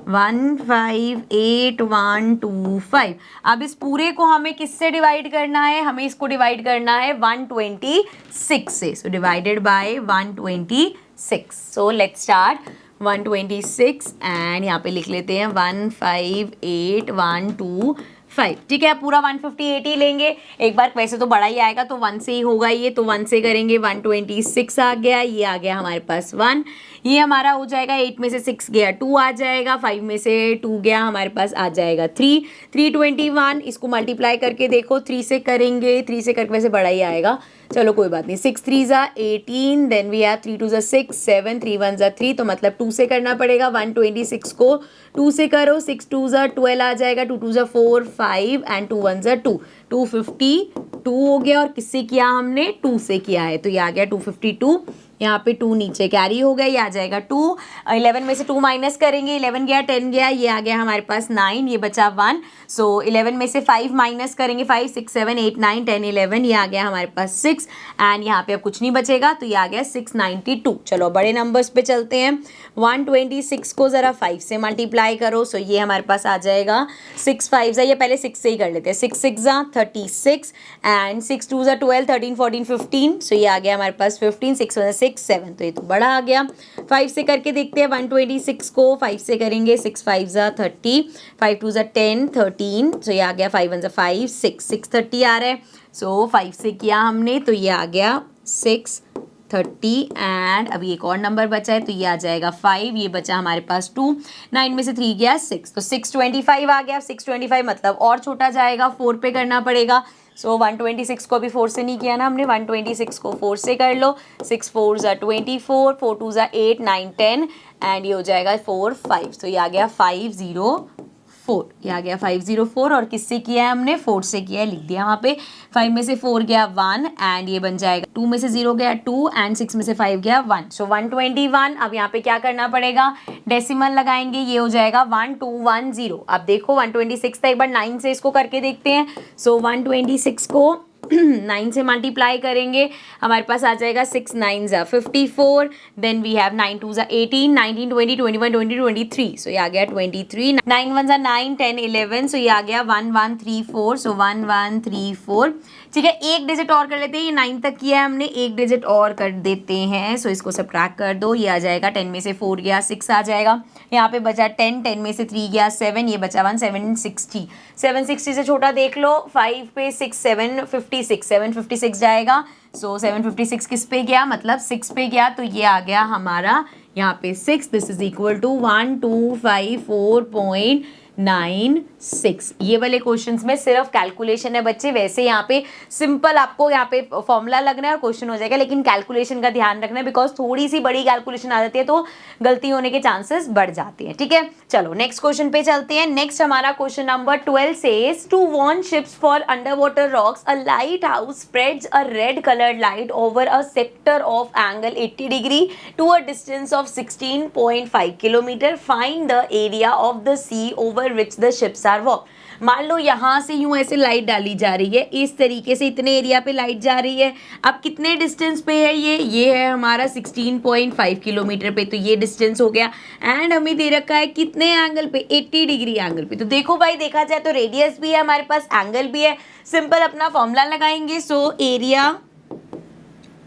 1 5 8 1 2 5। अब इस पूरे को हमें किससे डिवाइड करना है, हमें इसको डिवाइड करना है 126 से। So divided by 126। So let's start. 126 and यहाँ पे लिख लेते हैं 1 5 8 1 2 5। ठीक है, पूरा 158 ही लेंगे। एक बार वैसे तो बड़ा ही आएगा तो 1 से ही होगा ये, तो 1 से करेंगे 126 आ गया, ये आ गया हमारे पास 1, ये हमारा हो जाएगा 8 में से 6 गया 2 आ जाएगा, 5 में से 2 गया हमारे पास आ जाएगा 3 321। इसको मल्टीप्लाई करके देखो, 3 से करेंगे, 3 से करके वैसे बड़ा ही आएगा, चलो कोई बात नहीं। 6 3 ज़ा 18 देन वी हैव 3 2 ज़ा 6 7 3 1 ज़ा 3, तो मतलब 2 से करना पड़ेगा। 126 को 2 से करो, 6 2 ज़ा 12 आ जाएगा, 2 2 ज़ा 4 5 एंड 2 1 ज़ा 2, 252 हो गया। और किससे किया हमने, 2 से किया है, तो ये आ गया 252। यहाँ पे 2 नीचे कैरी हो गया, ये आ जाएगा 2। 11 में से 2 माइनस करेंगे, 11 गया 10 गया, ये आ गया हमारे पास 9, ये बचा 1। सो 11 में से 5 माइनस करेंगे, 5 6 7 8 9 10 11, ये आ गया हमारे पास 6 एंड यहाँ पे अब कुछ नहीं बचेगा, तो ये आ गया 692। चलो बड़े नंबर्स पे चलते हैं। 126 को ज़रा 5 से मल्टीप्लाई करो, सो ये हमारे पास आ जाएगा 6 5 ज़ा, ये पहले 6 से ही कर लेते हैं, 6 6 ज़ा 36 एंड 6 2 ज़ा 12 13 14 15, सो ये आ गया हमारे पास 15 6 1 6 7, तो ये तो बड़ा आ गया। 5 से करके देखते हैं 126 को, 5 से करेंगे 6 5 ज़ा 30, 5 2 ज़ा 10 13, सो ये आ गया 5 1 ज़ा 5 6 630 आ रहा है। सो 5 से किया हमने तो ये आ गया 630 एंड अभी एक और नंबर बचा है, तो ये आ जाएगा 5, ये बचा हमारे पास 2, 9 में से 3 गया 6, तो 625 आ गया। 625 मतलब और छोटा जाएगा, 4 पे करना पड़ेगा। सो 126 को अभी 4 से नहीं किया ना हमने, 126 को 4 से कर लो, 6 4 ज़ा 24, 4 2 ज़ा 8 9 10 एंड ये हो जाएगा 4 5, तो ये आ गया 504, ये आ गया 504। और किससे किया है हमने, 4 से किया है, लिख दिया वहाँ पे। 5 में से 4 गया 1 एंड ये बन जाएगा, 2 में से 0 गया 2 एंड 6 में से 5 गया 1, सो 121। अब यहाँ पे क्या करना पड़ेगा, डेसिमल लगाएंगे, ये हो जाएगा 1210। अब देखो 126 था, एक बार 9 से इसको करके देखते हैं। सो 126 को 9 से मल्टीप्लाई करेंगे, हमारे पास आ जाएगा 6 9 ज़ा 54, देन वी हैव 9 2 ज़ा 18 19 20 21 20 23, सो ये आ गया 23, 9 1 ज़ा 9 10 11, सो ये आ गया 1134, सो 1134। ठीक है, एक डिजिट और कर लेते हैं, ये 9 तक किया है हमने, एक डिजिट और कर देते हैं, सो इसको सबट्रैक्ट कर दो, ये आ जाएगा 10 में से 4 गया 6 आ जाएगा, यहाँ पे बचा 10, 10 में से 3 गया 7, ये बचा 1, 760, 760 से छोटा देख लो, 5 पे 6 756 जाएगा। सो 756 किस पे गया, मतलब 6 पे गया, तो ये आ गया हमारा यहाँ पे 6, दिस इज इक्वल टू 1254.96। ये वाले क्वेश्चंस में सिर्फ कैलकुलेशन है बच्चे, वैसे यहाँ पे सिंपल आपको यहाँ पे फॉर्मूला लगना है और क्वेश्चन हो जाएगा, लेकिन कैलकुलेशन का ध्यान रखना है बिकॉज थोड़ी सी बड़ी कैलकुलेशन आ जाती है तो गलती होने के चांसेस बढ़ जाते हैं। ठीक है, चलो नेक्स्ट क्वेश्चन पे चलते हैं। नेक्स्ट हमारा question number 12 says to warn ships for under water rocks a light house spreads a red coloured light over a sector of angle 80 degree to a distance of 16.5 kilometre, find the area of the sea over which the ships are walk. मान लो यहाँ से यूं ऐसे light डाली जा रही है, इस तरीके से इतने एरिया पे लाइट जा रही है। अब कितने डिस्टेंस पे है ये है हमारा 16.5 किलोमीटर पे, तो ये डिस्टेंस हो गया। एंड हमें दे रखा है कितने एंगल पे, 80 डिग्री एंगल पे। तो देखो भाई, देखा जाए तो रेडियस भी है हमारे पास, एंगल भी है। सिंपल अपना फॉर्मूला लगाएंगे। So area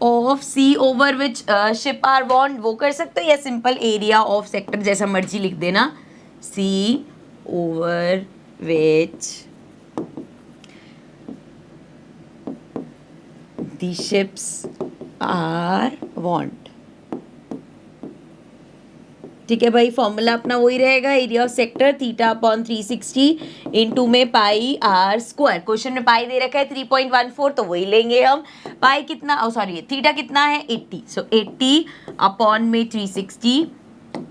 of sea over which ship are bond वो कर सकते हो, या सिंपल एरिया ऑफ सेक्टर जैसा मर्जी लिख देना, सी over which the ships are want। ठीक है भाई, फॉर्मूला अपना वही रहेगा, area of sector theta upon 360 into में पाई आर स्क्वायर। क्वेश्चन में पाई दे रखा है 3.14, तो वही लेंगे हम। पाई कितना, सॉरी थीटा कितना है 80, सो 80 अपॉन में 360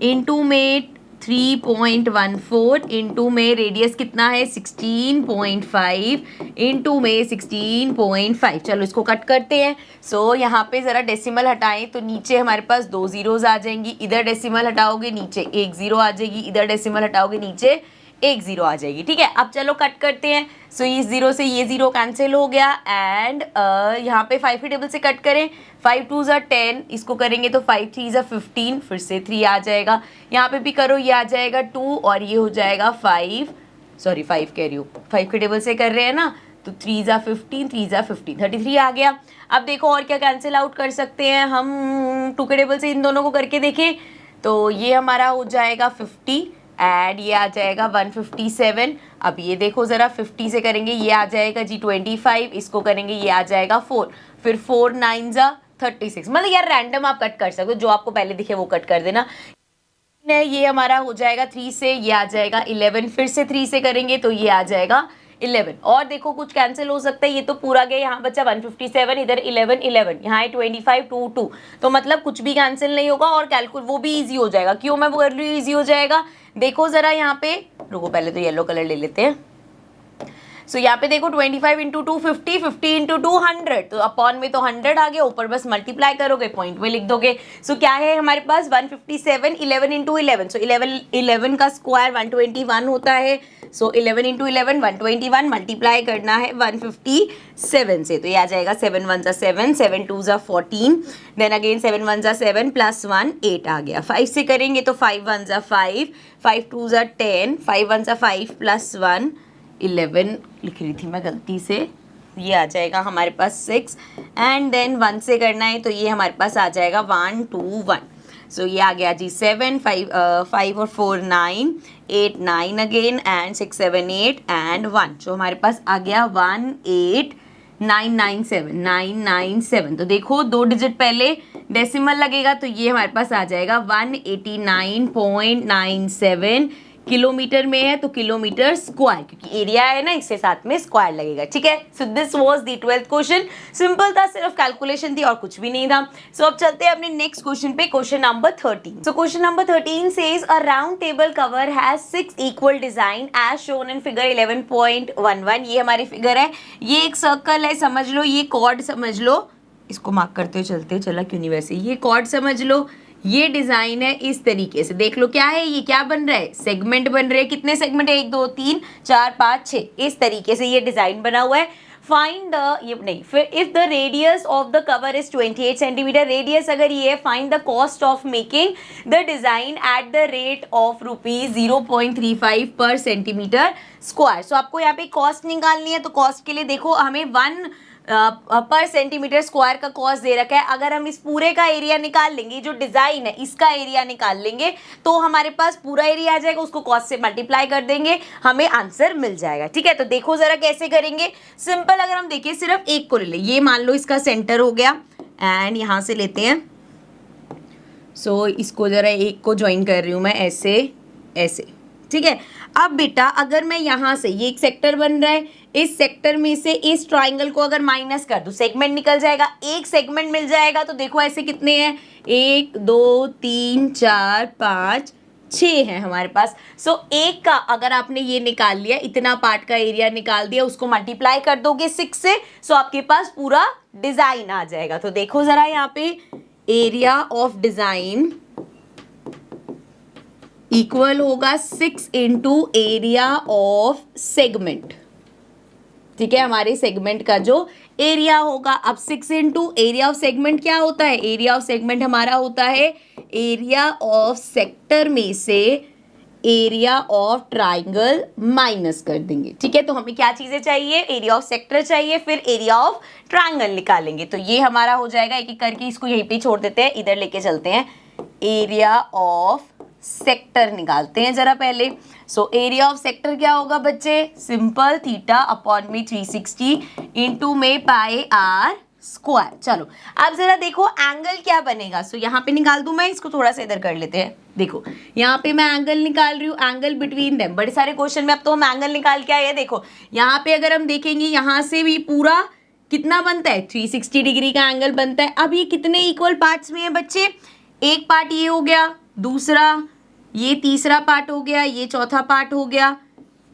इंटू में 3.14 इंटू में रेडियस कितना है 16.5 इंटू में 16.5। चलो इसको कट करते हैं। सो यहाँ पे ज़रा डेसिमल हटाएं तो नीचे हमारे पास 2 जीरोज आ जाएंगी, इधर डेसिमल हटाओगे नीचे 1 जीरो आ जाएगी, इधर डेसिमल हटाओगे नीचे 1 जीरो आ जाएगी। ठीक है, अब चलो कट करते हैं। सो इस जीरो से ये जीरो कैंसिल हो गया। एंड यहाँ पे 5 ही टेबल से कट करें, 5 2 ज़ा 10, इसको करेंगे तो 5 3 ज़ा 15, फिर से 3 आ जाएगा। यहाँ पे भी करो, ये आ जाएगा 2 और ये हो जाएगा 5 कह रही हूँ, 5 के टेबल से कर रहे हैं ना, तो 3 ज़ा 15 3 ज़ा 15 33 आ गया। अब देखो और क्या कैंसिल आउट कर सकते हैं हम, 2 के टेबल से इन दोनों को करके देखें तो ये हमारा हो जाएगा 50 एंड ये आ जाएगा 157। अब ये देखो ज़रा, 50 से करेंगे ये आ जाएगा जी 25, इसको करेंगे ये आ जाएगा 4, फिर 4 9 ज़ा 36। मतलब यार रैंडम आप कट कर सकते हो, जो आपको पहले दिखे वो कट कर देना। ये हमारा हो जाएगा 3 से, ये आ जाएगा 11, फिर से 3 से करेंगे तो ये आ जाएगा 11। और देखो कुछ कैंसिल हो सकता है, ये तो पूरा गया, यहाँ बचा 157, इधर 11 11, यहाँ है 25 2 2, तो मतलब कुछ भी कैंसिल नहीं होगा और कैलकुल वो भी इजी हो जाएगा। क्यों मैं बोल रही हूँ इजी हो जाएगा, देखो जरा यहाँ पे, रुको पहले तो येलो कलर ले लेते हैं। सो यहाँ पे देखो 25 इंटू 2 50, 50 इंटू 2 100, तो अपॉन में तो 100 आ गया, ऊपर बस मल्टीप्लाई करोगे, पॉइंट में लिख दोगे। सो क्या है हमारे पास 157, 11 इंटू 11, सो 11 का स्क्वायर 121 होता है। सो 11 इंटू 11 121, मल्टीप्लाई करना है 157 से, तो ये आ जाएगा 7 1 ज़ा 7, 7 2 ज़ा 14, देन अगेन 7 1 ज़ा 7 प्लस 1 8 आ गया। 5 से करेंगे तो 5 1 ज़ा 5, 5 2 ज़ा 10, 5 1 ज़ा 5 प्लस 1 11 लिख रही थी मैं गलती से, ये आ जाएगा हमारे पास 6 एंड देन 1 से करना है तो ये हमारे पास आ जाएगा 1 2 1। सो ये आ गया जी 7 5 और 4 9 8 9 अगेन एंड 6 7 8 एंड 1, जो हमारे पास आ गया 18997। तो देखो 2 डिजिट पहले डेसिमल लगेगा तो ये हमारे पास आ जाएगा 189.97 किलोमीटर में है, तो किलोमीटर स्क्वायर, क्योंकि एरिया है ना इसके साथ में स्क्वायर लगेगा। ठीक है, so this was the 12th question. Simple था, सिर्फ कैलकुलेशन थी और कुछ भी नहीं था। सो अब चलते हैं अपने नेक्स्ट क्वेश्चन पे, question number 13। So question number 13 says a round table cover has 6 equal design as shown in figure 11.11। ये हमारी फिगर है, ये एक सर्कल है समझ लो, ये कॉर्ड समझ लो, इसको मार्क करते हुए चलते, चला क्यों नहीं वैसे, ये कॉर्ड समझ लो, ये डिजाइन है इस तरीके से। देख लो क्या है, ये क्या बन रहा है, सेगमेंट बन रहे हैं। कितने सेगमेंट है, 1 2 3 4 5 6, इस तरीके से ये डिजाइन बना हुआ है। फाइंड द, ये नहीं, फिर if the radius of the cover is 28 centimetre, radius अगर ये है, find the cost of making the design at the rate of ₹0.35 पर सेंटीमीटर स्क्वायर। सो आपको यहाँ पे कॉस्ट निकालनी है, तो कॉस्ट के लिए देखो हमें 1 पर सेंटीमीटर स्क्वायर का कॉस्ट दे रखा है। अगर हम इस पूरे का एरिया निकाल लेंगे, जो डिजाइन है इसका एरिया निकाल लेंगे, तो हमारे पास पूरा एरिया आ जाएगा, उसको कॉस्ट से मल्टीप्लाई कर देंगे, हमें आंसर मिल जाएगा। ठीक है, तो देखो जरा कैसे करेंगे। सिंपल, अगर हम देखें सिर्फ एक को ले ले, ये मान लो इसका सेंटर हो गया एंड यहां से लेते हैं सो इसको ज़रा एक को ज्वाइन कर रही हूँ मैं ऐसे ऐसे, ठीक है। अब बेटा अगर मैं यहाँ से, ये एक सेक्टर बन रहा है, इस सेक्टर में से इस ट्राइंगल को अगर माइनस कर दूँ, सेगमेंट निकल जाएगा, एक सेगमेंट मिल जाएगा। तो देखो ऐसे कितने हैं, 1 2 3 4 5 6 है हमारे पास। सो एक का अगर आपने ये निकाल लिया, इतना पार्ट का एरिया निकाल दिया, उसको मल्टीप्लाई कर दोगे 6 से, सो आपके पास पूरा डिजाइन आ जाएगा। तो देखो जरा यहाँ पे एरिया ऑफ डिजाइन इक्वल होगा 6 इंटू एरिया ऑफ सेगमेंट, ठीक है, हमारे सेगमेंट का जो एरिया होगा। अब 6 इंटू एरिया ऑफ सेगमेंट क्या होता है, एरिया ऑफ सेगमेंट हमारा होता है एरिया ऑफ सेक्टर में से एरिया ऑफ ट्राइंगल माइनस कर देंगे, ठीक है। तो हमें क्या चीजें चाहिए, एरिया ऑफ सेक्टर चाहिए, फिर एरिया ऑफ ट्राइंगल निकालेंगे। तो ये हमारा हो जाएगा, एक एक करके इसको यहीं पे छोड़ देते हैं, इधर लेके चलते हैं। एरिया ऑफ सेक्टर निकालते हैं जरा पहले। सो एरिया ऑफ सेक्टर क्या होगा बच्चे, सिंपल थीटा अपॉन में 360 इंटू में पाई आर स्क्वायर। चलो अब जरा देखो एंगल क्या बनेगा। सो यहाँ पे निकाल दूं मैं, इसको थोड़ा सा इधर कर लेते हैं। देखो यहाँ पे मैं एंगल निकाल रही हूँ, एंगल बिटवीन देम। बड़े सारे क्वेश्चन में अब तो हम एंगल निकाल के आए। देखो यहाँ पे अगर हम देखेंगे, यहाँ से भी पूरा कितना बनता है, 360 डिग्री का एंगल बनता है। अब ये कितने इक्वल पार्ट्स में है बच्चे, एक पार्ट ये हो गया, दूसरा ये तीसरा पार्ट हो गया, ये चौथा पार्ट हो गया,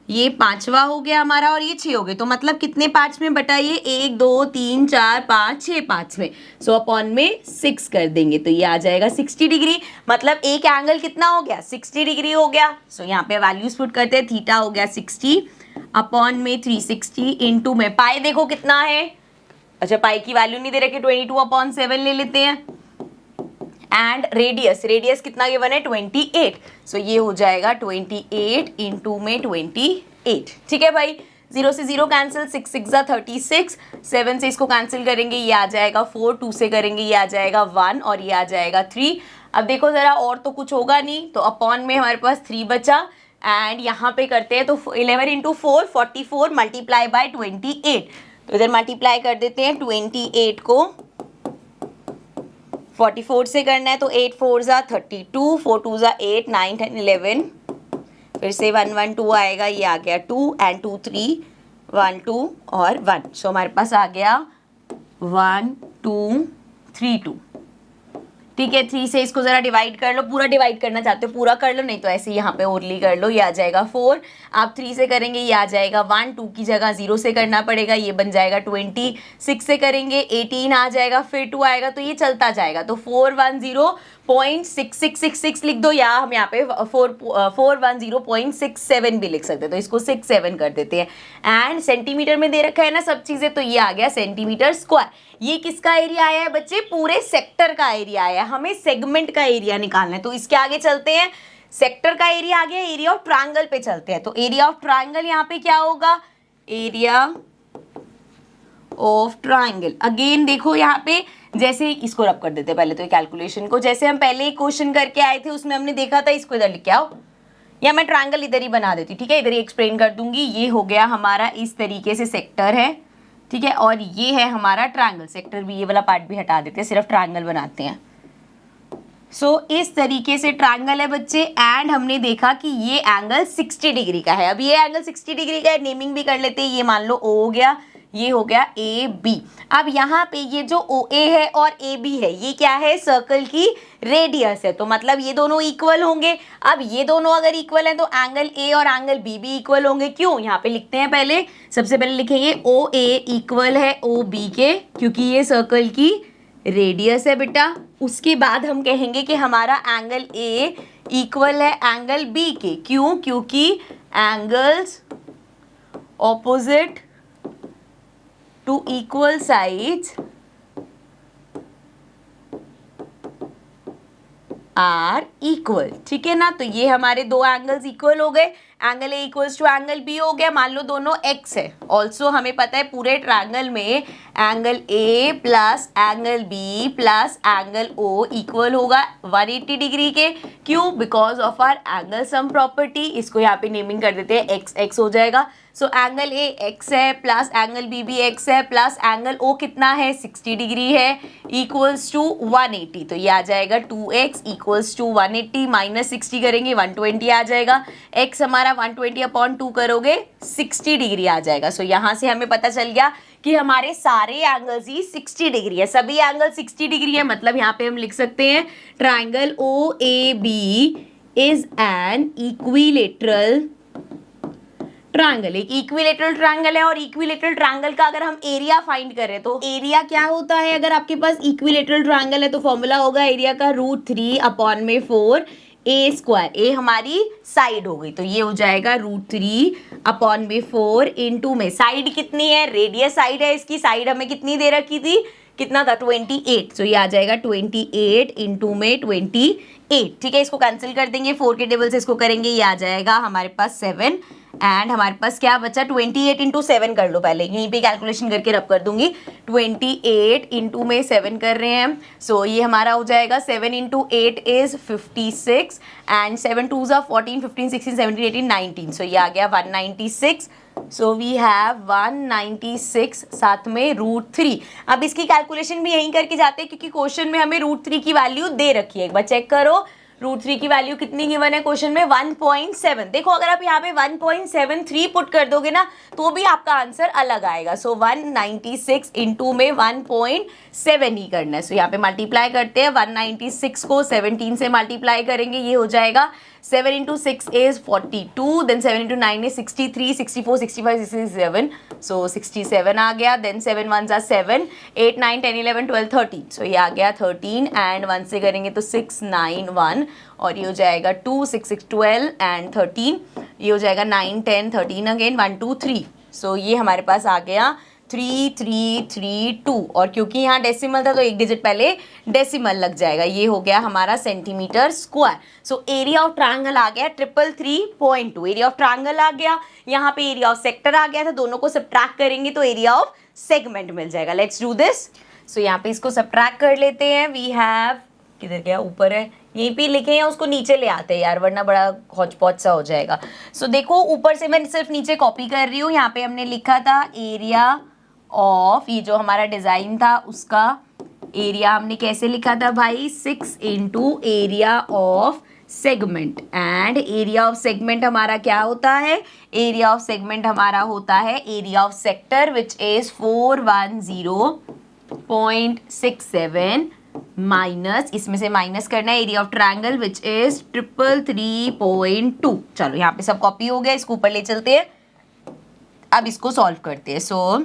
ये पांचवा हो गया हमारा, और ये 6 हो गए। तो मतलब कितने पार्ट्स में बटा, ये 1 2 3 4 5 6 पार्ट्स में। सो अपॉन में 6 कर देंगे तो ये आ जाएगा 60 डिग्री। मतलब एक एंगल कितना हो गया, 60 डिग्री हो गया। सो यहाँ पे वैल्यूज पुट करते हैं, थीटा हो गया 60 अपॉन में 360 इंटू में पाई देखो कितना है। अच्छा पाई की वैल्यू नहीं दे रखे, 22/7 ले लेते हैं। एंड रेडियस कितना गिवन है, 28। सो ये हो जाएगा 28 इंटू में 28, ठीक है भाई। 0 से 0 कैंसिल, 6 6 36, 7 से इसको कैंसिल करेंगे, ये आ जाएगा 4, 2 से करेंगे ये आ जाएगा 1 और ये आ जाएगा 3। अब देखो जरा और तो कुछ होगा नहीं, तो अपॉन में हमारे पास 3 बचा। एंड यहाँ पे करते हैं तो 11 इंटू 4 44 मल्टीप्लाई बाय 28। तो इधर मल्टीप्लाई कर देते हैं, 28 को 44 से करना है तो 8 4 ज़ा 32, 4 2 ज़ा 8, 9 10 11, फिर से 1 1 2 आएगा, ये आ गया 2 एंड 2 3 1 2 और 1। सो हमारे पास आ गया 1 2 3 2, ठीक है। 3 से इसको जरा डिवाइड कर लो, पूरा डिवाइड करना चाहते हो पूरा कर लो, नहीं तो ऐसे यहाँ पे ओरली कर लो, ये आ जाएगा 4। आप 3 से करेंगे ये आ जाएगा 1, 2 की जगह 0 से करना पड़ेगा, ये बन जाएगा 20, 6 से करेंगे 18 आ जाएगा, फिर 2 आएगा, तो ये चलता जाएगा। तो 410.6666 लिख दो, या हम यहाँ पे 410.67 भी लिख सकते हैं, तो इसको 67 कर देते हैं। एंड सेंटीमीटर में दे रखा है ना सब चीजें, तो ये आ गया सेंटीमीटर स्क्वायर। ये किसका एरिया आया है बच्चे, पूरे सेक्टर का एरिया आया है। हमें सेगमेंट का एरिया निकालना है, तो इसके आगे चलते हैं। सेक्टर का एरिया आ गया, एरिया ऑफ ट्रायंगल पे चलते हैं। तो एरिया ऑफ ट्रायंगल यहाँ पे क्या होगा, एरिया ऑफ ट्रायंगल। अगेन देखो यहाँ पे जैसे इसको रब कर देते हैं पहले तो ये कैलकुलेशन को, जैसे हम पहले एक क्वेश्चन करके आए थे उसमें हमने देखा था, इसको इधर लिख के आओ, या मैं ट्रायंगल इधर ही बना देती, ठीक है, इधर ही एक्सप्लेन कर दूंगी। ये हो गया हमारा इस तरीके से सेक्टर है, ठीक है, और ये है हमारा ट्रायंगल। सेक्टर भी ये वाला पार्ट भी हटा देते हैं, सिर्फ ट्रायंगल बनाते हैं। सो इस तरीके से ट्रायंगल है बच्चे। एंड हमने देखा कि ये एंगल 60 डिग्री का है। अब ये एंगल 60 डिग्री का है, नेमिंग भी कर लेते हैं। ये मान लो ओ हो गया, ये हो गया ए बी। अब यहाँ पे ये जो ओ ए है और ए बी है, ये क्या है, सर्कल की रेडियस है, तो मतलब ये दोनों इक्वल होंगे। अब ये दोनों अगर इक्वल हैं तो एंगल ए और एंगल बी भी इक्वल होंगे। क्यों, यहाँ पे लिखते हैं पहले, सबसे पहले लिखेंगे ओ ए इक्वल है ओ बी के, क्योंकि ये सर्कल की रेडियस है बेटा। उसके बाद हम कहेंगे कि हमारा एंगल ए इक्वल है एंगल बी के। क्यों, क्योंकि angles opposite to equal sides are equal, ठीक है ना। तो ये हमारे दो एंगल्स इक्वल हो गए। Angle A equals to angle B हो गया, मान लो दोनों एक्स है। ऑल्सो हमें पता है पूरे ट्रायंगल में angle A plus angle B plus angle O equal होगा 180 डिग्री के। क्यों? Because of our angle sum property. इसको यहाँ पे नेमिंग कर देते हैं एक्स एक्स हो जाएगा। सो एंगल ए एक्स है प्लस एंगल बी भी एक्स है प्लस एंगल ओ कितना है 60 डिग्री है इक्वल्स टू 180। तो ये आ जाएगा 2x इक्वल्स टू 180 माइनस 60 करेंगे 120 आ जाएगा। x हमारा 120 अपॉन 2 करोगे 60 डिग्री आ जाएगा। सो यहाँ से हमें पता चल गया कि हमारे सारे एंगल्स ही 60 डिग्री है, सभी एंगल 60 डिग्री है। मतलब यहाँ पे हम लिख सकते हैं triangle O A B is an equilateral triangle. एक इक्विलेटरल ट्रायंगल है और इक्विलेटरल ट्रायंगल का अगर हम एरिया फाइंड करें तो एरिया क्या होता है? अगर आपके पास इक्विलेटरल ट्रायंगल है तो फॉर्मूला होगा एरिया का √3 अपॉन में 4 ए स्क्वायर। ए हमारी साइड हो गई तो ये हो जाएगा √3 अपॉन में 4 इंटू में साइड कितनी है? रेडियस साइड है इसकी, साइड हमें कितनी दे रखी थी? कितना था? 28। तो ये आ जाएगा 28 इंटू में 28। ठीक है, इसको कैंसिल कर देंगे, 4 के टेबल से इसको करेंगे, ये आ जाएगा हमारे पास 7 एंड हमारे पास क्या बचा? 28 इंटू 7 कर लो, पहले यहीं पे कैलकुलेशन करके रब कर दूंगी। 28 इंटू में 7 कर रहे हैं। सो ये हमारा हो जाएगा 7 इंटू 8 इज 56 एंड 7 2 ज़ा 14 15 16 17 18 19। सो ये आ गया 196। सो वी हैव 196 साथ में √3। अब इसकी कैलकुलेशन भी यहीं करके जाते हैं क्योंकि क्वेश्चन में हमें √3 की वैल्यू दे रखी है। एक बार चेक करो √3 की वैल्यू कितनी गिवन है क्वेश्चन में? 1.7। देखो अगर आप यहाँ पे 1.73 पुट कर दोगे ना तो भी आपका आंसर अलग आएगा। सो 196 इंटू में 1.7 ही करना है। सो यहाँ पे मल्टीप्लाई करते हैं, 196 को 17 से मल्टीप्लाई करेंगे, ये हो जाएगा 7 into 6 is 42, then 7 into 9 is 63, 64, 65, 67, so 67 आ गया। देन 7 1 ज़ा 7, 8 9 10 11 12 13, सो ये आ गया 13 एंड 1 से करेंगे तो 6 9 1 और ये हो जाएगा 2 6 6 12 एंड 13, ये हो जाएगा 9 10 13 अगेन 1 2 3। सो ये हमारे पास आ गया 3332 और क्योंकि यहाँ डेसिमल था तो एक डिजिट पहले डेसिमल लग जाएगा। ये हो गया हमारा centimetre square. So area of triangle आ गया 333.2। एरिया ऑफ ट्रायंगल आ गया, यहाँ पे एरिया ऑफ सेक्टर आ गया था, दोनों को सब्ट्रैक्ट करेंगे तो एरिया ऑफ सेगमेंट मिल जाएगा। Let's do this. सो यहाँ पे इसको सब्ट्रैक्ट कर लेते हैं। वी हैव, किधर गया? ऊपर है, यहीं पे लिखे हैं, उसको नीचे ले आते हैं यार वरना बड़ा हौच पौच सा हो जाएगा। सो देखो ऊपर से मैं सिर्फ नीचे कॉपी कर रही हूँ। यहाँ पे हमने लिखा था एरिया ऑफ, ये जो हमारा डिजाइन था उसका एरिया हमने कैसे लिखा था भाई? 6 into area of segment. And area of segment हमारा क्या होता है? एरिया ऑफ सेगमेंट हमारा होता है area of sector which is 410.67 minus, इसमें से माइनस करना है area of triangle which is 333.2। चलो यहाँ पे सब कॉपी हो गया, इसको ऊपर ले चलते हैं। अब इसको सॉल्व करते हैं। So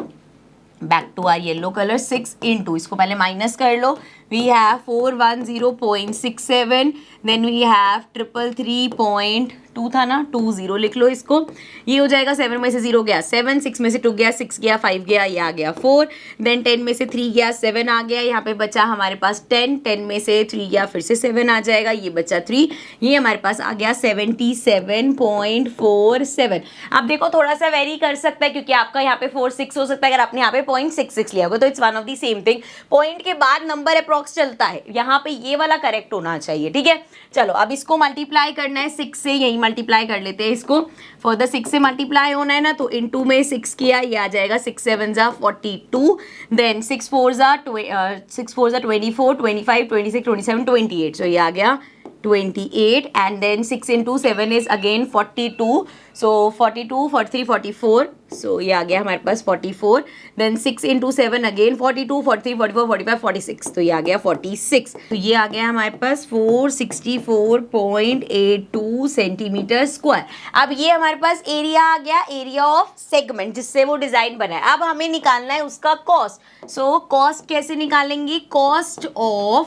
back to our yellow colour, 6 into, इसको पहले माइनस कर लो। We have 410.67, then we have 333.2 था ना, 20 लिख लो इसको। ये हो जाएगा 7 में से 0 गया 7, 6 में से 2 गया 6 गया 5 गया, ये आ गया 4, देन 10 में से 3 गया 7 आ गया, यहाँ पे बचा हमारे पास 10, 10 में से 3 गया फिर से 7 आ जाएगा, ये बचा 3, ये हमारे पास आ गया 77.47। अब देखो थोड़ा सा वेरी कर सकता है क्योंकि आपका यहाँ पे 46 हो सकता है अगर आपने यहाँ पे 0.66 लिया होगा तो it's one of the same thing. Point के बाद नंबर अप्रॉक्स चलता है, यहाँ पे ये वाला करेक्ट होना चाहिए। ठीक है, चलो अब इसको मल्टीप्लाई करना है 6 से, यही मल्टीप्लाई कर लेते हैं इसको। फर्दर 6 से मल्टीप्लाई होना है ना तो इनटू में 6 किया, ये आ जाएगा 6 7 ज़ा 42, देन 6 4 ज़ा 24, 25 26 27 28, सो ये आ गया 28 and then 6 into 7 is again 42, so 42 43 44, so ये आ गया हमारे पास 44, देन 6 इंटू 7 अगेन 42 43 44 45 46, तो ये आ गया 46, तो ये आ गया हमारे पास 464.82 सेंटीमीटर स्क्वायर। अब ये हमारे पास एरिया आ गया, एरिया ऑफ सेगमेंट जिससे वो डिजाइन बना है। अब हमें निकालना है उसका कॉस्ट। सो कॉस्ट कैसे निकालेंगे? Cost of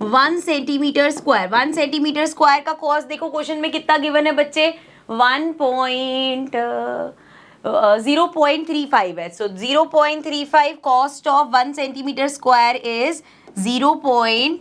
1 centimetre square. 1 centimetre square का कॉस्ट देखो क्वेश्चन में कितना गिवन है बच्चे? 0.35 है। सो 0.35 cost of 1 centimetre square is 0.35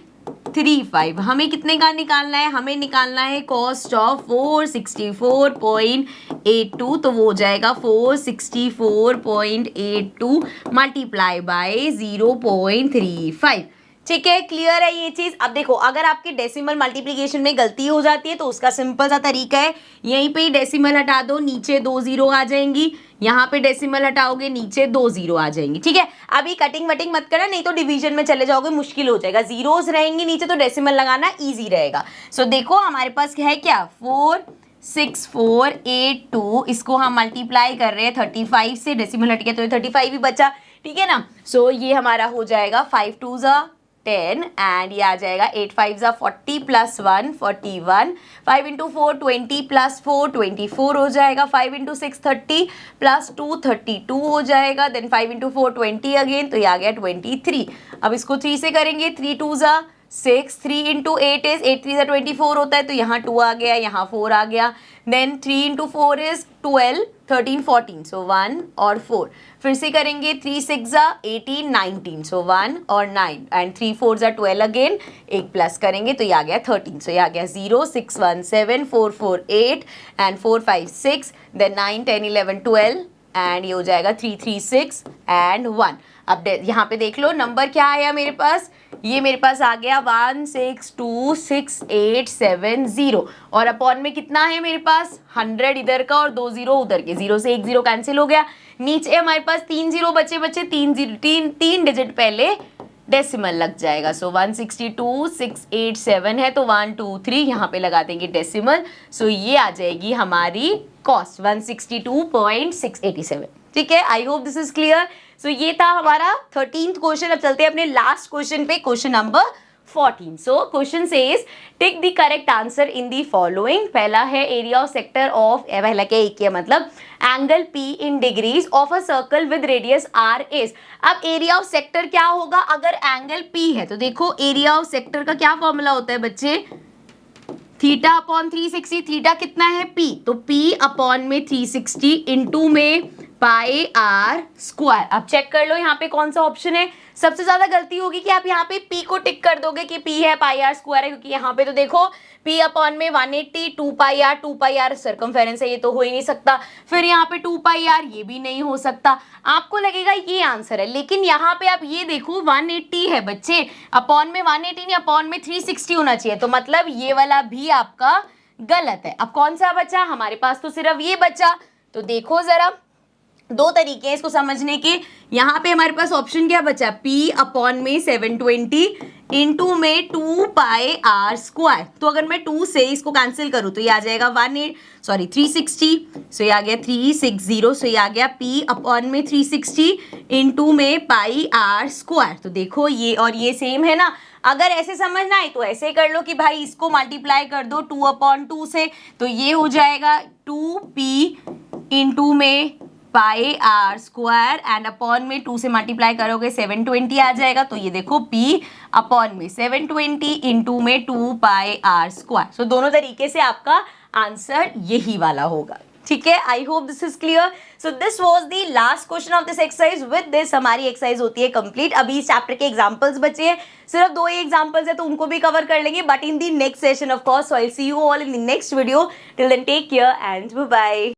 35। हमें कितने का निकालना है? हमें निकालना है कॉस्ट ऑफ 464.82, तो वो हो जाएगा 464.82 मल्टीप्लाई बाय 0.35। ठीक है, क्लियर है ये चीज। अब देखो, अगर आपके डेसिमल मल्टीप्लिकेशन में गलती हो जाती है तो उसका सिंपल सा तरीका है, यहीं पे ही डेसिमल हटा दो, नीचे 2 जीरो आ जाएंगी, यहाँ पे डेसिमल हटाओगे, नीचे 2 जीरो आ जाएंगी। ठीक है, अभी कटिंग वटिंग मत करना, नहीं तो डिवीजन में चले जाओगे, मुश्किल हो जाएगा। जीरोस रहेंगी नीचे तो डेसिमल लगाना ईजी रहेगा। सो देखो हमारे पास है क्या, 46482, इसको हम मल्टीप्लाई कर रहे हैं 35 से, डेसिमल हट गया तो 35 ही बचा। ठीक है ना, सो ये हमारा हो जाएगा 5 2 10 एंड ये आ जाएगा 8 5 40 प्लस 1 41, 5 इंटू 4 20 प्लस 4 24 हो जाएगा, 5 इंटू 6 30 प्लस 2 32 हो जाएगा, देन 5 इंटू 4 20 अगेन, तो ये आ गया 23। अब इसको 3 से करेंगे, 3 2 6, 3 इंटू 8 इज 8 3 24 होता है, तो यहाँ 2 आ गया, यहाँ 4 आ गया, देन 3 इंटू 4 इज 12 13 14, सो 1 और 4, फिर से करेंगे 3 6 18 19, सो 1 और 9 एंड 3 4 12 अगेन, एक प्लस करेंगे तो ये आ गया 13, सो ये आ गया 0 6 1 7 4 4 8 एंड 4 5 6, देन 9 10 11 12 एंड ये हो जाएगा 3 3 6 एंड 1। अब यहाँ पे देख लो नंबर क्या आया मेरे पास, ये मेरे पास आ गया 162687 और अपॉन में कितना है मेरे पास 100 इधर का और 2 जीरो उधर के, 0 से 1 जीरो कैंसिल हो गया, नीचे हमारे पास 3 जीरो बचे, 3 डिजिट पहले डेसिमल लग जाएगा। सो 162687 है तो 1 2 3 यहाँ पे लगा देंगे डेसिमल, सो ये आ जाएगी हमारी कॉस्ट 162.687। ठीक है, I hope this is clear. So ये था हमारा 13th क्वेश्चन। अब चलते हैं अपने लास्ट क्वेश्चन पे, question number 14। So question says tick the correct answer in the following. पहला है एरिया ऑफ सेक्टर ऑफ, पहला क्या एक है मतलब angle P in degrees of a circle with radius R is. अब एरिया ऑफ सेक्टर क्या होगा अगर एंगल P है, तो देखो एरिया ऑफ सेक्टर का क्या फॉर्मूला होता है बच्चे, थीटा अपॉन 360, थीटा कितना है P, तो P अपॉन में 360 इंटू में पाई आर स्क्वायर। अब चेक कर लो यहाँ पे कौन सा ऑप्शन है, सबसे ज्यादा गलती होगी कि आप यहाँ पे P को टिक कर दोगे कि P है, पाई आर स्क्वायर है, क्योंकि यहाँ पे तो देखो P अपॉन में 180 2 पाई आर सर्कमफेरेंस है, ये तो हो ही नहीं सकता, फिर यहाँ पे 2 पाई आर ये भी नहीं हो सकता, आपको लगेगा ये आंसर है, लेकिन यहाँ पे आप ये देखो 180 है बच्चे, अपॉन में 180 नहीं, अपॉन में 360 होना चाहिए, तो मतलब ये वाला भी आपका गलत है। अब कौन सा बचा हमारे पास, तो सिर्फ ये बचा, तो देखो जरा दो तरीके हैं इसको समझने के। यहाँ पे हमारे पास ऑप्शन क्या बचा, P अपॉन में 720 इंटू में 2 पाई आर स्क्वायर, तो अगर मैं 2 से इसको कैंसिल करूँ तो ये आ जाएगा 360, सो ये आ गया 360, सो ये आ गया P अपॉन में 360 इंटू में पाई आर स्क्वायर। तो देखो ये और ये सेम है ना, अगर ऐसे समझना है तो ऐसे कर लो कि भाई इसको मल्टीप्लाई कर दो 2/2 से, तो ये हो जाएगा 2P इंटू में pi r square and upon में 2 से मल्टीप्लाई करोगे 720 आ जाएगा, तो ये देखो P अपॉन में 720 इंटू में 2 पाई आर स्क्वायर। सो दोनों तरीके से आपका आंसर यही वाला होगा। ठीक है, I hope this is clear. So this was the last question of this exercise. With this हमारी एक्सरसाइज होती है कंप्लीट। अभी इस चैप्टर के एग्जांपल्स बचे हैं, सिर्फ 2 ही एग्जांपल्स है तो उनको भी कवर कर लेंगे, but in the next session of course. So I will see you all in the next video. Till then take care and bye bye.